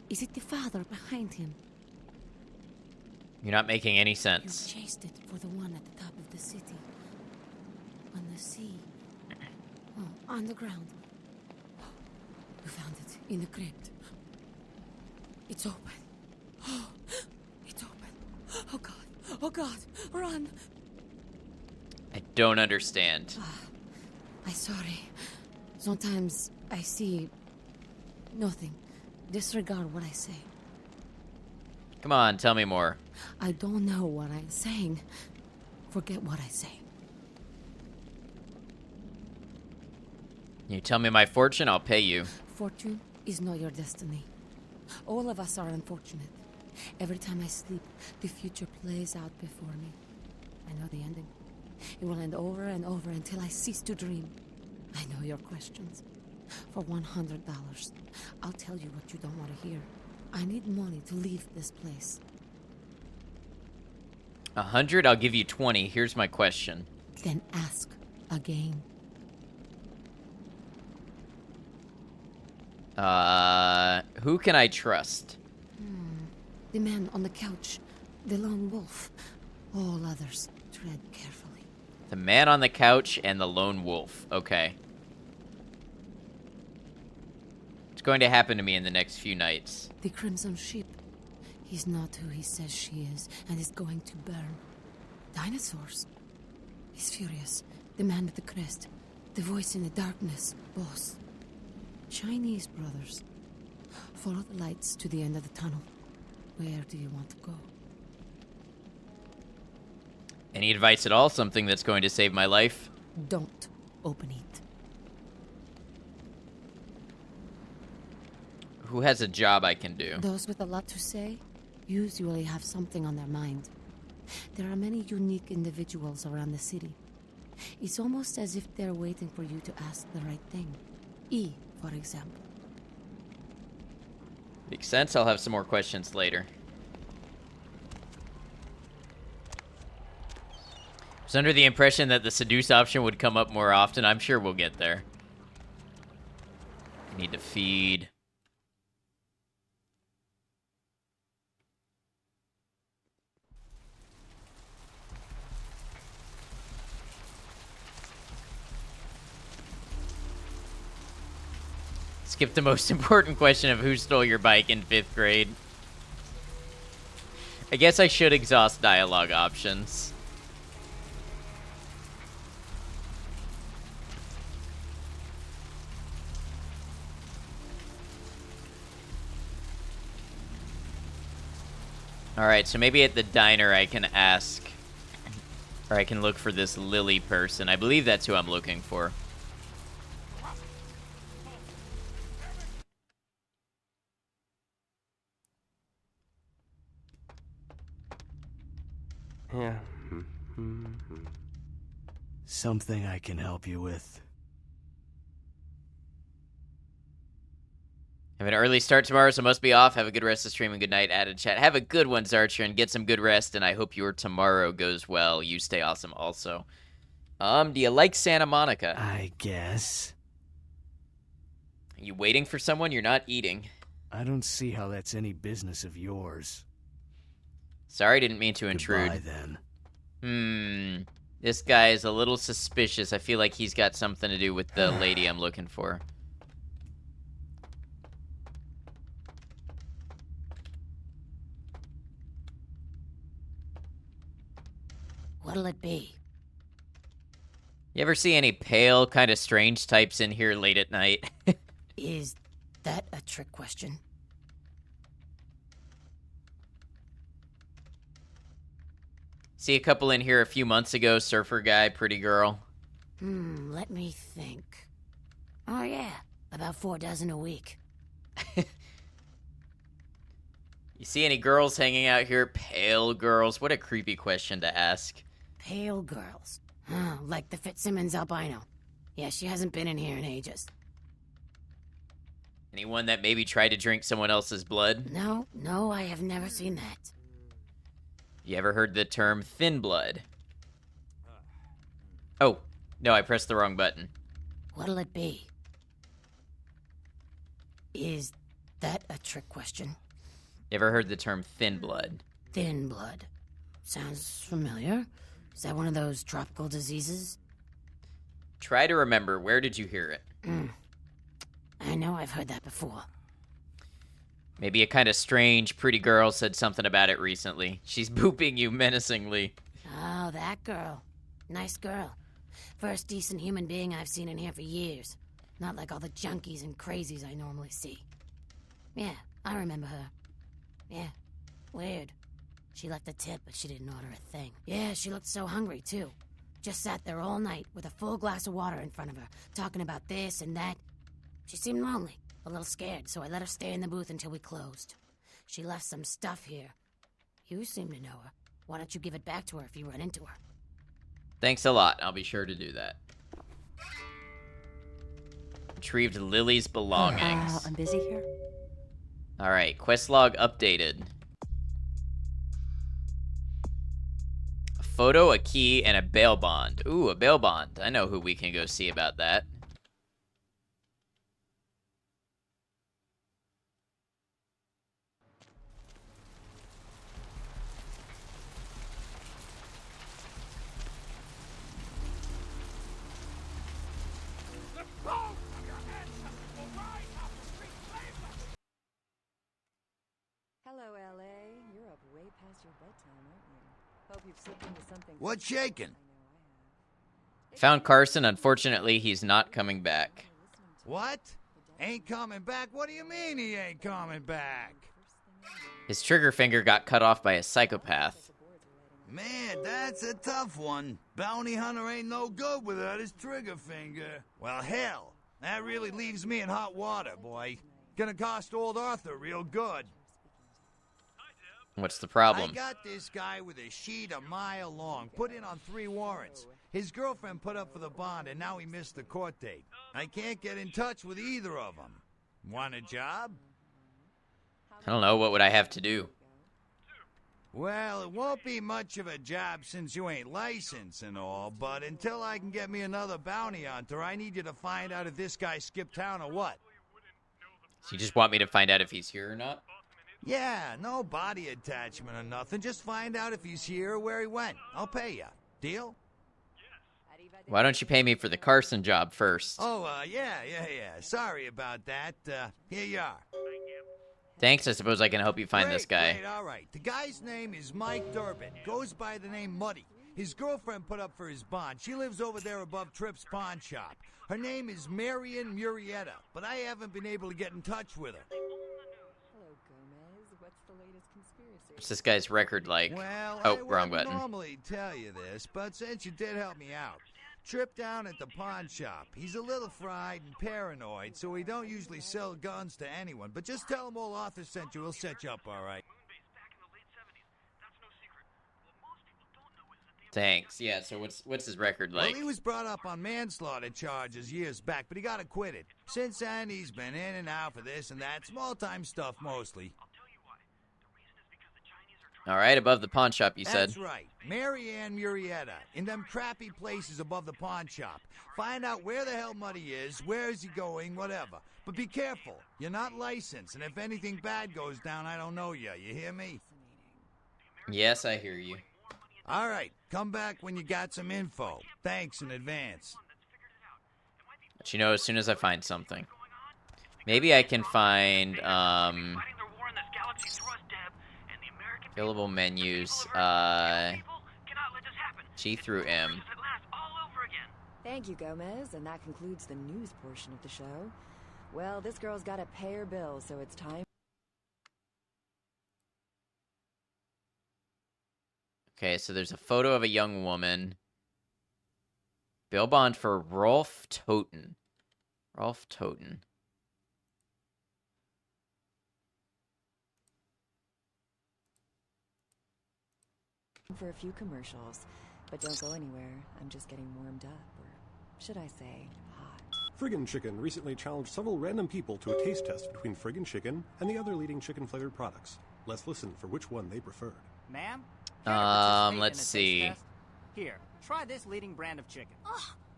Is it the father behind him? You're not making any sense. You chased it for the one at the top of the city. On the sea. Oh, on the ground. You found it in the crypt. It's open. Oh, it's open. Oh God. Oh God. Run. I don't understand. I'm sorry. Sometimes I see nothing. Disregard what I say. Come on, tell me more. I don't know what I'm saying. Forget what I say. You tell me my fortune, I'll pay you. Fortune is not your destiny. All of us are unfortunate. Every time I sleep, the future plays out before me. I know the ending. It will end over and over until I cease to dream. I know your questions. For $100, I'll tell you what you don't want to hear. I need money to leave this place. 100, I'll give you 20. Here's my question. Then ask again. Who can I trust? The man on the couch, the lone wolf. All others, tread carefully. The man on the couch and the lone wolf. Okay. What's going to happen to me in the next few nights? The Crimson Ship. He's not who he says she is, and is going to burn. Dinosaurs. He's furious. The man with the crest. The voice in the darkness. Boss. Chinese brothers. Follow the lights to the end of the tunnel. Where do you want to go? Any advice at all? Something that's going to save my life? Don't open it. Who has a job I can do? Those with a lot to say usually have something on their mind. There are many unique individuals around the city. It's almost as if they're waiting for you to ask the right thing. E, for example. Makes sense. I'll have some more questions later. I was under the impression that the seduce option would come up more often. I'm sure we'll get there. Need to feed. Skip the most important question of who stole your bike in 5th grade. I guess I should exhaust dialogue options. Alright, so maybe at the diner I can ask, or I can look for this Lily person. I believe that's who I'm looking for. Yeah. Something I can help you with. Have an early start tomorrow, so must be off. Have a good rest of the stream and good night. Added chat. Have a good one, Zarcher, and get some good rest, and I hope your tomorrow goes well. You stay awesome also. Do you like Santa Monica? I guess. Are you waiting for someone? You're not eating. I don't see how that's any business of yours. Sorry, didn't mean to intrude. Goodbye, then. This guy is a little suspicious. I feel like he's got something to do with the lady I'm looking for. What'll it be? You ever see any pale, kind of strange types in here late at night? Is that a trick question? See a couple in here a few months ago. Surfer guy, pretty girl. Let me think. Oh yeah, about 4 dozen a week. You see any girls hanging out here? Pale girls? What a creepy question to ask. Pale girls. Like the Fitzsimmons albino. Yeah, she hasn't been in here in ages. Anyone that maybe tried to drink someone else's blood? No, I have never seen that. You ever heard the term thin blood? Oh, no, I pressed the wrong button. What'll it be? Is that a trick question? You ever heard the term thin blood? Thin blood. Sounds familiar. Is that one of those tropical diseases? Try to remember, where did you hear it? I know I've heard that before. Maybe a kind of strange, pretty girl said something about it recently. She's booping you menacingly. Oh, that girl. Nice girl. First decent human being I've seen in here for years. Not like all the junkies and crazies I normally see. Yeah, I remember her. Yeah, weird. She left a tip, but she didn't order a thing. Yeah, she looked so hungry, too. Just sat there all night with a full glass of water in front of her, talking about this and that. She seemed lonely, a little scared, so I let her stay in the booth until we closed. She left some stuff here. You seem to know her. Why don't you give it back to her if you run into her? Thanks a lot. I'll be sure to do that. Retrieved Lily's belongings. I'm busy here. Alright, quest log updated. A photo, a key, and a bail bond. Ooh, a bail bond. I know who we can go see about that. Hello, L.A. You're up way past your bedtime, aren't you? Hope you've slipped into something. What's shaking? Found Carson. Unfortunately, he's not coming back. What? Ain't coming back? What do you mean he ain't coming back? His trigger finger got cut off by a psychopath. Man, that's a tough one. Bounty hunter ain't no good without his trigger finger. Well, hell, that really leaves me in hot water, boy. Gonna cost old Arthur real good. What's the problem? I got this guy with a sheet a mile long, put in on 3 warrants. His girlfriend put up for the bond, and now he missed the court date. I can't get in touch with either of them. Want a job? I don't know. What would I have to do? Well, it won't be much of a job since you ain't licensed and all, but until I can get me another bounty hunter, I need you to find out if this guy skipped town or what. So you just want me to find out if he's here or not? Yeah, no body attachment or nothing. Just find out if he's here or where he went. I'll pay you. Deal? Why don't you pay me for the Carson job first? Oh, yeah. Sorry about that. Here you are. Thanks. I suppose I can help you find this guy. Great, all right. The guy's name is Mike Durbin. Goes by the name Muddy. His girlfriend put up for his bond. She lives over there above Tripp's pawn shop. Her name is Marion Murrieta, but I haven't been able to get in touch with her. Hello, Gomez. What's the latest conspiracy? What's this guy's record like? Well, oh, I wrong wouldn't button. normally tell you this, but since you did help me out, Trip down at the pawn shop. He's a little fried and paranoid, so he don't usually sell guns to anyone. But just tell him old Arthur sent you. He'll set you up all right. Thanks. Yeah, so what's his record like? Well, he was brought up on manslaughter charges years back, but he got acquitted. Since then, he's been in and out for this and that. Small-time stuff, mostly. All right, above the pawn shop, you said. That's right. Marianne Murrieta. In them crappy places above the pawn shop. Find out where the hell Muddy is, where is he going, whatever. But be careful. You're not licensed, and if anything bad goes down, I don't know you. You hear me? Yes, I hear you. All right. Come back when you got some info. Thanks in advance. Let you know as soon as I find something. Maybe I can find, available menus, G through M. Thank you, Gomez, and that concludes the news portion of the show. Well, this girl's got to pay her bills, so it's time. Okay, so there's a photo of a young woman. Bail bond for Rolf Toten. Rolf Toten. For a few commercials, but don't go anywhere. I'm just getting warmed up, or should I say, hot. Friggin' Chicken recently challenged several random people to a taste test between Friggin' Chicken and the other leading chicken-flavored products. Let's listen for which one they preferred. Ma'am? Let's see. Here, try this leading brand of chicken.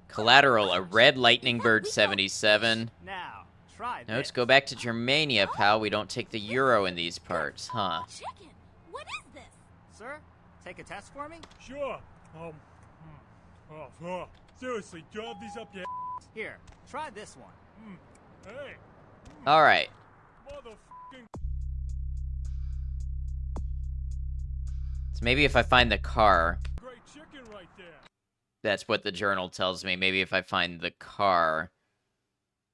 Collateral, a red lightning bird 77. Now, try Notes this. go back to Germania, pal. We don't take the euro in these parts, huh? Chicken? What is this? Sir, take a test for me? Sure. Seriously, job these up your ass. Here, try this one. Hey. All right. Motherfucking. So maybe if I find the car. Great chicken right there. That's what the journal tells me. Maybe if I find the car,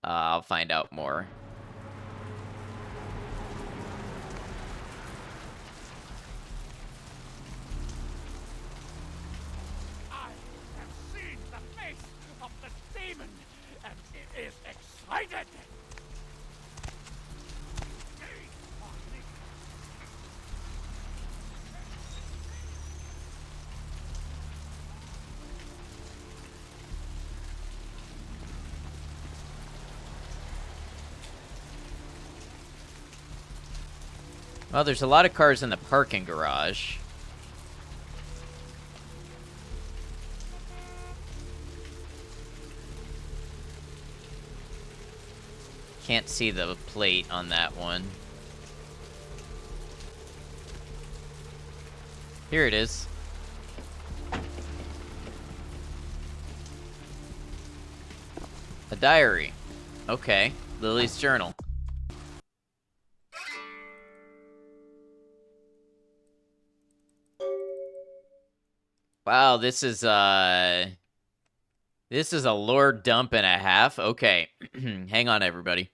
I'll find out more. I have seen the face of the demon, and it is excited. Well, there's a lot of cars in the parking garage. Can't see the plate on that one. Here it is. A diary. Okay. Lily's journal. Wow, this is a lore dump and a half. Okay. Hang on, everybody.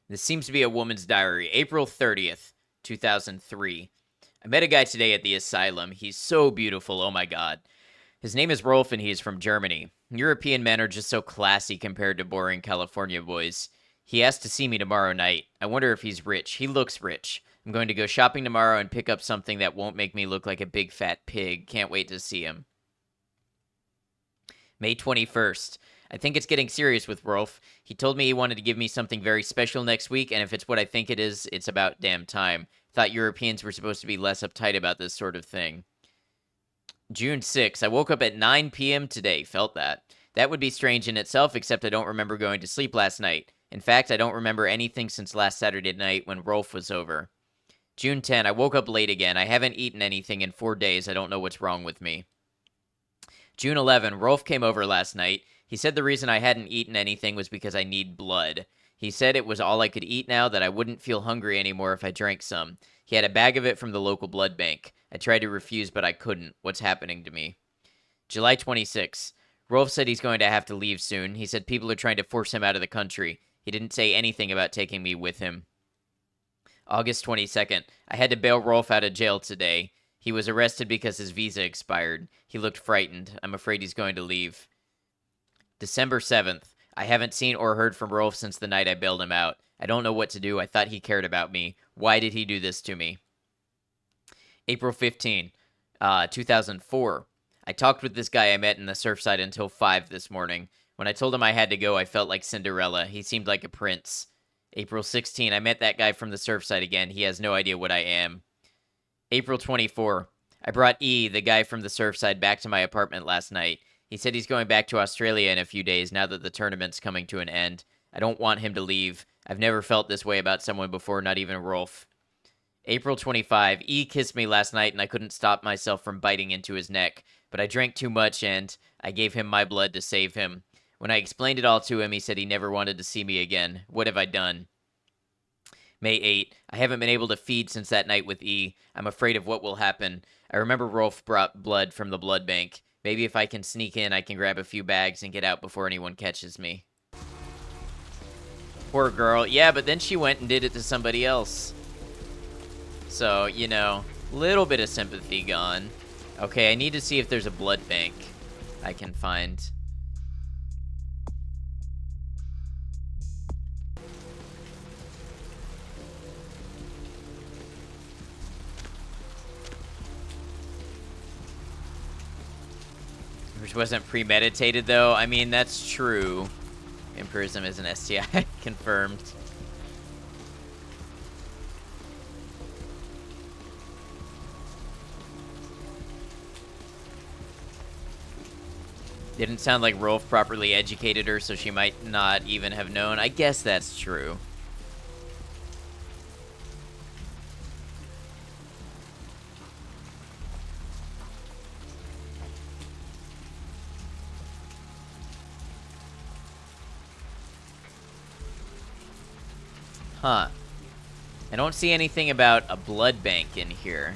This seems to be a woman's diary. April 30th, 2003. I met a guy today at the asylum. He's so beautiful. Oh my god. His name is Rolf and he is from Germany. European men are just so classy compared to boring California boys. He asked to see me tomorrow night. I wonder if he's rich. He looks rich. I'm going to go shopping tomorrow and pick up something that won't make me look like a big fat pig. Can't wait to see him. May 21st. I think it's getting serious with Rolf. He told me he wanted to give me something very special next week, and if it's what I think it is, it's about damn time. Thought Europeans were supposed to be less uptight about this sort of thing. June 6th. I woke up at 9 p.m. today. Felt that. That would be strange in itself, except I don't remember going to sleep last night. In fact, I don't remember anything since last Saturday night when Rolf was over. June 10. I woke up late again. I haven't eaten anything in 4 days. I don't know what's wrong with me. June 11. Rolf came over last night. He said the reason I hadn't eaten anything was because I need blood. He said it was all I could eat now, that I wouldn't feel hungry anymore if I drank some. He had a bag of it from the local blood bank. I tried to refuse, but I couldn't. What's happening to me? July 26. Rolf said he's going to have to leave soon. He said people are trying to force him out of the country. He didn't say anything about taking me with him. August 22nd. I had to bail Rolf out of jail today. He was arrested because his visa expired. He looked frightened. I'm afraid he's going to leave. December 7th. I haven't seen or heard from Rolf since the night I bailed him out. I don't know what to do. I thought he cared about me. Why did he do this to me? April 15, 2004. I talked with this guy I met in the Surfside until 5 this morning. When I told him I had to go, I felt like Cinderella. He seemed like a prince. April 16, I met that guy from the Surfside again. He has no idea what I am. April 24, I brought E, the guy from the Surfside, back to my apartment last night. He said he's going back to Australia in a few days now that the tournament's coming to an end. I don't want him to leave. I've never felt this way about someone before, not even Rolf. April 25, E kissed me last night and I couldn't stop myself from biting into his neck, but I drank too much and I gave him my blood to save him. When I explained it all to him, he said he never wanted to see me again. What have I done? May 8, I haven't been able to feed since that night with E. I'm afraid of what will happen. I remember Rolf brought blood from the blood bank. Maybe if I can sneak in, I can grab a few bags and get out before anyone catches me. Poor girl. Yeah, but then she went and did it to somebody else. So, you know, little bit of sympathy gone. Okay, I need to see if there's a blood bank I can find. Which wasn't premeditated, though. I mean, that's true. Vampirism is an STI. Confirmed. Didn't sound like Rolf properly educated her, so she might not even have known. I guess that's true. Huh. I don't see anything about a blood bank in here.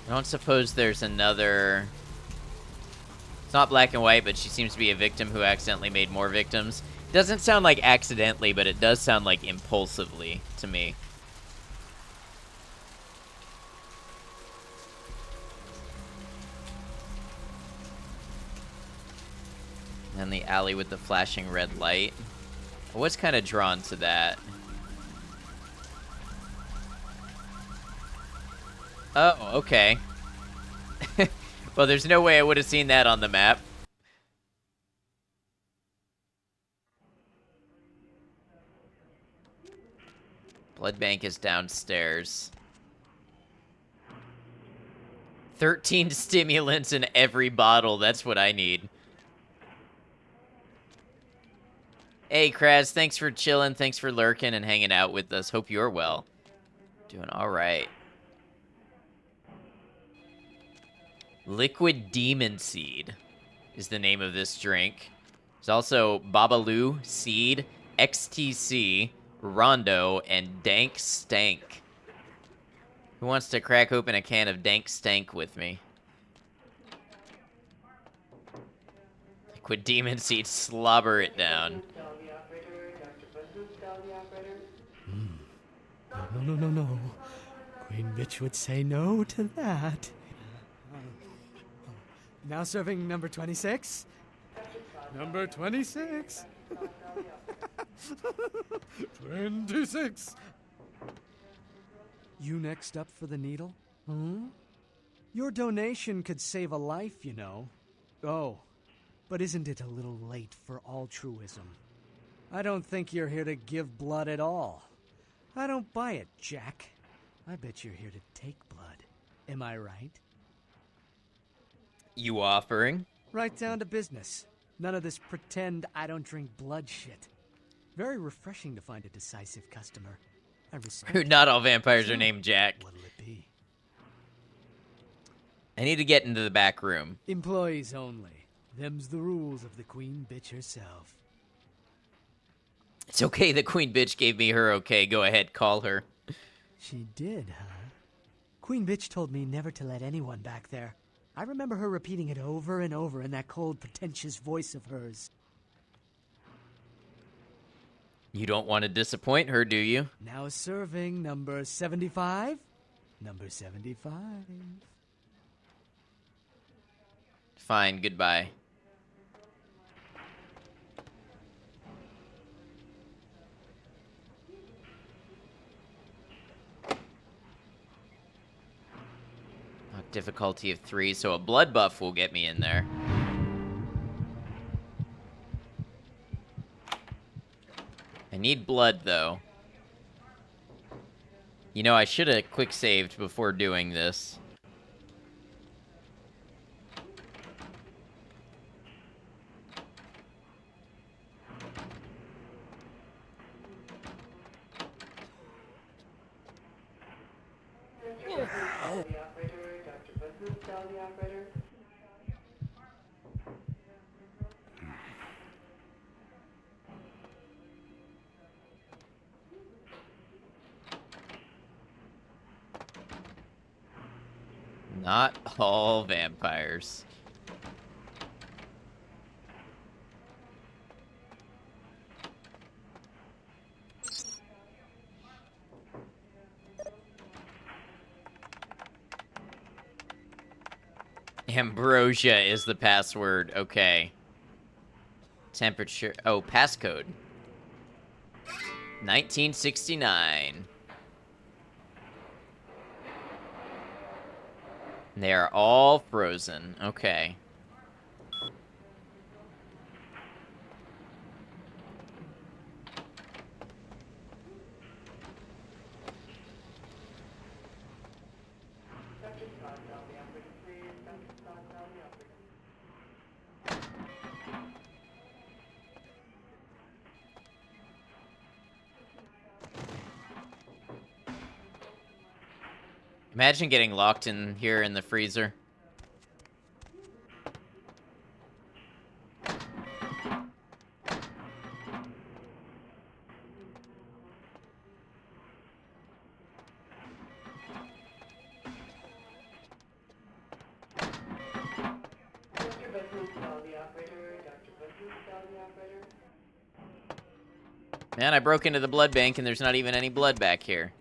I don't suppose there's another... It's not black and white, but she seems to be a victim who accidentally made more victims. It doesn't sound like accidentally, but it does sound like impulsively to me. And the alley with the flashing red light. I was kind of drawn to that. Oh, okay. Well, there's no way I would have seen that on the map. Blood bank is downstairs. 13 stimulants in every bottle. That's what I need. Hey, Kraz, thanks for chilling. Thanks for lurking and hanging out with us. Hope you're well. Doing all right. Liquid Demon Seed is the name of this drink. There's also Babalu, Seed, XTC, Rondo, and Dank Stank. Who wants to crack open a can of Dank Stank with me? Liquid Demon Seed, slobber it down. No. Queen Bitch would say no to that. Now serving number 26? Number 26. 26. You next up for the needle? Hmm? Your donation could save a life, you know. Oh, but isn't it a little late for altruism? I don't think you're here to give blood at all. I don't buy it, Jack. I bet you're here to take blood. Am I right? You offering? Right down to business. None of this pretend I don't drink blood shit. Very refreshing to find a decisive customer. I respect Not all it. vampires So, are named Jack. what'll it be? I need to get into the back room. Employees only. Them's the rules of the Queen Bitch herself. It's okay, the Queen Bitch gave me her okay. Go ahead, call her. She did, huh? Queen Bitch told me never to let anyone back there. I remember her repeating it over and over in that cold, pretentious voice of hers. You don't want to disappoint her, do you? Now serving number 75? Number 75. Fine, goodbye. Difficulty of 3, so a blood buff will get me in there. I need blood, though. You know, I should have quick saved before doing this. Not all vampires. Ambrosia is the password. Okay. Temperature. Oh, passcode. 1969. They are all frozen. Okay. Imagine getting locked in here in the freezer. Man, I broke into the blood bank and there's not even any blood back here.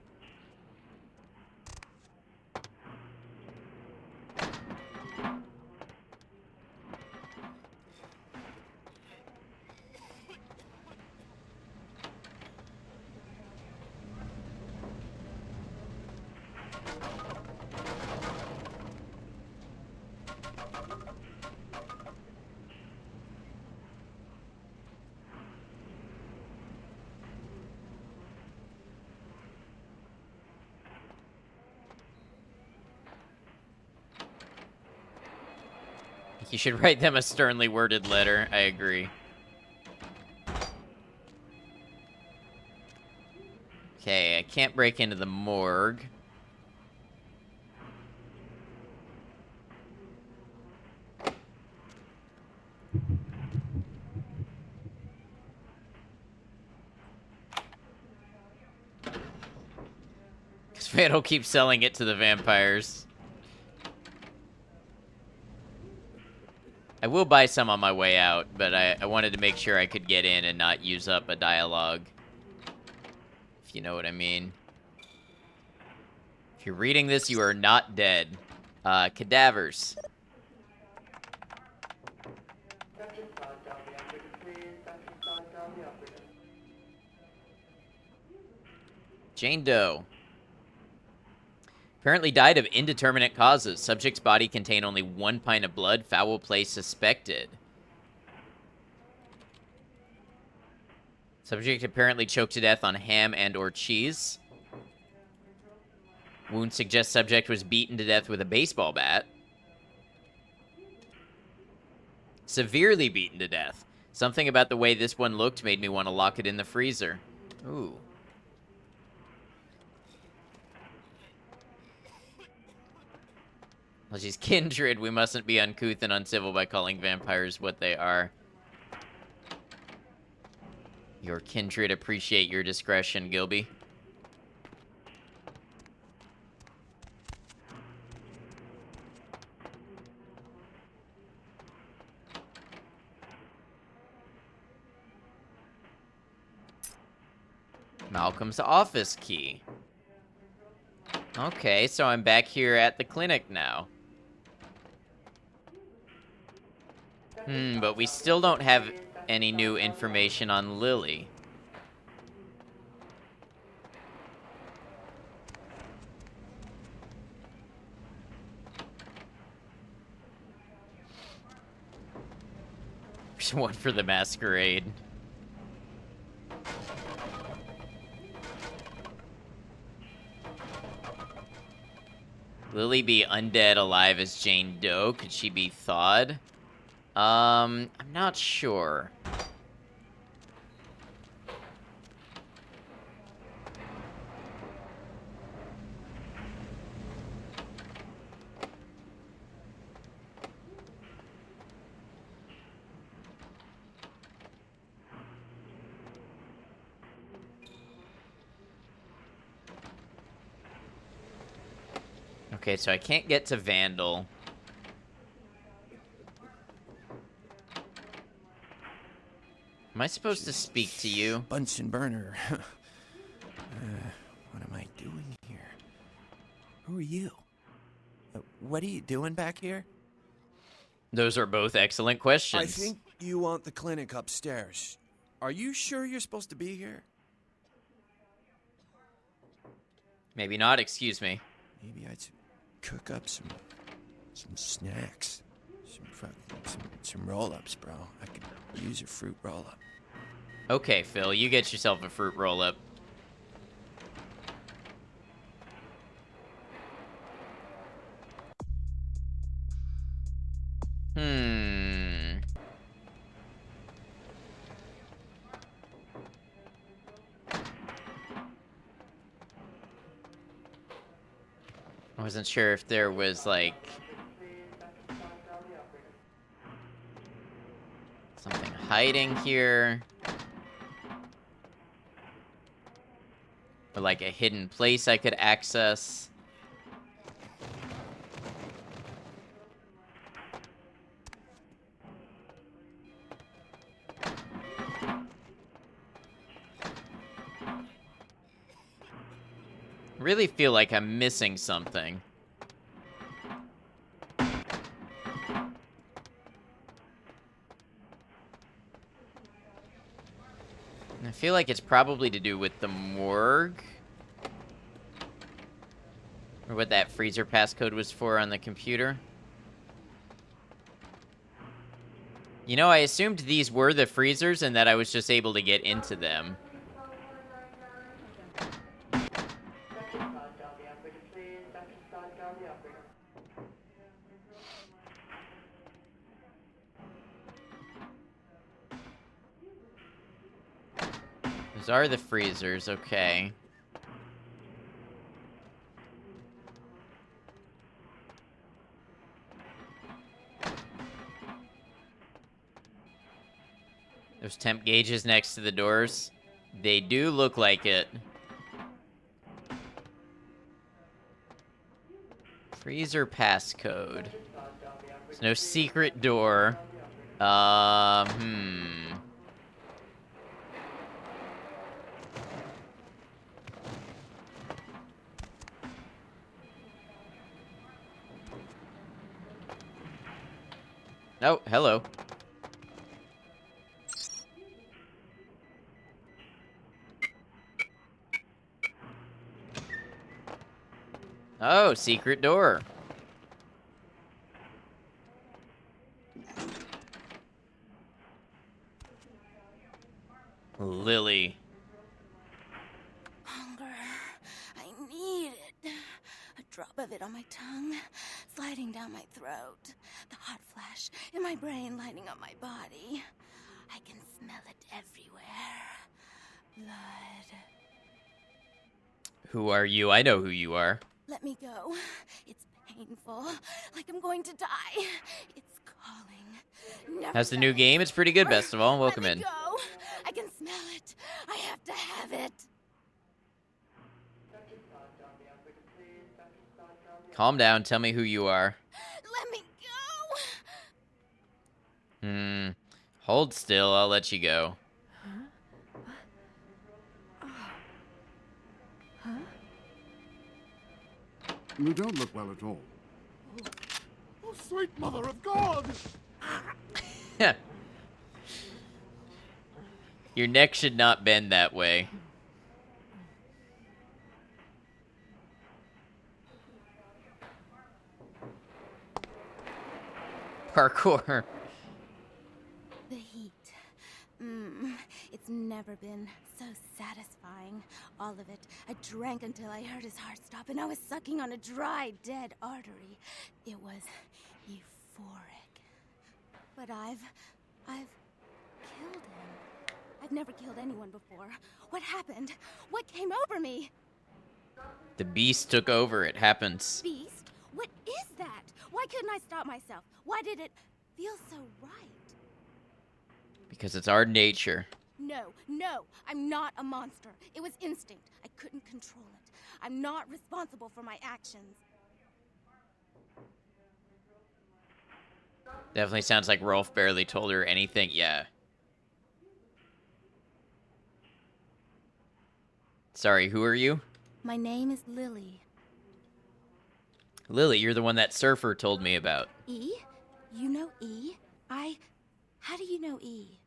You should write them a sternly worded letter. I agree. Okay, I can't break into the morgue. Because Vandal keeps selling it to the vampires. I will buy some on my way out, but I wanted to make sure I could get in and not use up a dialogue. If you know what I mean. If you're reading this, you are not dead. Cadavers. Jane Doe. Apparently died of indeterminate causes. Subject's body contained only 1 pint of blood. Foul play suspected. Subject apparently choked to death on ham and or cheese. Wound suggests subject was beaten to death with a baseball bat. Severely beaten to death. Something about the way this one looked made me want to lock it in the freezer. Ooh. Well, she's kindred. We mustn't be uncouth and uncivil by calling vampires what they are. Your kindred appreciate your discretion, Gilby. Malcolm's office key. Okay, so I'm back here at the clinic now. But we still don't have any new information on Lily. There's one for the masquerade. Lily be undead alive as Jane Doe? Could she be thawed? I'm not sure. Okay, so I can't get to Vandal. Am I supposed to speak to you? Bunsen burner. What am I doing here? Who are you? What are you doing back here? Those are both excellent questions. I think you want the clinic upstairs. Are you sure you're supposed to be here? Maybe not, excuse me. Maybe I'd cook up some snacks. Some roll-ups, bro. I could use a fruit roll-up. Okay, Phil, you get yourself a fruit roll-up. I wasn't sure if there was, like, something hiding here. Or, like, a hidden place I could access. I really feel like I'm missing something. I feel like it's probably to do with the morgue. Or what that freezer passcode was for on the computer. You know, I assumed these were the freezers and that I was just able to get into them. Those are the freezers, okay. Those temp gauges next to the doors, they do look like it. Freezer passcode. There's no secret door. Oh, hello. Oh, secret door. Lily. Hunger. I need it. A drop of it on my tongue, sliding down my throat. The hot flash in my brain lighting up my body. I can smell it everywhere. Blood. Who are you? I know who you are. Let me go. It's painful, like I'm going to die. It's calling. Never How's the new game? It's pretty good, best of all. Welcome Let me in. go. I can smell it. I have to have it. Calm down. Tell me who you are. Let me go. Hold still. I'll let you go. You don't look well at all. Oh, sweet mother of God! Your neck should not bend that way. Parkour. The heat. It's never been so satisfying. All of it. I drank until I heard his heart stop, and I was sucking on a dry, dead artery. It was euphoric. But I've killed him. I've never killed anyone before. What happened? What came over me? The beast took over. It happens. Beast? What is that? Why couldn't I stop myself? Why did it feel so right? Because it's our nature. No, I'm not a monster. It was instinct. I couldn't control it. I'm not responsible for my actions. Definitely sounds like Rolf barely told her anything. Yeah. Sorry, who are you? My name is Lily. Lily, you're the one that surfer told me about. E? You know E? How do you know E?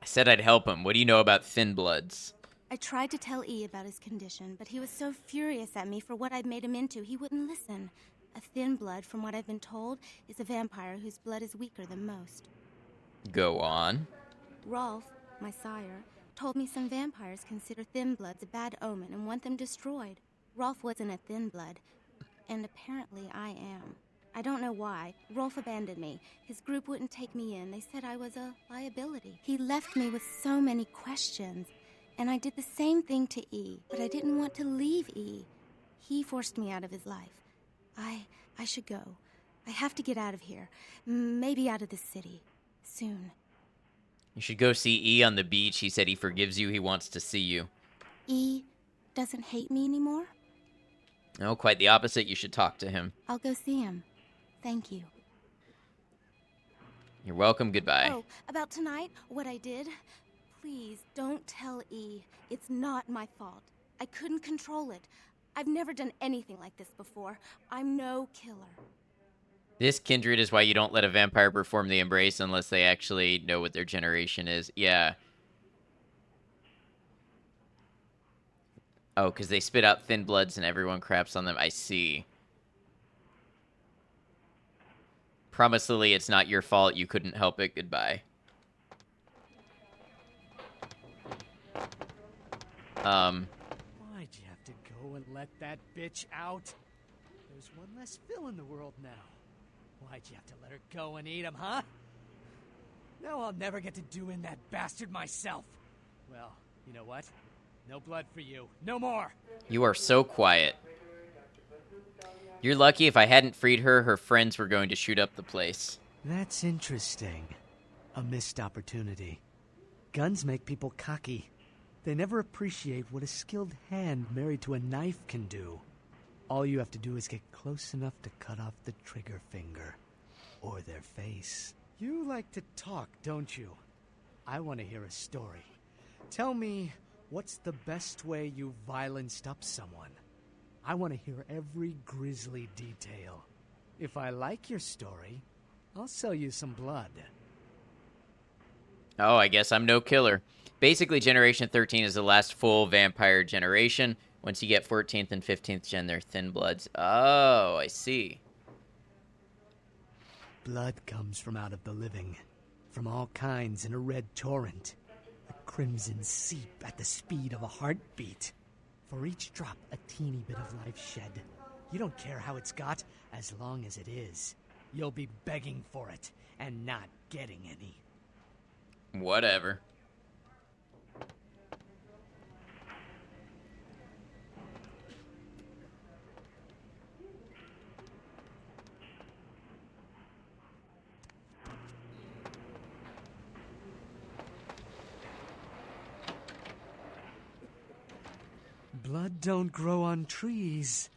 I said I'd help him. What do you know about Thin Bloods? I tried to tell E about his condition, but he was so furious at me for what I'd made him into, he wouldn't listen. A thin blood, from what I've been told, is a vampire whose blood is weaker than most. Go on. Rolf, my sire, told me some vampires consider thin bloods a bad omen and want them destroyed. Rolf wasn't a thin blood, and apparently I am. I don't know why. Rolf abandoned me. His group wouldn't take me in. They said I was a liability. He left me with so many questions, and I did the same thing to E, but I didn't want to leave E. He forced me out of his life. I should go. I have to get out of here. Maybe out of the city. Soon. You should go see E on the beach. He said he forgives you. He wants to see you. E doesn't hate me anymore? No, quite the opposite. You should talk to him. I'll go see him. Thank you. You're welcome. Goodbye. Oh, about tonight, what I did? Please, don't tell E. It's not my fault. I couldn't control it. I've never done anything like this before. I'm no killer. This, Kindred, is why you don't let a vampire perform the embrace unless they actually know what their generation is. Yeah. Oh, because they spit out thin bloods and everyone craps on them. I see. Promise, Lily, it's not your fault. You couldn't help it. Goodbye. Why'd you have to go and let that bitch out? There's one less Phil in the world now. Why'd you have to let her go and eat him, huh? Now I'll never get to do in that bastard myself. Well, you know what? No blood for you. No more! You are so quiet. You're lucky. If I hadn't freed her, her friends were going to shoot up the place. That's interesting. A missed opportunity. Guns make people cocky. They never appreciate what a skilled hand married to a knife can do. All you have to do is get close enough to cut off the trigger finger. Or their face. You like to talk, don't you? I want to hear a story. Tell me, what's the best way you violenced up someone? I want to hear every grisly detail. If I like your story, I'll sell you some blood. Oh, I guess I'm no killer. Basically, Generation 13 is the last full vampire generation. Once you get 14th and 15th gen, they're thin bloods. Oh, I see. Blood comes from out of the living, from all kinds in a red torrent. The crimson seep at the speed of a heartbeat. For each drop, a teeny bit of life shed. You don't care how it's got, as long as it is. You'll be begging for it, and not getting any. Whatever. Blood don't grow on trees.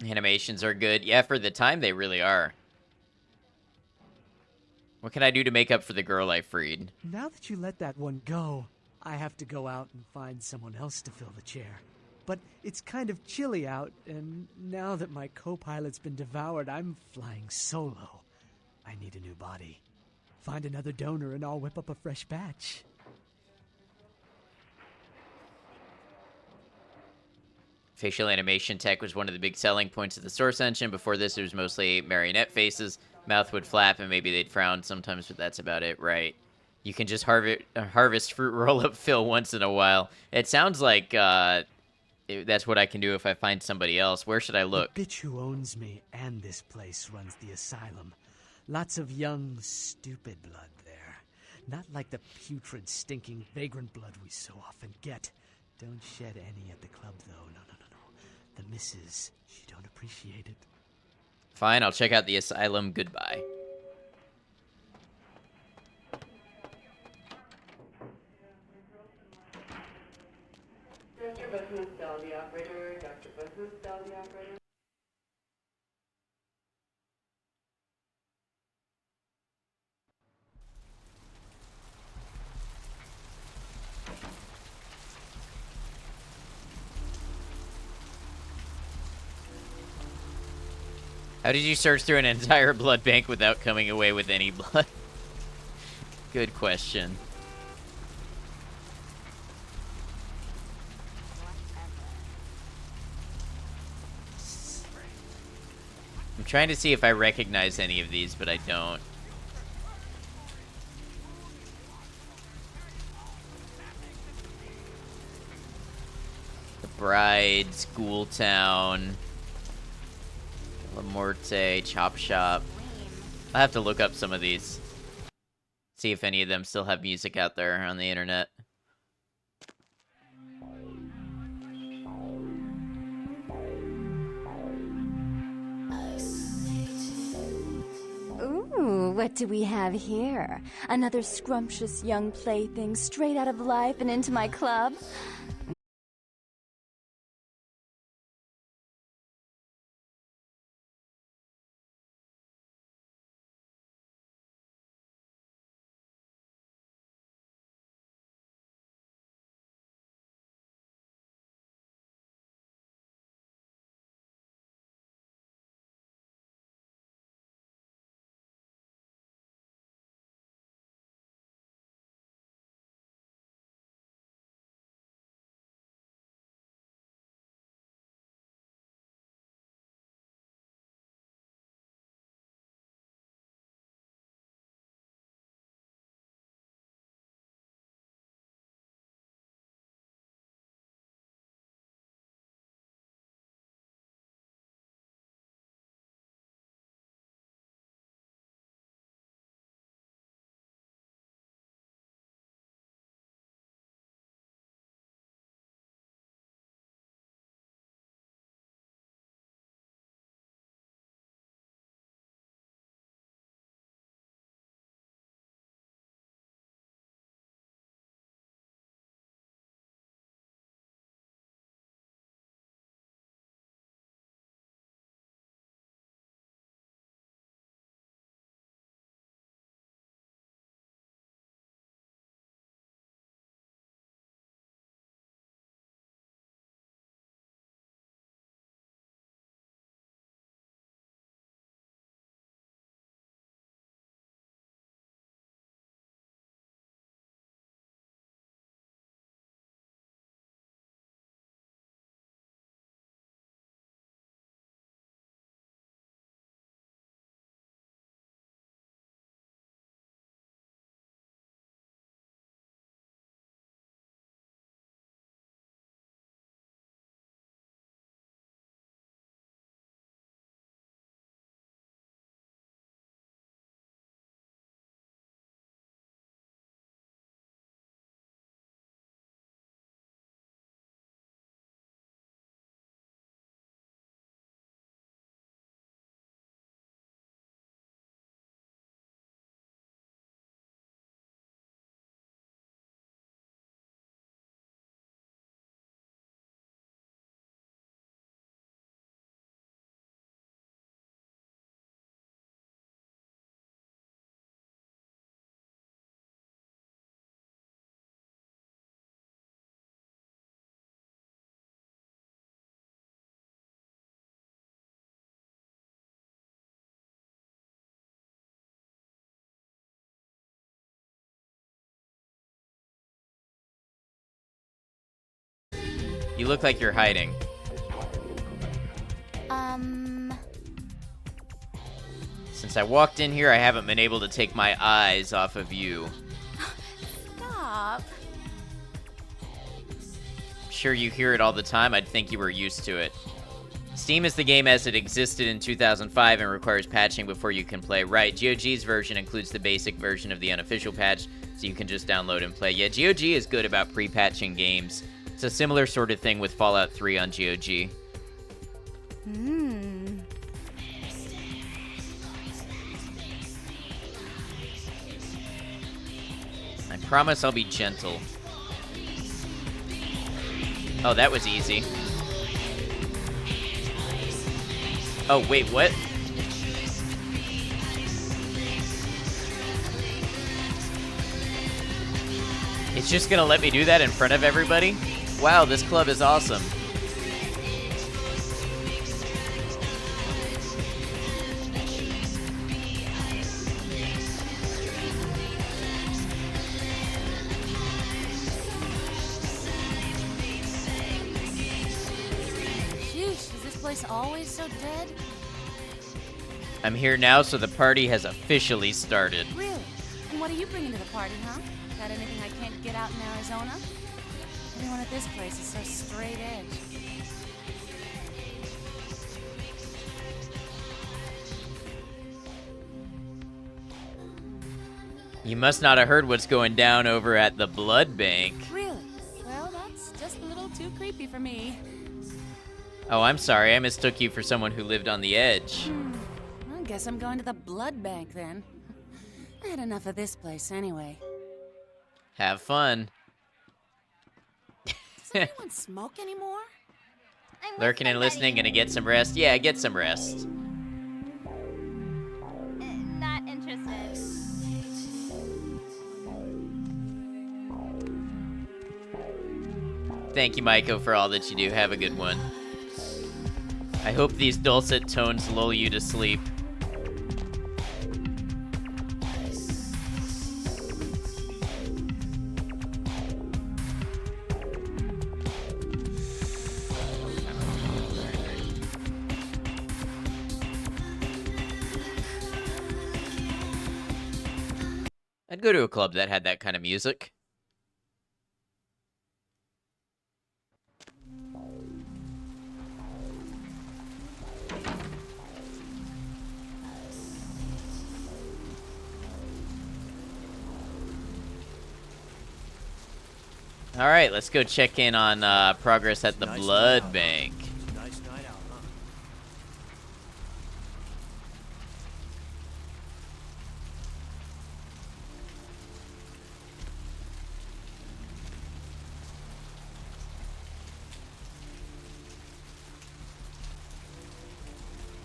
Animations are good. Yeah, for the time, they really are. What can I do to make up for the girl I freed? Now that you let that one go, I have to go out and find someone else to fill the chair. But it's kind of chilly out, and now that my co-pilot's been devoured, I'm flying solo. I need a new body. Find another donor and I'll whip up a fresh batch. Facial animation tech was one of the big selling points of the Source engine. Before this, it was mostly marionette faces. Mouth would flap and maybe they'd frown sometimes, but that's about it, right? You can just harvest fruit roll-up fill once in a while. It sounds like that's what I can do if I find somebody else. Where should I look? The bitch who owns me and this place runs the asylum. Lots of young, stupid blood there. Not like the putrid, stinking, vagrant blood we so often get. Don't shed any at the club, though. No. The missus, she don't appreciate it. Fine, I'll check out the asylum. Goodbye. Dr. Bahusdal, the operator. Dr. Bahusdal, the operator. How did you search through an entire blood bank without coming away with any blood? Good question. I'm trying to see if I recognize any of these, but I don't. The Bride, School Town, La Morte, Chop Shop. I'll have to look up some of these. See if any of them still have music out there on the internet. Ooh, what do we have here? Another scrumptious young plaything straight out of life and into my club? You look like you're hiding. Since I walked in here, I haven't been able to take my eyes off of you. Stop. I'm sure you hear it all the time. I'd think you were used to it. Steam is the game as it existed in 2005 and requires patching before you can play. Right, GOG's version includes the basic version of the unofficial patch, so you can just download and play. Yeah, GOG is good about pre-patching games. It's a similar sort of thing with Fallout 3 on GOG. I promise I'll be gentle. Oh, that was easy. Oh, wait, what? It's just gonna let me do that in front of everybody? Wow, this club is awesome. Sheesh, is this place always so dead? I'm here now, so the party has officially started. Really? And what are you bringing to the party, huh? Got anything I can't get out in Arizona? Everyone at this place is so straight edge. You must not have heard what's going down over at the blood bank. Really? Well, that's just a little too creepy for me. Oh, I'm sorry. I mistook you for someone who lived on the edge. I guess I'm going to the blood bank then. I had enough of this place anyway. Have fun. Does anyone smoke anymore? Lurking and listening, gonna get some rest? Yeah, get some rest. Not interested. Thank you, Maiko, for all that you do. Have a good one. I hope these dulcet tones lull you to sleep. I'd go to a club that had that kind of music. All right, let's go check in on progress at the blood bank. Nice night out, huh?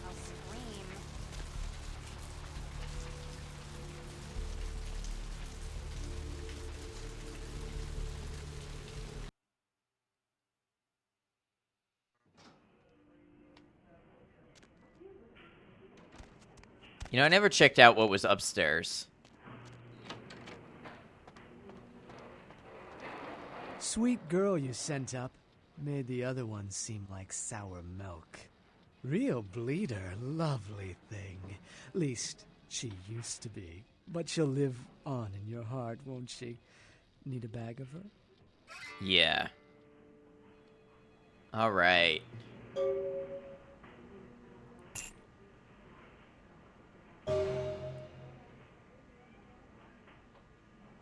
I'll scream. You know, I never checked out what was upstairs. Sweet girl you sent up made the other one seem like sour milk. Real bleeder, lovely thing. Least, she used to be. But she'll live on in your heart, won't she? Need a bag of her? Yeah. All right.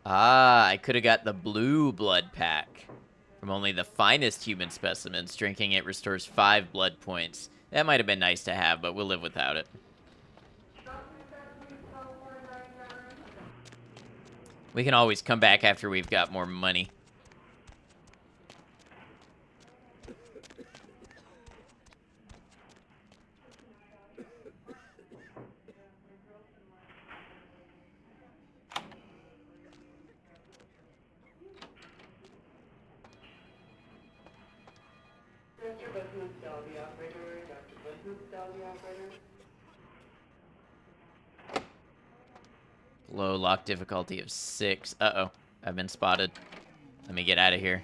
Ah, I could have got the blue blood pack. From only the finest human specimens, drinking it restores 5 blood points. That might have been nice to have, but we'll live without it. We can always come back after we've got more money. Dr. Buthoof's the operator. Dr. Buthoof's the operator. Low lock difficulty of 6. Uh-oh. I've been spotted. Let me get out of here.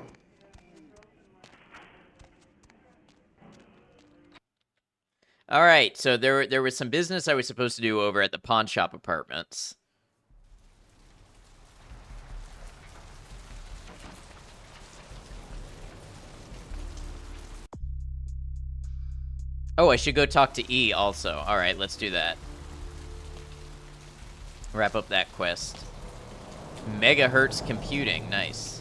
All right, so there was some business I was supposed to do over at the pawn shop apartments. Oh, I should go talk to E also. All right, let's do that. Wrap up that quest. Megahertz computing, nice.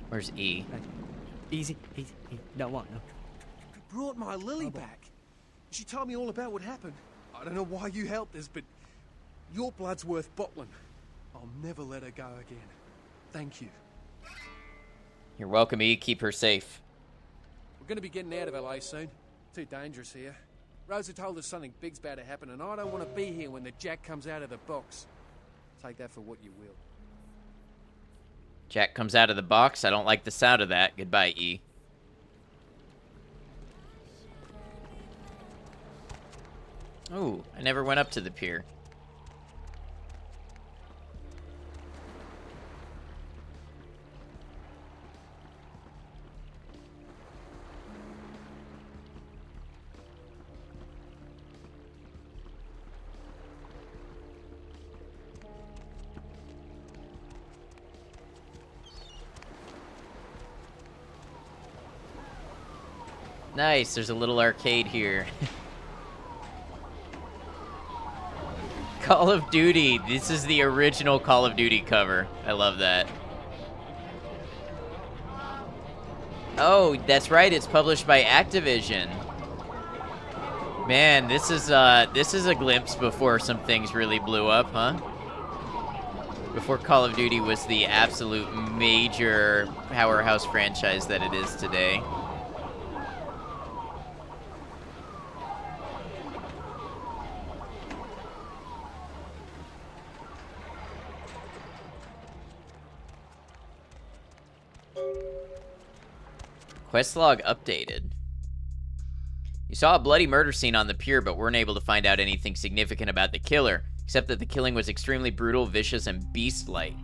Where's E? Easy. No one, no. You brought my Lily back. She told me all about what happened. I don't know why you helped us, but your blood's worth bottling. I'll never let her go again. Thank you. You're welcome, E. Keep her safe. We're gonna be getting out of LA soon. Too dangerous here. Rosa told us something big's about to happen, and I don't want to be here when the Jack comes out of the box. Take that for what you will. Jack comes out of the box. I don't like the sound of that. Goodbye, E. Oh, I never went up to the pier. Nice, there's a little arcade here. Call of Duty. This is the original Call of Duty cover. I love that. Oh, that's right. It's published by Activision. Man, this is a glimpse before some things really blew up, huh? Before Call of Duty was the absolute major powerhouse franchise that it is today. Quest log updated. You saw a bloody murder scene on the pier, but weren't able to find out anything significant about the killer, except that the killing was extremely brutal, vicious, and beast-like.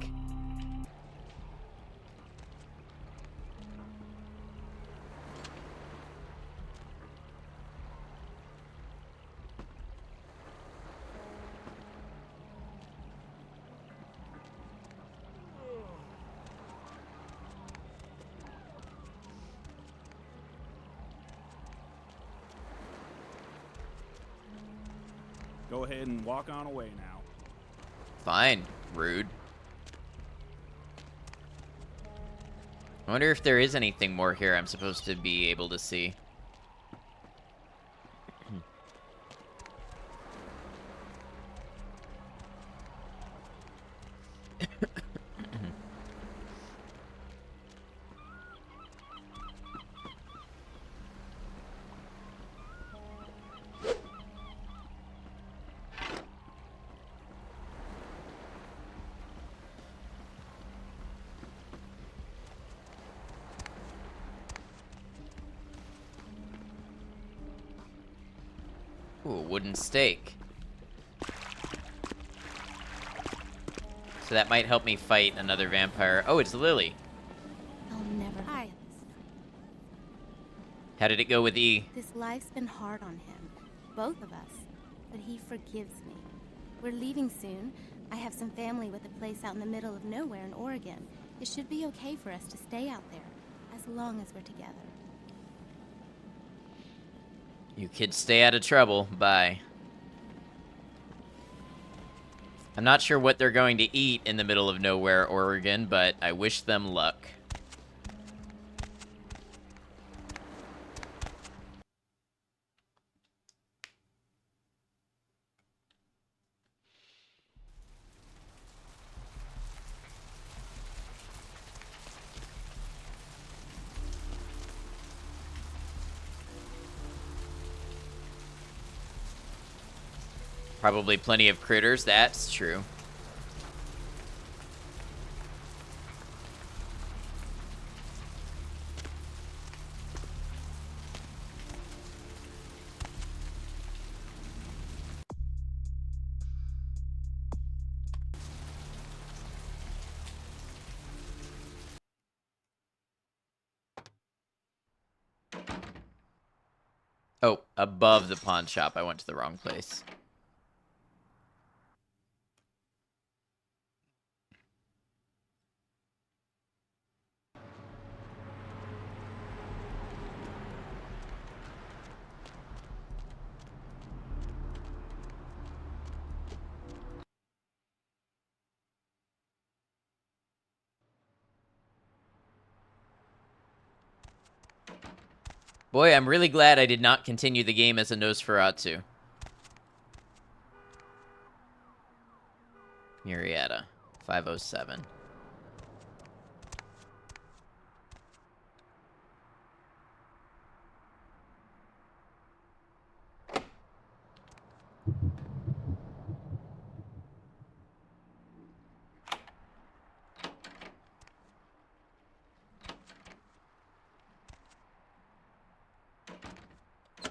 Go ahead and walk on away now. Fine, rude. I wonder if there is anything more here I'm supposed to be able to see. Ooh, a wooden stake. So that might help me fight another vampire. Oh, it's Lily. I'll never hide. How did it go with E? This life's been hard on him, both of us, but he forgives me. We're leaving soon. I have some family with a place out in the middle of nowhere in Oregon. It should be okay for us to stay out there, as long as we're together. You kids stay out of trouble. Bye. I'm not sure what they're going to eat in the middle of nowhere, Oregon, but I wish them luck. Probably plenty of critters, that's true. Oh, above the pawn shop. I went to the wrong place. Boy, I'm really glad I did not continue the game as a Nosferatu. Muriata, 507.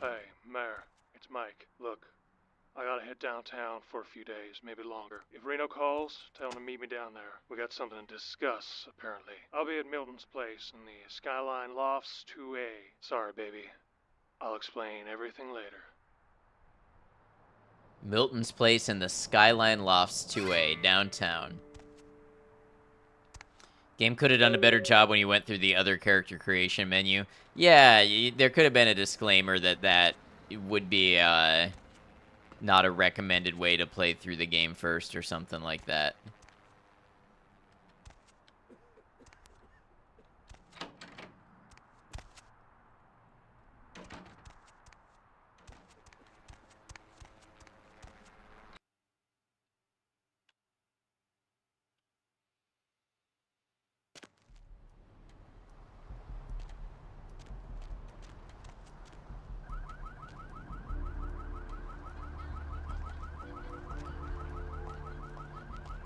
Hey, Mayor, it's Mike. Look, I gotta head downtown for a few days, maybe longer. If Reno calls, tell him to meet me down there. We got something to discuss, apparently. I'll be at Milton's place in the Skyline Lofts 2A. Sorry, baby. I'll explain everything later. Milton's place in the Skyline Lofts 2A, downtown. Game could have done a better job when you went through the other character creation menu. Yeah, there could have been a disclaimer that would be not a recommended way to play through the game first or something like that.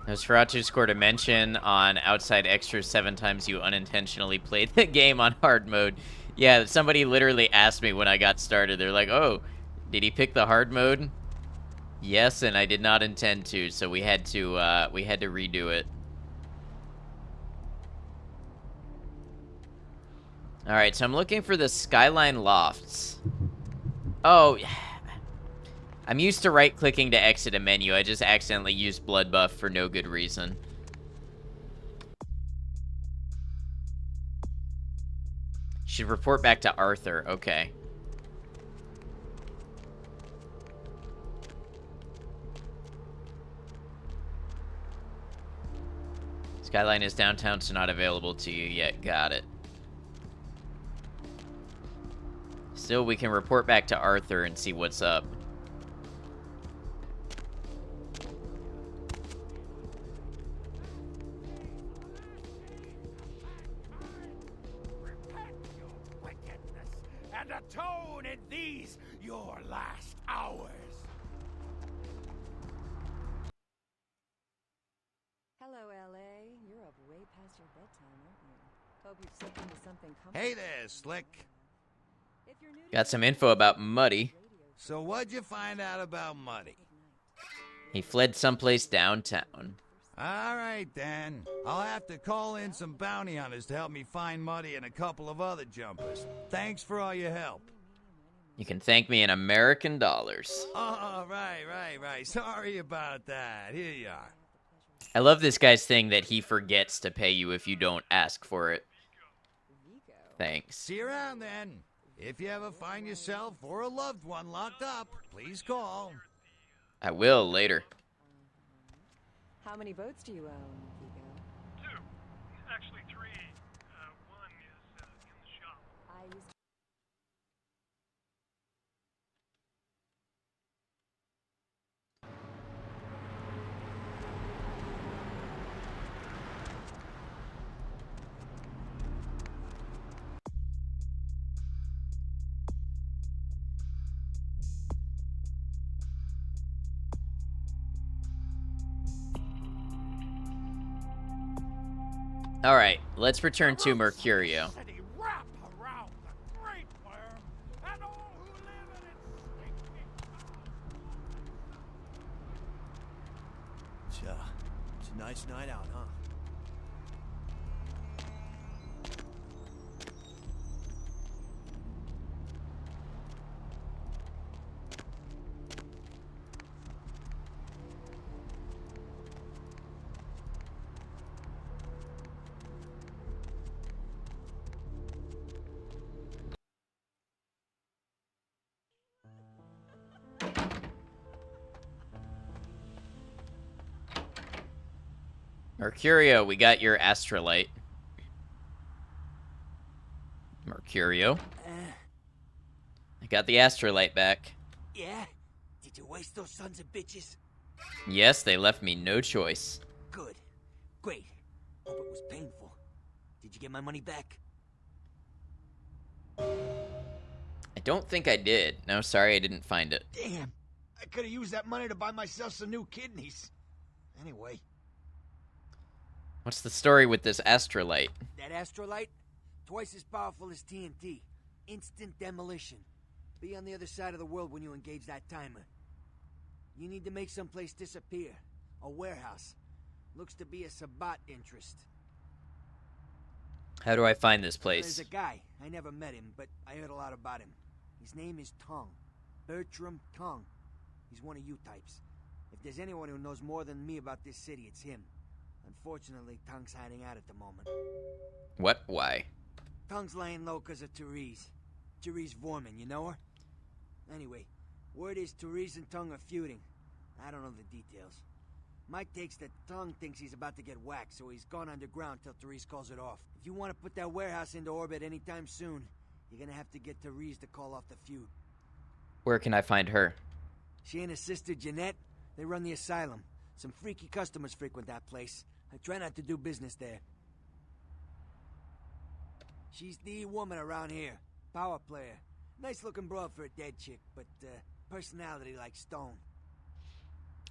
Nosferatu scored a mention on Outside Extras 7 times you unintentionally played the game on hard mode. Yeah, somebody literally asked me when I got started. They're like, oh, did he pick the hard mode? Yes, and I did not intend to, so we had to redo it. Alright, so I'm looking for the Skyline Lofts. Oh, I'm used to right-clicking to exit a menu. I just accidentally used blood buff for no good reason. Should report back to Arthur. Okay. Skyline is downtown, so not available to you yet. Got it. Still, we can report back to Arthur and see what's up. And atone in these your last hours. Hello, LA. You're up way past your bedtime, aren't you? Hope you've slipped into something comfortable. Hey there, Slick. Got some info about Muddy. So what'd you find out about Muddy? He fled someplace downtown. All right, then. I'll have to call in some bounty hunters to help me find Muddy and a couple of other jumpers. Thanks for all your help. You can thank me in American dollars. Oh, right. Sorry about that. Here you are. I love this guy's thing that he forgets to pay you if you don't ask for it. Thanks. See you around, then. If you ever find yourself or a loved one locked up, please call. I will later. How many boats do you own, Vigo? 2. Actually 3. One is in the shop. I used to... Alright, let's return to Mercurio. City wrap around the Great Worm and all who live in its stinking It's a nice night out, huh? Mercurio, we got your astrolite. Mercurio. I got the astrolite back. Yeah? Did you waste those sons of bitches? Yes, they left me no choice. Good. Great. Hope it was painful. Did you get my money back? I don't think I did. No, sorry, I didn't find it. Damn. I could have used that money to buy myself some new kidneys. Anyway. What's the story with this astrolite? That astrolite? Twice as powerful as TNT. Instant demolition. Be on the other side of the world when you engage that timer. You need to make someplace disappear. A warehouse. Looks to be a Sabbat interest. How do I find this There's place? a guy. I never met him, but I heard a lot about him. His name is Tongue. Bertram Tongue. He's one of you types. If there's anyone who knows more than me about this city, it's him. Unfortunately, Tongue's hiding out at the moment. What? Why? Tongue's laying low because of Therese. Therese Vorman, you know her? Anyway, word is Therese and Tongue are feuding. I don't know the details. Mike takes that Tongue thinks he's about to get whacked, so he's gone underground till Therese calls it off. If you want to put that warehouse into orbit anytime soon, you're gonna have to get Therese to call off the feud. Where can I find her? She and her sister Jeanette, they run the asylum. Some freaky customers frequent that place. I try not to do business there. She's the woman around here. Power player. Nice looking broad for a dead chick, but personality like stone.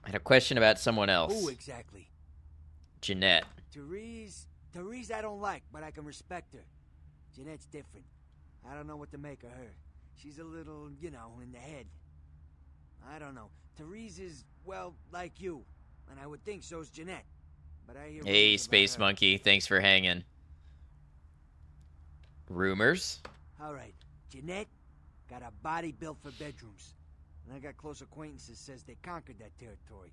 I had a question about someone else. Who exactly? Jeanette. Therese I don't like, but I can respect her. Jeanette's different. I don't know what to make of her. She's a little, you know, in the head. I don't know. Therese is, well, like you. And I would think so's Jeanette. But I hear Hey, rumors Space about her. Monkey. Thanks for hanging. Rumors? Alright, Jeanette got a body built for bedrooms. And I got close acquaintances says they conquered that territory.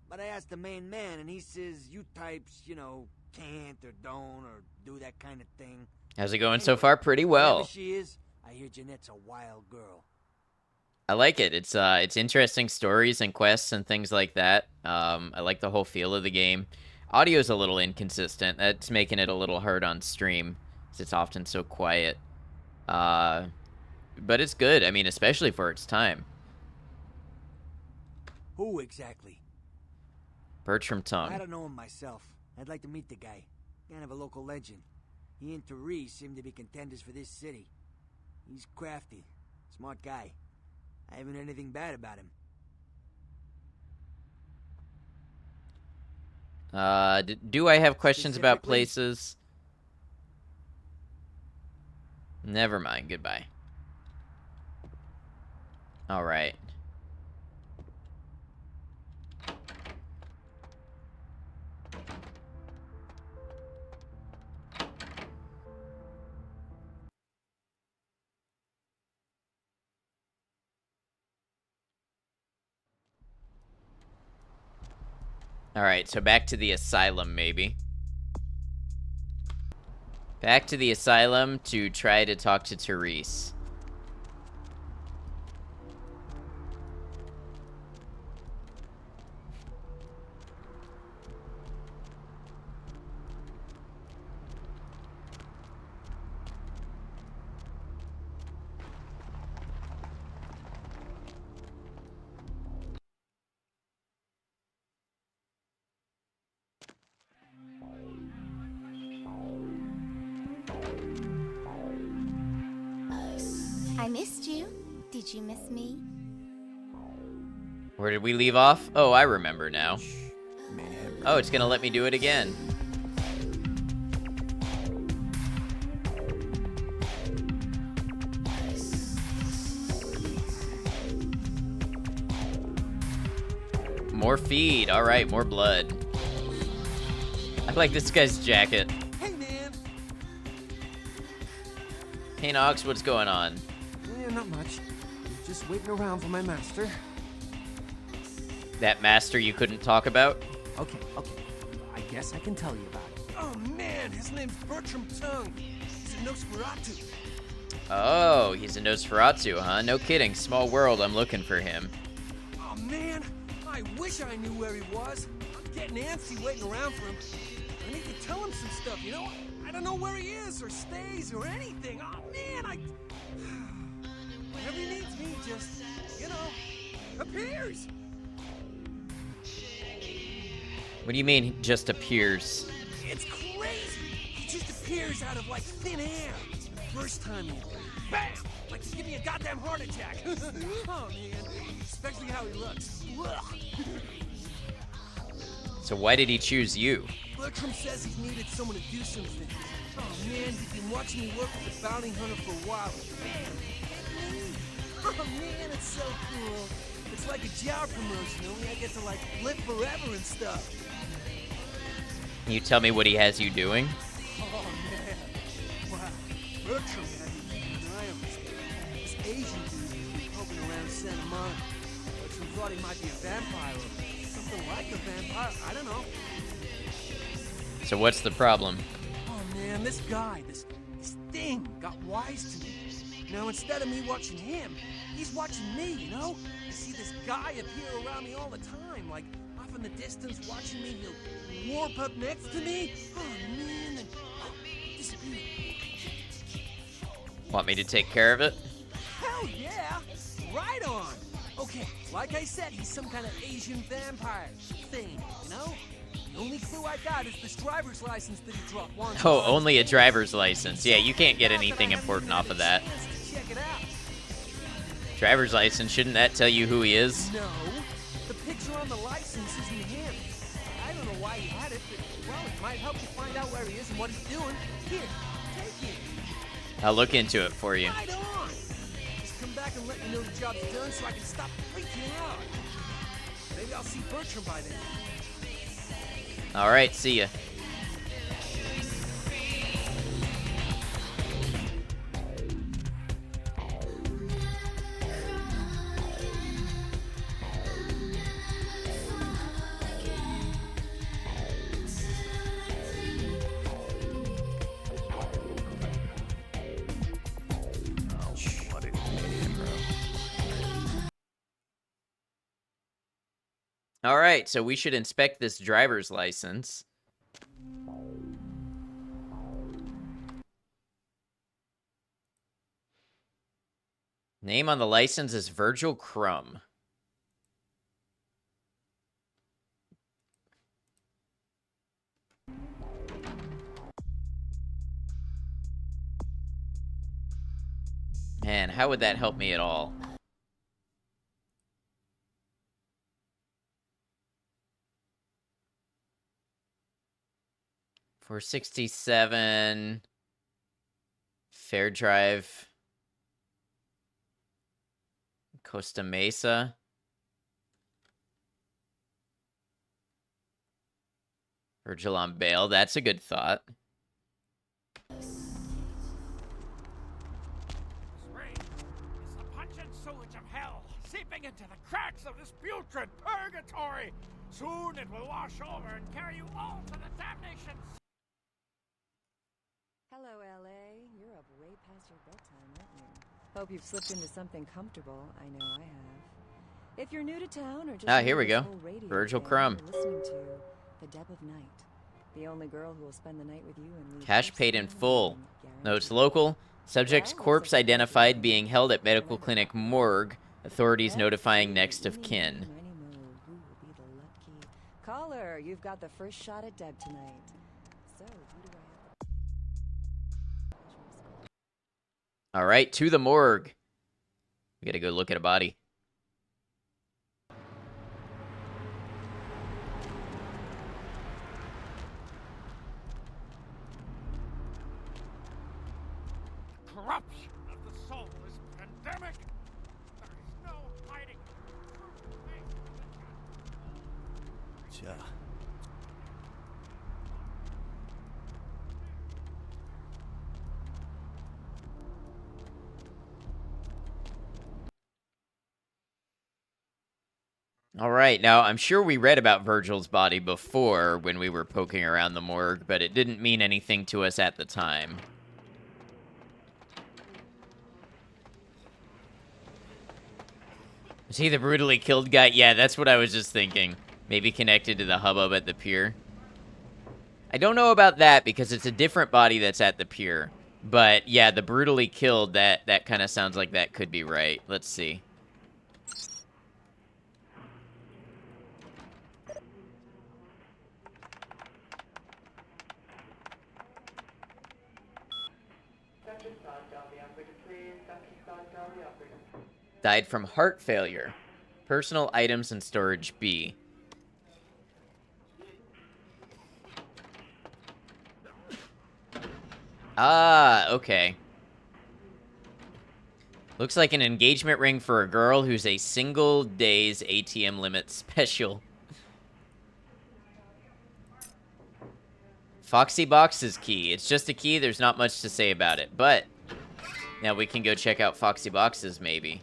But I asked the main man and he says you types, you know, can't or don't or do that kind of thing. How's it going so far? Pretty well. Whoever she is, I hear Jeanette's a wild girl. I like it. It's interesting stories and quests and things like that. I like the whole feel of the game. Audio's a little inconsistent. That's making it a little hard on stream, since it's often so quiet. But it's good. I mean, especially for its time. Who exactly? Bertram Tongue. I don't know him myself. I'd like to meet the guy. Kind of a local legend. He and Therese seem to be contenders for this city. He's crafty. Smart guy. I haven't heard anything bad about him. Do I have questions about Specifically? places? Never mind. Goodbye. All right. Alright, so back to the asylum, maybe. Back to the asylum to try to talk to Therese. I missed you. Did you miss me? Where did we leave off? Oh, I remember now. Oh, it's gonna let me do it again. More feed. All right, more blood. I like this guy's jacket. Hey, man. Hey, Nox, what's going on? Yeah, not much. Just waiting around for my master. That master you couldn't talk about? Okay. I guess I can tell you about it. Oh, man, his name's Bertram Tung. He's a Nosferatu. Oh, he's a Nosferatu, huh? No kidding. Small world. I'm looking for him. Oh, man. I wish I knew where he was. I'm getting antsy waiting around for him. I need to tell him some stuff, you know? I don't know where he is or stays or anything. Oh, man, whenever he needs me, just, you know, appears. What do you mean, he just appears? It's crazy. He just appears out of, like, thin air. First time he... Bam! Like to give me a goddamn heart attack. Oh, man. Especially how he looks. So why did he choose you? Bertram says he's needed someone to do something. Oh, man, he's been watching me work with the bounty hunter for a while. Bam! Hit me! Oh, man, it's so cool. It's like a job promotion, only I get to, like, live forever and stuff. Can you tell me what he has you doing? Oh, man. Wow. Bertram had me keeping an eye on this Asian dude who's been poking around Santa Monica. Bertram thought he might be a vampire or something like a vampire. I don't know. So what's the problem? Oh, man, this guy, this thing got wise to me. Now, instead of me watching him, he's watching me, you know? I see this guy appear around me all the time, like off in the distance watching me. He'll warp up next to me. Oh, man, and disappear. Want me to take care of it? Hell yeah! Right on! Okay, like I said, he's some kind of Asian vampire thing, you know? The only clue I got is this driver's license that he dropped once. Oh, only a driver's license. Yeah, you can't get anything important off of that. Check it out. Driver's license, shouldn't that tell you who he is? No, the picture on the license isn't him. I don't know why he had it, but, well, it might help you find out where he is and what he's doing. Here, take it. I'll look into it for you. Right on. Just come back and let me know the job's done so I can stop freaking out. Maybe I'll see Bertram by then. All right, see ya. All right, so we should inspect this driver's license. Name on the license is Virgil Crumb. Man, how would that help me at all? $467 Fair Drive, Costa Mesa. Virgil on bail. That's a good thought. Rain is the pungent sewage of hell, seeping into the cracks of this putrid purgatory. Soon it will wash over and carry you all to the damnation. Hello, L.A. You're up way past your bedtime, aren't you? Hope you've slipped into something comfortable. I know I have. If you're new to town or just here we go. Virgil Crumb. Listening to The Deb of Night. The only girl who will spend the night with you and leave Cash paid in full. Notes local. Subject's corpse identified being held at medical clinic morgue. Authorities notifying next of kin. Who will be the lucky caller? You've got the first shot at Deb tonight. So, who do I have? All right, to the morgue. We gotta go look at a body. Corruption of the soul is pandemic. There is no hiding. Gotcha. All right, now I'm sure we read about Virgil's body before when we were poking around the morgue, but it didn't mean anything to us at the time. Was he the brutally killed guy? Yeah, that's what I was just thinking. Maybe connected to the hubbub at the pier. I don't know about that because it's a different body that's at the pier. But yeah, the brutally killed, that kind of sounds like that could be right. Let's see. Dr. Sogdahl, the operator, please. Dr. Sogdahl, the operator. Died from heart failure. Personal items and storage B. Ah, okay. Looks like an engagement ring for a girl who's a single day's ATM limit special. Foxy Box is key. It's just a key. There's not much to say about it. But now we can go check out Foxy Boxes, maybe.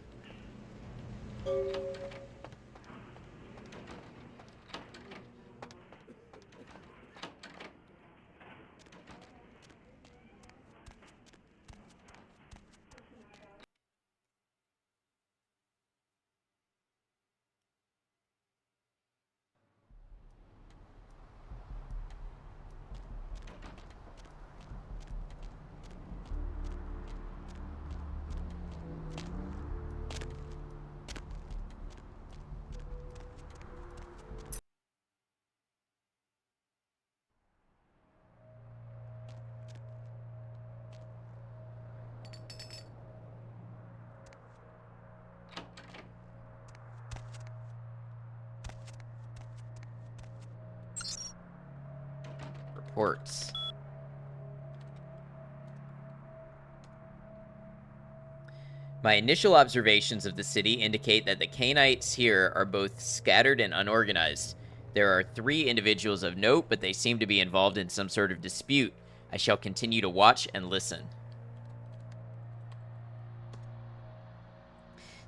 Reports. My initial observations of the city indicate that the Cainites here are both scattered and unorganized. There are 3 individuals of note, but they seem to be involved in some sort of dispute. I shall continue to watch and listen.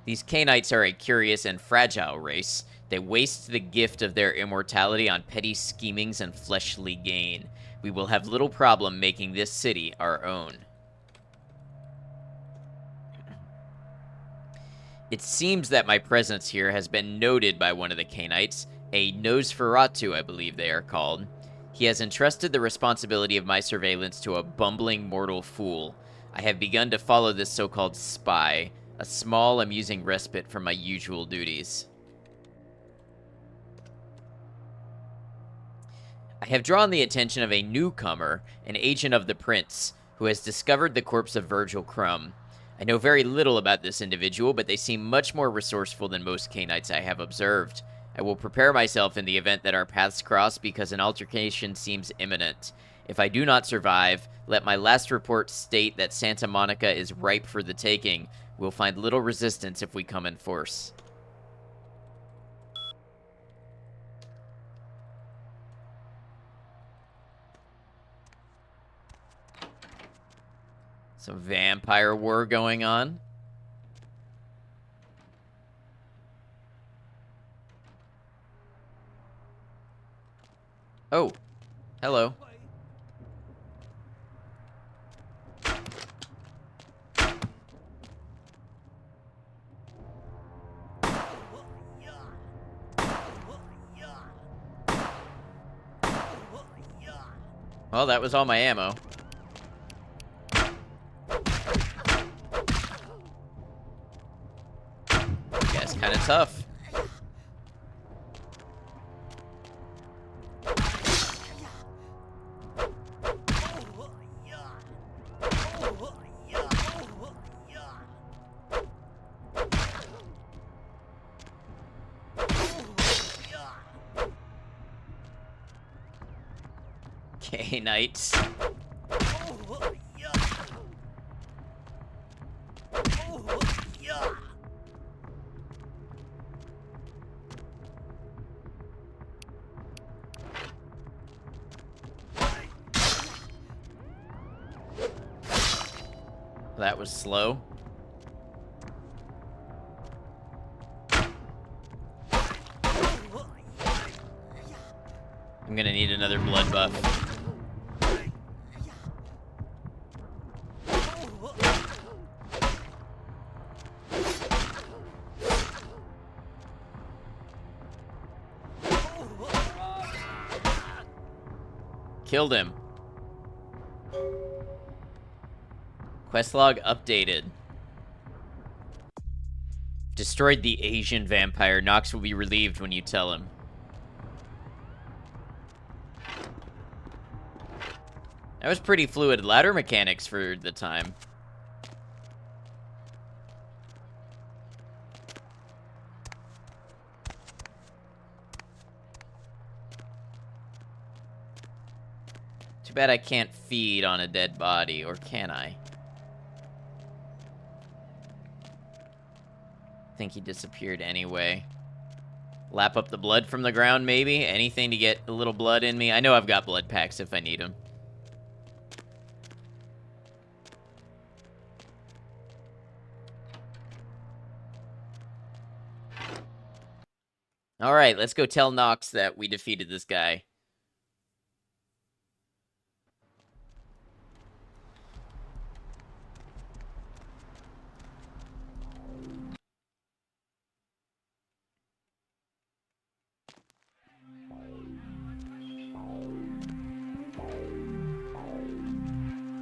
These Cainites are a curious and fragile race. They waste the gift of their immortality on petty schemings and fleshly gain. We will have little problem making this city our own. It seems that my presence here has been noted by one of the Cainites, a Nosferatu, I believe they are called. He has entrusted the responsibility of my surveillance to a bumbling mortal fool. I have begun to follow this so-called spy, a small, amusing respite from my usual duties. I have drawn the attention of a newcomer, an agent of the Prince, who has discovered the corpse of Virgil Crumb. I know very little about this individual, but they seem much more resourceful than most Cainites I have observed. I will prepare myself in the event that our paths cross because an altercation seems imminent. If I do not survive, let my last report state that Santa Monica is ripe for the taking. We'll find little resistance if we come in force. Some vampire war going on. Oh, hello. Well, that was all my ammo. Guess kind of tough. Okay, knights. That was slow. I'm gonna need another blood buff. Killed him. Quest log updated. Destroyed the Asian vampire. Nox will be relieved when you tell him. That was pretty fluid ladder mechanics for the time. Too bad I can't feed on a dead body, or can I? I think he disappeared anyway. Lap up the blood from the ground, maybe? Anything to get a little blood in me? I know I've got blood packs if I need them. Alright, let's go tell Nox that we defeated this guy.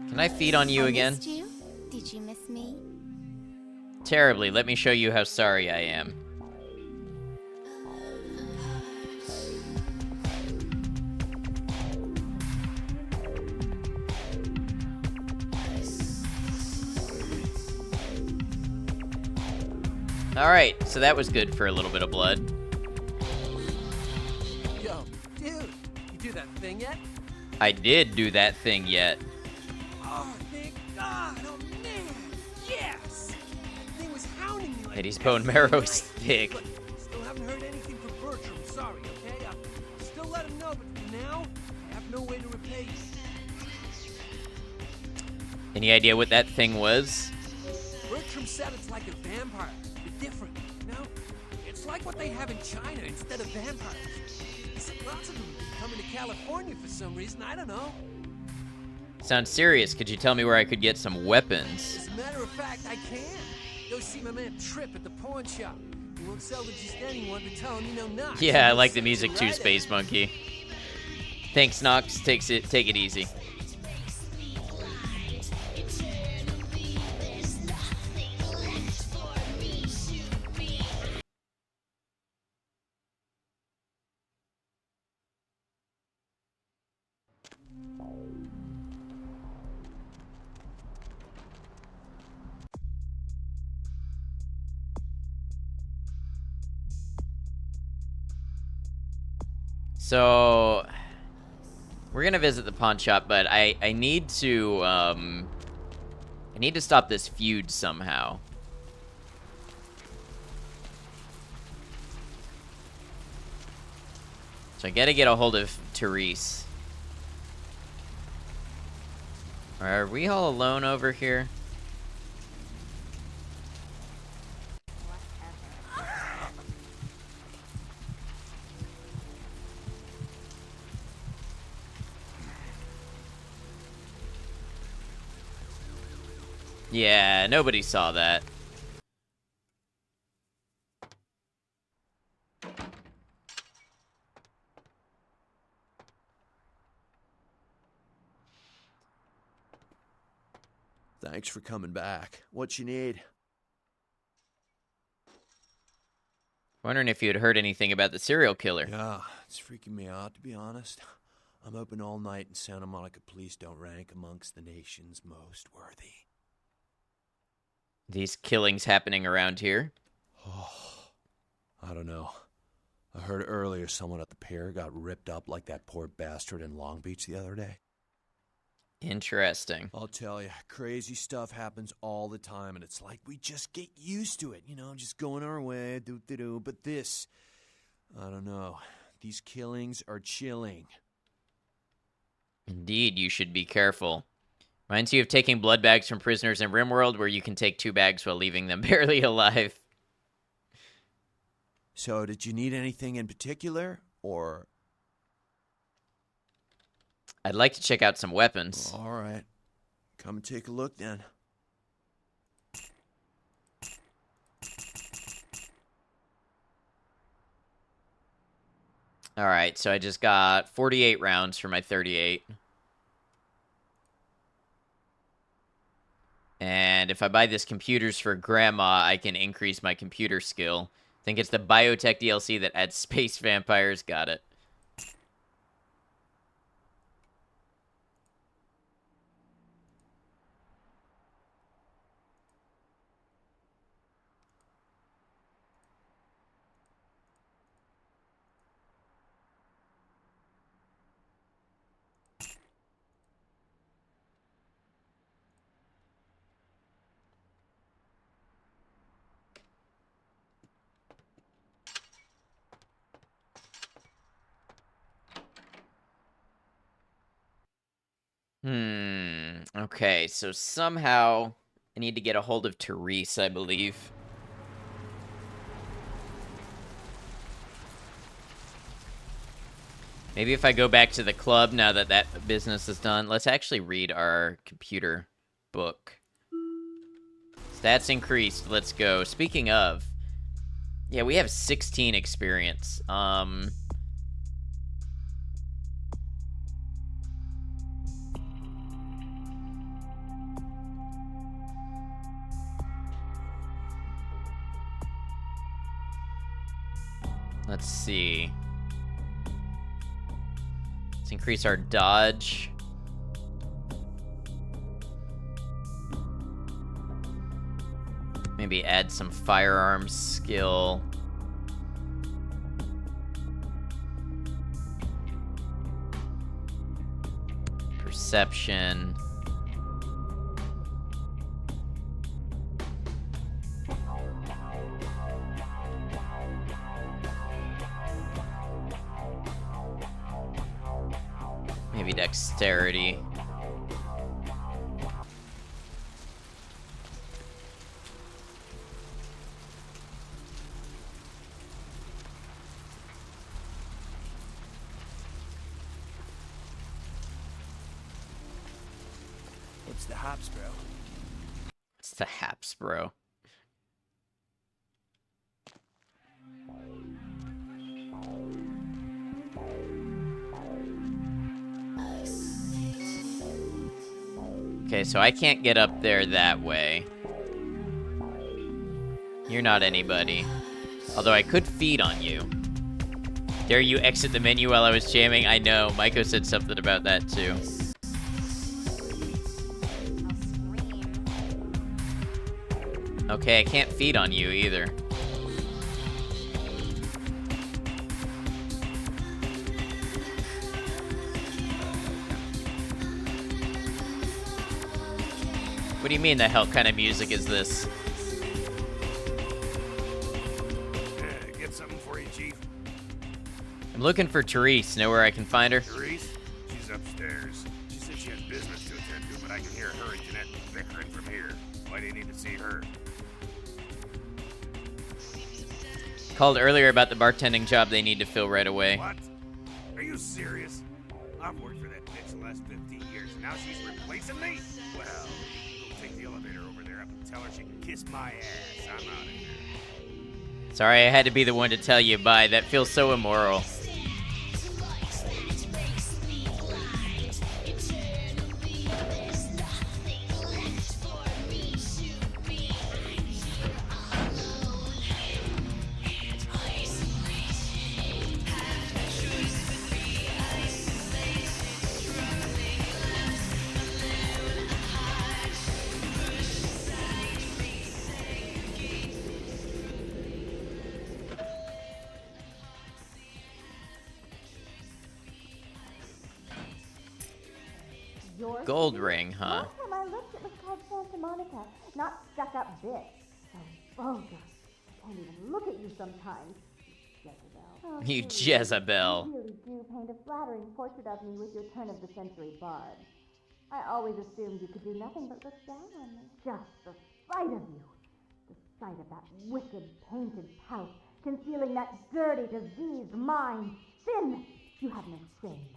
Can I feed on you again? Missed you? Did you miss me? Terribly. Let me show you how sorry I am. Alright, so that was good for a little bit of blood. Yo, dude, you do that thing yet? I did do that thing yet. Oh, thank God! Oh man, yes! That thing was hounding me like. Eddie's bone marrow's thick. Look, still haven't heard anything from Bertram. Sorry, okay? I'll still let him know, but for now, I have no way to repay you. Any idea what that thing was? Bertram said it's like a vampire, but different, you know? It's like what they have in China instead of vampires. He said lots of them coming to California for some reason, I don't know. Sounds serious. Could you tell me where I could get some weapons? As a matter of fact, I can. Go see my man Trip at the pawn shop. He won't sell to just anyone, but tell him you know Nox. Yeah, I like the music too, Space Monkey. Thanks, Nox. Take it easy. So, we're gonna visit the pawn shop, but I need to stop this feud somehow. So I gotta get a hold of Therese. Are we all alone over here? Yeah, nobody saw that. Thanks for coming back. What you need? Wondering if you had heard anything about the serial killer. Yeah, it's freaking me out, to be honest. I'm open all night and Santa Monica police don't rank amongst the nation's most worthy. These killings happening around here? Oh, I don't know. I heard earlier someone at the pier got ripped up like that poor bastard in Long Beach the other day. Interesting. I'll tell you, crazy stuff happens all the time, and it's like we just get used to it, you know, just going our way, do-do-do. But this, I don't know. These killings are chilling. Indeed, you should be careful. Reminds you of taking blood bags from prisoners in RimWorld, where you can take 2 bags while leaving them barely alive. So, did you need anything in particular, or? I'd like to check out some weapons. All right. Come and take a look, then. All right, so I just got 48 rounds for my 38. And if I buy this computers for grandma, I can increase my computer skill. I think it's the biotech DLC that adds space vampires. Got it. Okay, so somehow I need to get a hold of Therese, I believe. Maybe if I go back to the club now that that business is done. Let's actually read our computer book. Stats increased. Let's go. Speaking of, yeah, we have 16 experience. Let's see. Let's increase our dodge. Maybe add some firearms skill. Perception. Maybe dexterity. What's the hops, bro? It's the haps, bro. Okay, so I can't get up there that way. You're not anybody. Although I could feed on you. Dare you exit the menu while I was jamming? I know, Maiko said something about that too. Okay, I can't feed on you either. What do you mean the hell kind of music is this? Get something for you, Chief. I'm looking for Therese. Know where I can find her? Therese? She's upstairs. She said she had business to attend to, but I can hear her and Jeanette bickering from here. Why do you need to see her? Called earlier about the bartending job they need to fill right away. What? Are you serious? I've worked for that bitch the last 15 years, and now she's replacing me? Well, go take the elevator over there up and tell her she can kiss my ass. I'm out of here. Sorry, I had to be the one to tell you bye. That feels so immoral. Gold ring, huh? Last time I looked, it was called Santa Monica, not stuck-up bitch. So bogus. I can't even look at you sometimes. Jezebel. Oh, You really, Jezebel. You really do paint a flattering portrait of me with your turn-of-the-century bard. I always assumed you could do nothing but look down on me. Just the sight of you. The sight of that wicked, painted pout, concealing that dirty, diseased mind. Sin! You have no shame.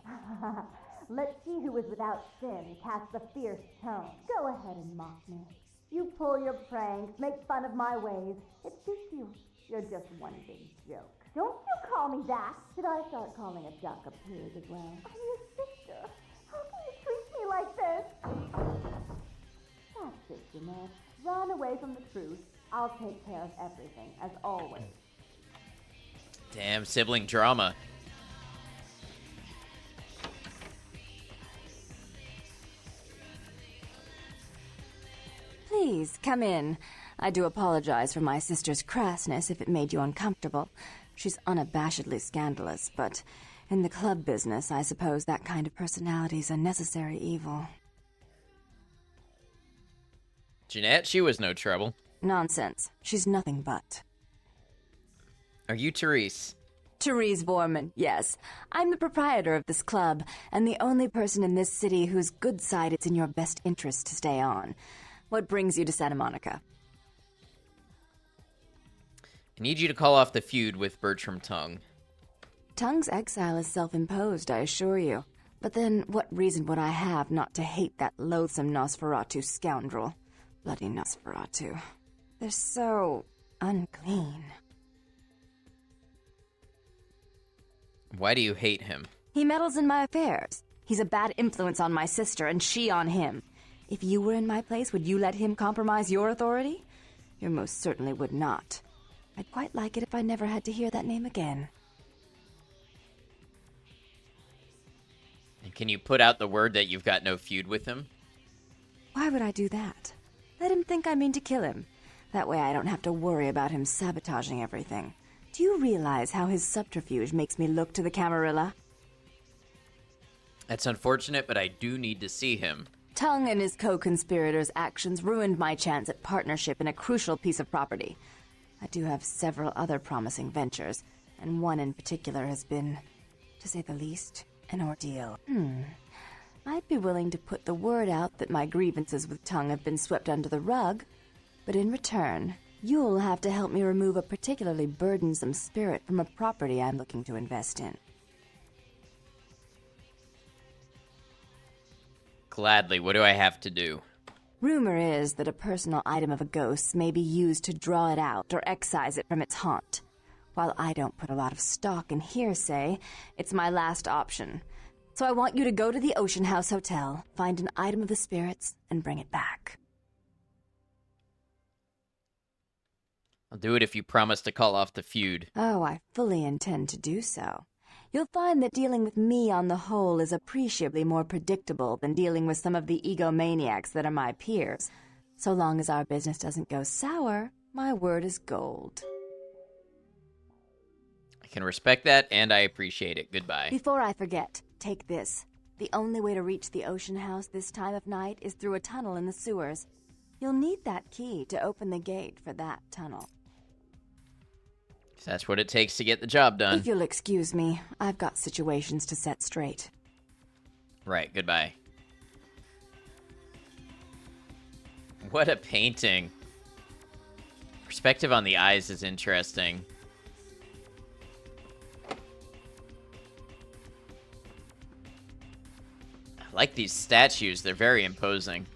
Let she who is without sin cast the fierce tone. Go ahead and mock me. You pull your pranks, make fun of my ways. It suits you. You're just one big joke. Don't you call me that! Should I start calling a duck a pig as well? I'm your sister. How can you treat me like this? That's it, Jeanette. Run away from the truth. I'll take care of everything, as always. Damn, sibling drama. Please, come in. I do apologize for my sister's crassness if it made you uncomfortable. She's unabashedly scandalous, but in the club business, I suppose that kind of personality's a necessary evil. Jeanette, she was no trouble. Nonsense. She's nothing but. Are you Therese? Therese Vorman, yes. I'm the proprietor of this club, and the only person in this city whose good side it's in your best interest to stay on. What brings you to Santa Monica? I need you to call off the feud with Bertram Tongue. Tongue's exile is self-imposed, I assure you. But then, what reason would I have not to hate that loathsome Nosferatu scoundrel? Bloody Nosferatu. They're so unclean. Why do you hate him? He meddles in my affairs. He's a bad influence on my sister, and she on him. If you were in my place, would you let him compromise your authority? You most certainly would not. I'd quite like it if I never had to hear that name again. And can you put out the word that you've got no feud with him? Why would I do that? Let him think I mean to kill him. That way I don't have to worry about him sabotaging everything. Do you realize how his subterfuge makes me look to the Camarilla? That's unfortunate, but I do need to see him. Tongue and his co-conspirators' actions ruined my chance at partnership in a crucial piece of property. I do have several other promising ventures, and one in particular has been, to say the least, an ordeal. I'd be willing to put the word out that my grievances with Tongue have been swept under the rug, but in return, you'll have to help me remove a particularly burdensome spirit from a property I'm looking to invest in. Gladly, what do I have to do? Rumor is that a personal item of a ghost's may be used to draw it out or excise it from its haunt. While I don't put a lot of stock in hearsay, it's my last option. So I want you to go to the Ocean House Hotel, find an item of the spirits, and bring it back. I'll do it if you promise to call off the feud. Oh, I fully intend to do so. You'll find that dealing with me on the whole is appreciably more predictable than dealing with some of the egomaniacs that are my peers. So long as our business doesn't go sour, my word is gold. I can respect that, and I appreciate it. Goodbye. Before I forget, take this. The only way to reach the Ocean House this time of night is through a tunnel in the sewers. You'll need that key to open the gate for that tunnel. That's what it takes to get the job done. If you'll excuse me, I've got situations to set straight. Right, goodbye. What a painting. Perspective on the eyes is interesting. I like these statues, they're very imposing.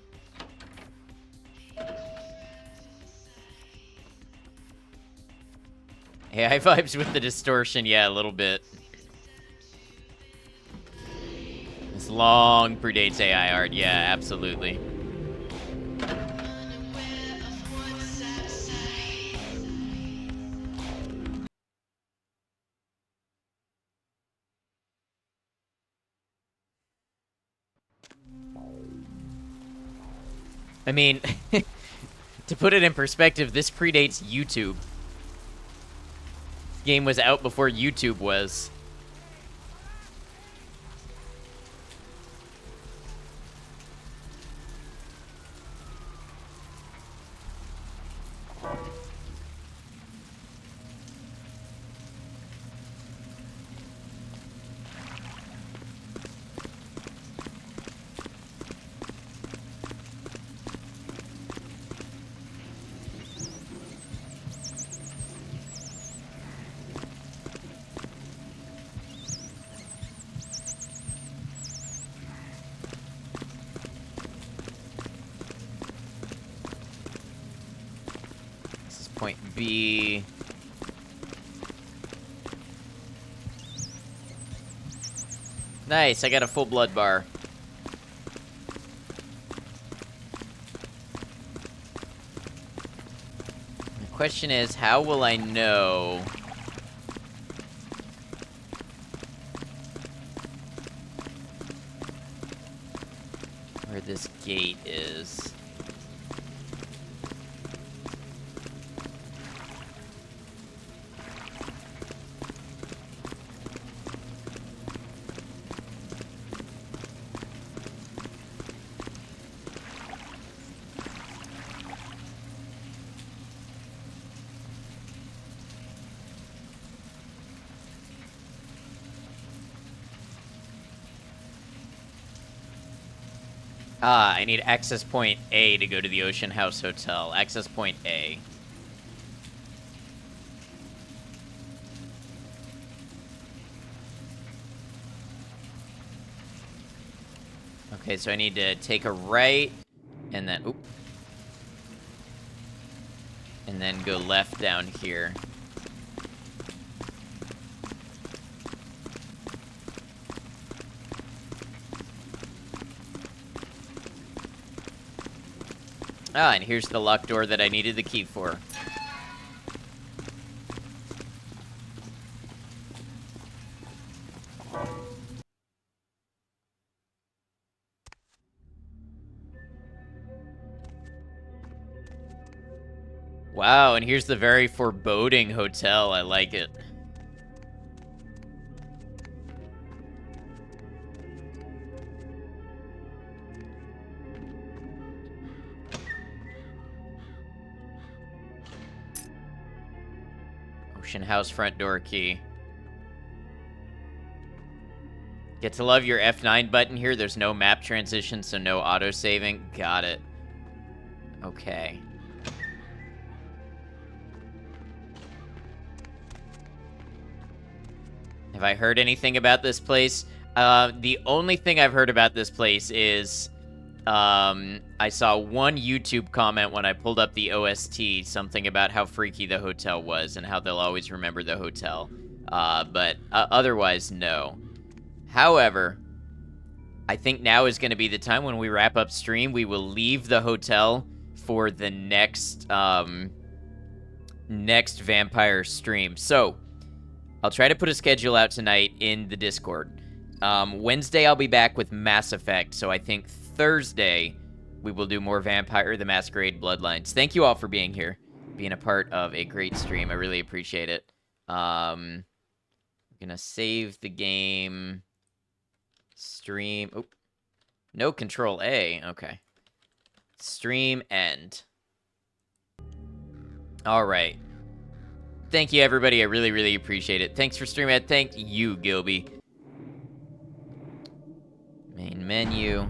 AI vibes with the distortion, yeah, a little bit. This long predates AI art, yeah, absolutely. I mean, to put it in perspective, this predates YouTube. Game was out before YouTube was. Point B. Nice, I got a full blood bar. The question is, how will I know where this gate is? I need access point A to go to the Ocean House Hotel. Access point A. Okay, so I need to take a right, and then, oop. And then go left down here. Ah, and here's the locked door that I needed the key for. Wow, and here's the very foreboding hotel. I like it. Ocean House front door key. Get to love your F9 button here. There's no map transition, so no auto-saving. Got it. Okay. Have I heard anything about this place? The only thing I've heard about this place is I saw one YouTube comment when I pulled up the OST, something about how freaky the hotel was and how they'll always remember the hotel. But otherwise, no. However, I think now is going to be the time when we wrap up stream. We will leave the hotel for the next next vampire stream. So, I'll try to put a schedule out tonight in the Discord. Wednesday, I'll be back with Mass Effect, so I think Thursday, we will do more Vampire the Masquerade Bloodlines. Thank you all for being here, being a part of a great stream. I really appreciate it. I'm going to save the game. Stream. Oh, no, Control A. Okay. Stream end. All right. Thank you, everybody. I really, really appreciate it. Thanks for streaming. Thank you, Gilby. Main menu.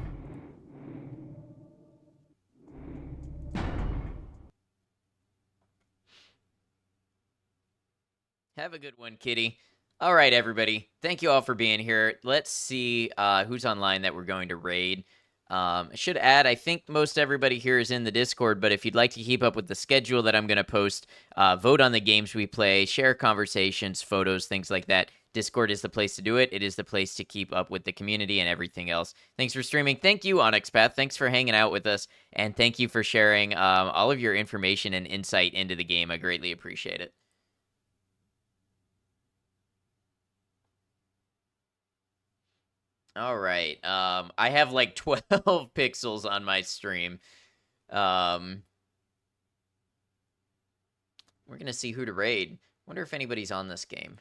Have a good one, kitty. All right, everybody. Thank you all for being here. Let's see who's online that we're going to raid. I should add, I think most everybody here is in the Discord, but if you'd like to keep up with the schedule that I'm going to post, vote on the games we play, share conversations, photos, things like that, Discord is the place to do it. It is the place to keep up with the community and everything else. Thanks for streaming. Thank you, Onyx Path. Thanks for hanging out with us, and thank you for sharing all of your information and insight into the game. I greatly appreciate it. All right. I have like 12 pixels on my stream. We're gonna see who to raid. Wonder if anybody's on this game.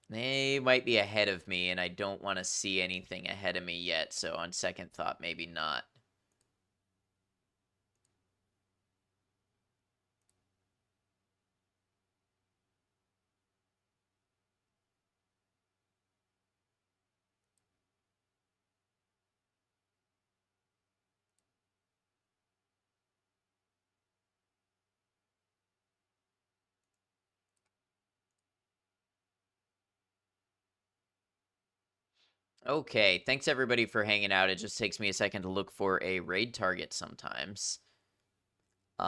They might be ahead of me, and I don't want to see anything ahead of me yet, so on second thought, maybe not. Okay, thanks everybody for hanging out. It just takes me a second to look for a raid target sometimes. We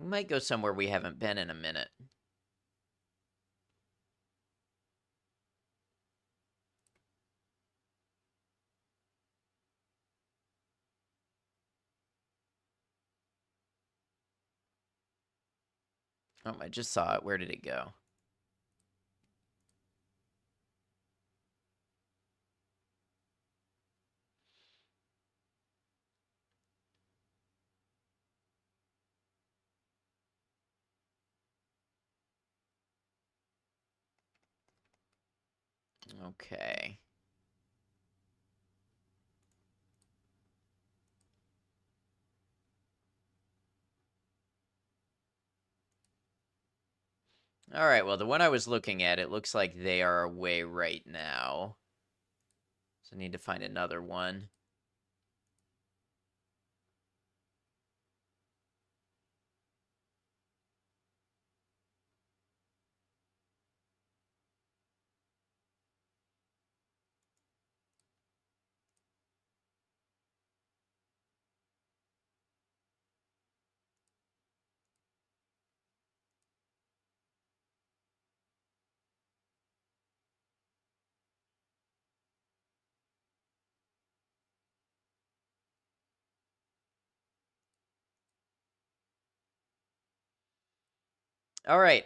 might go somewhere we haven't been in a minute. Oh, I just saw it. Where did it go? Okay. All right, well, the one I was looking at, it looks like they are away right now. So I need to find another one. All right,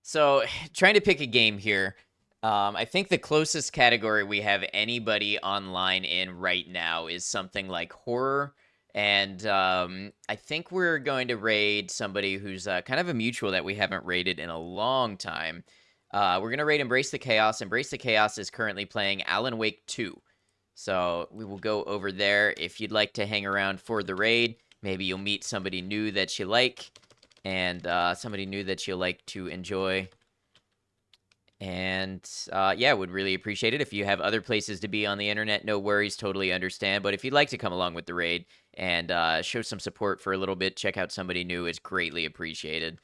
so trying to pick a game here. I think the closest category we have anybody online in right now is something like horror. And I think we're going to raid somebody who's kind of a mutual that we haven't raided in a long time. We're going to raid Embrace the Chaos. Embrace the Chaos is currently playing Alan Wake 2. So we will go over there. If you'd like to hang around for the raid, maybe you'll meet somebody new that you like. And somebody new that you'll like to enjoy. And yeah, would really appreciate it. If you have other places to be on the internet, no worries, totally understand. But if you'd like to come along with the raid and show some support for a little bit, check out somebody new, it's greatly appreciated.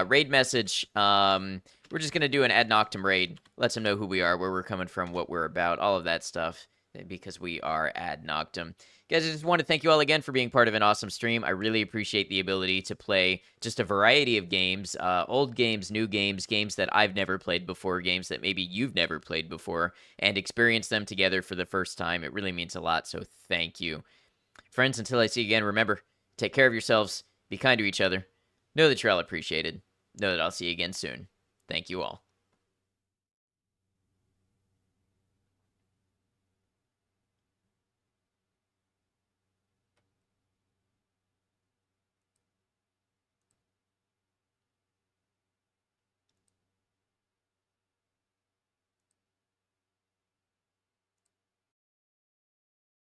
Raid message, we're just going to do an ad noctem raid. Let them know who we are, where we're coming from, what we're about, all of that stuff, because we are ad noctem. Guys, I just want to thank you all again for being part of an awesome stream. I really appreciate the ability to play just a variety of games, old games, new games, games that I've never played before, games that maybe you've never played before, and experience them together for the first time. It really means a lot, so thank you. Friends, until I see you again, remember, take care of yourselves, be kind to each other, know that you're all appreciated, know that I'll see you again soon. Thank you all.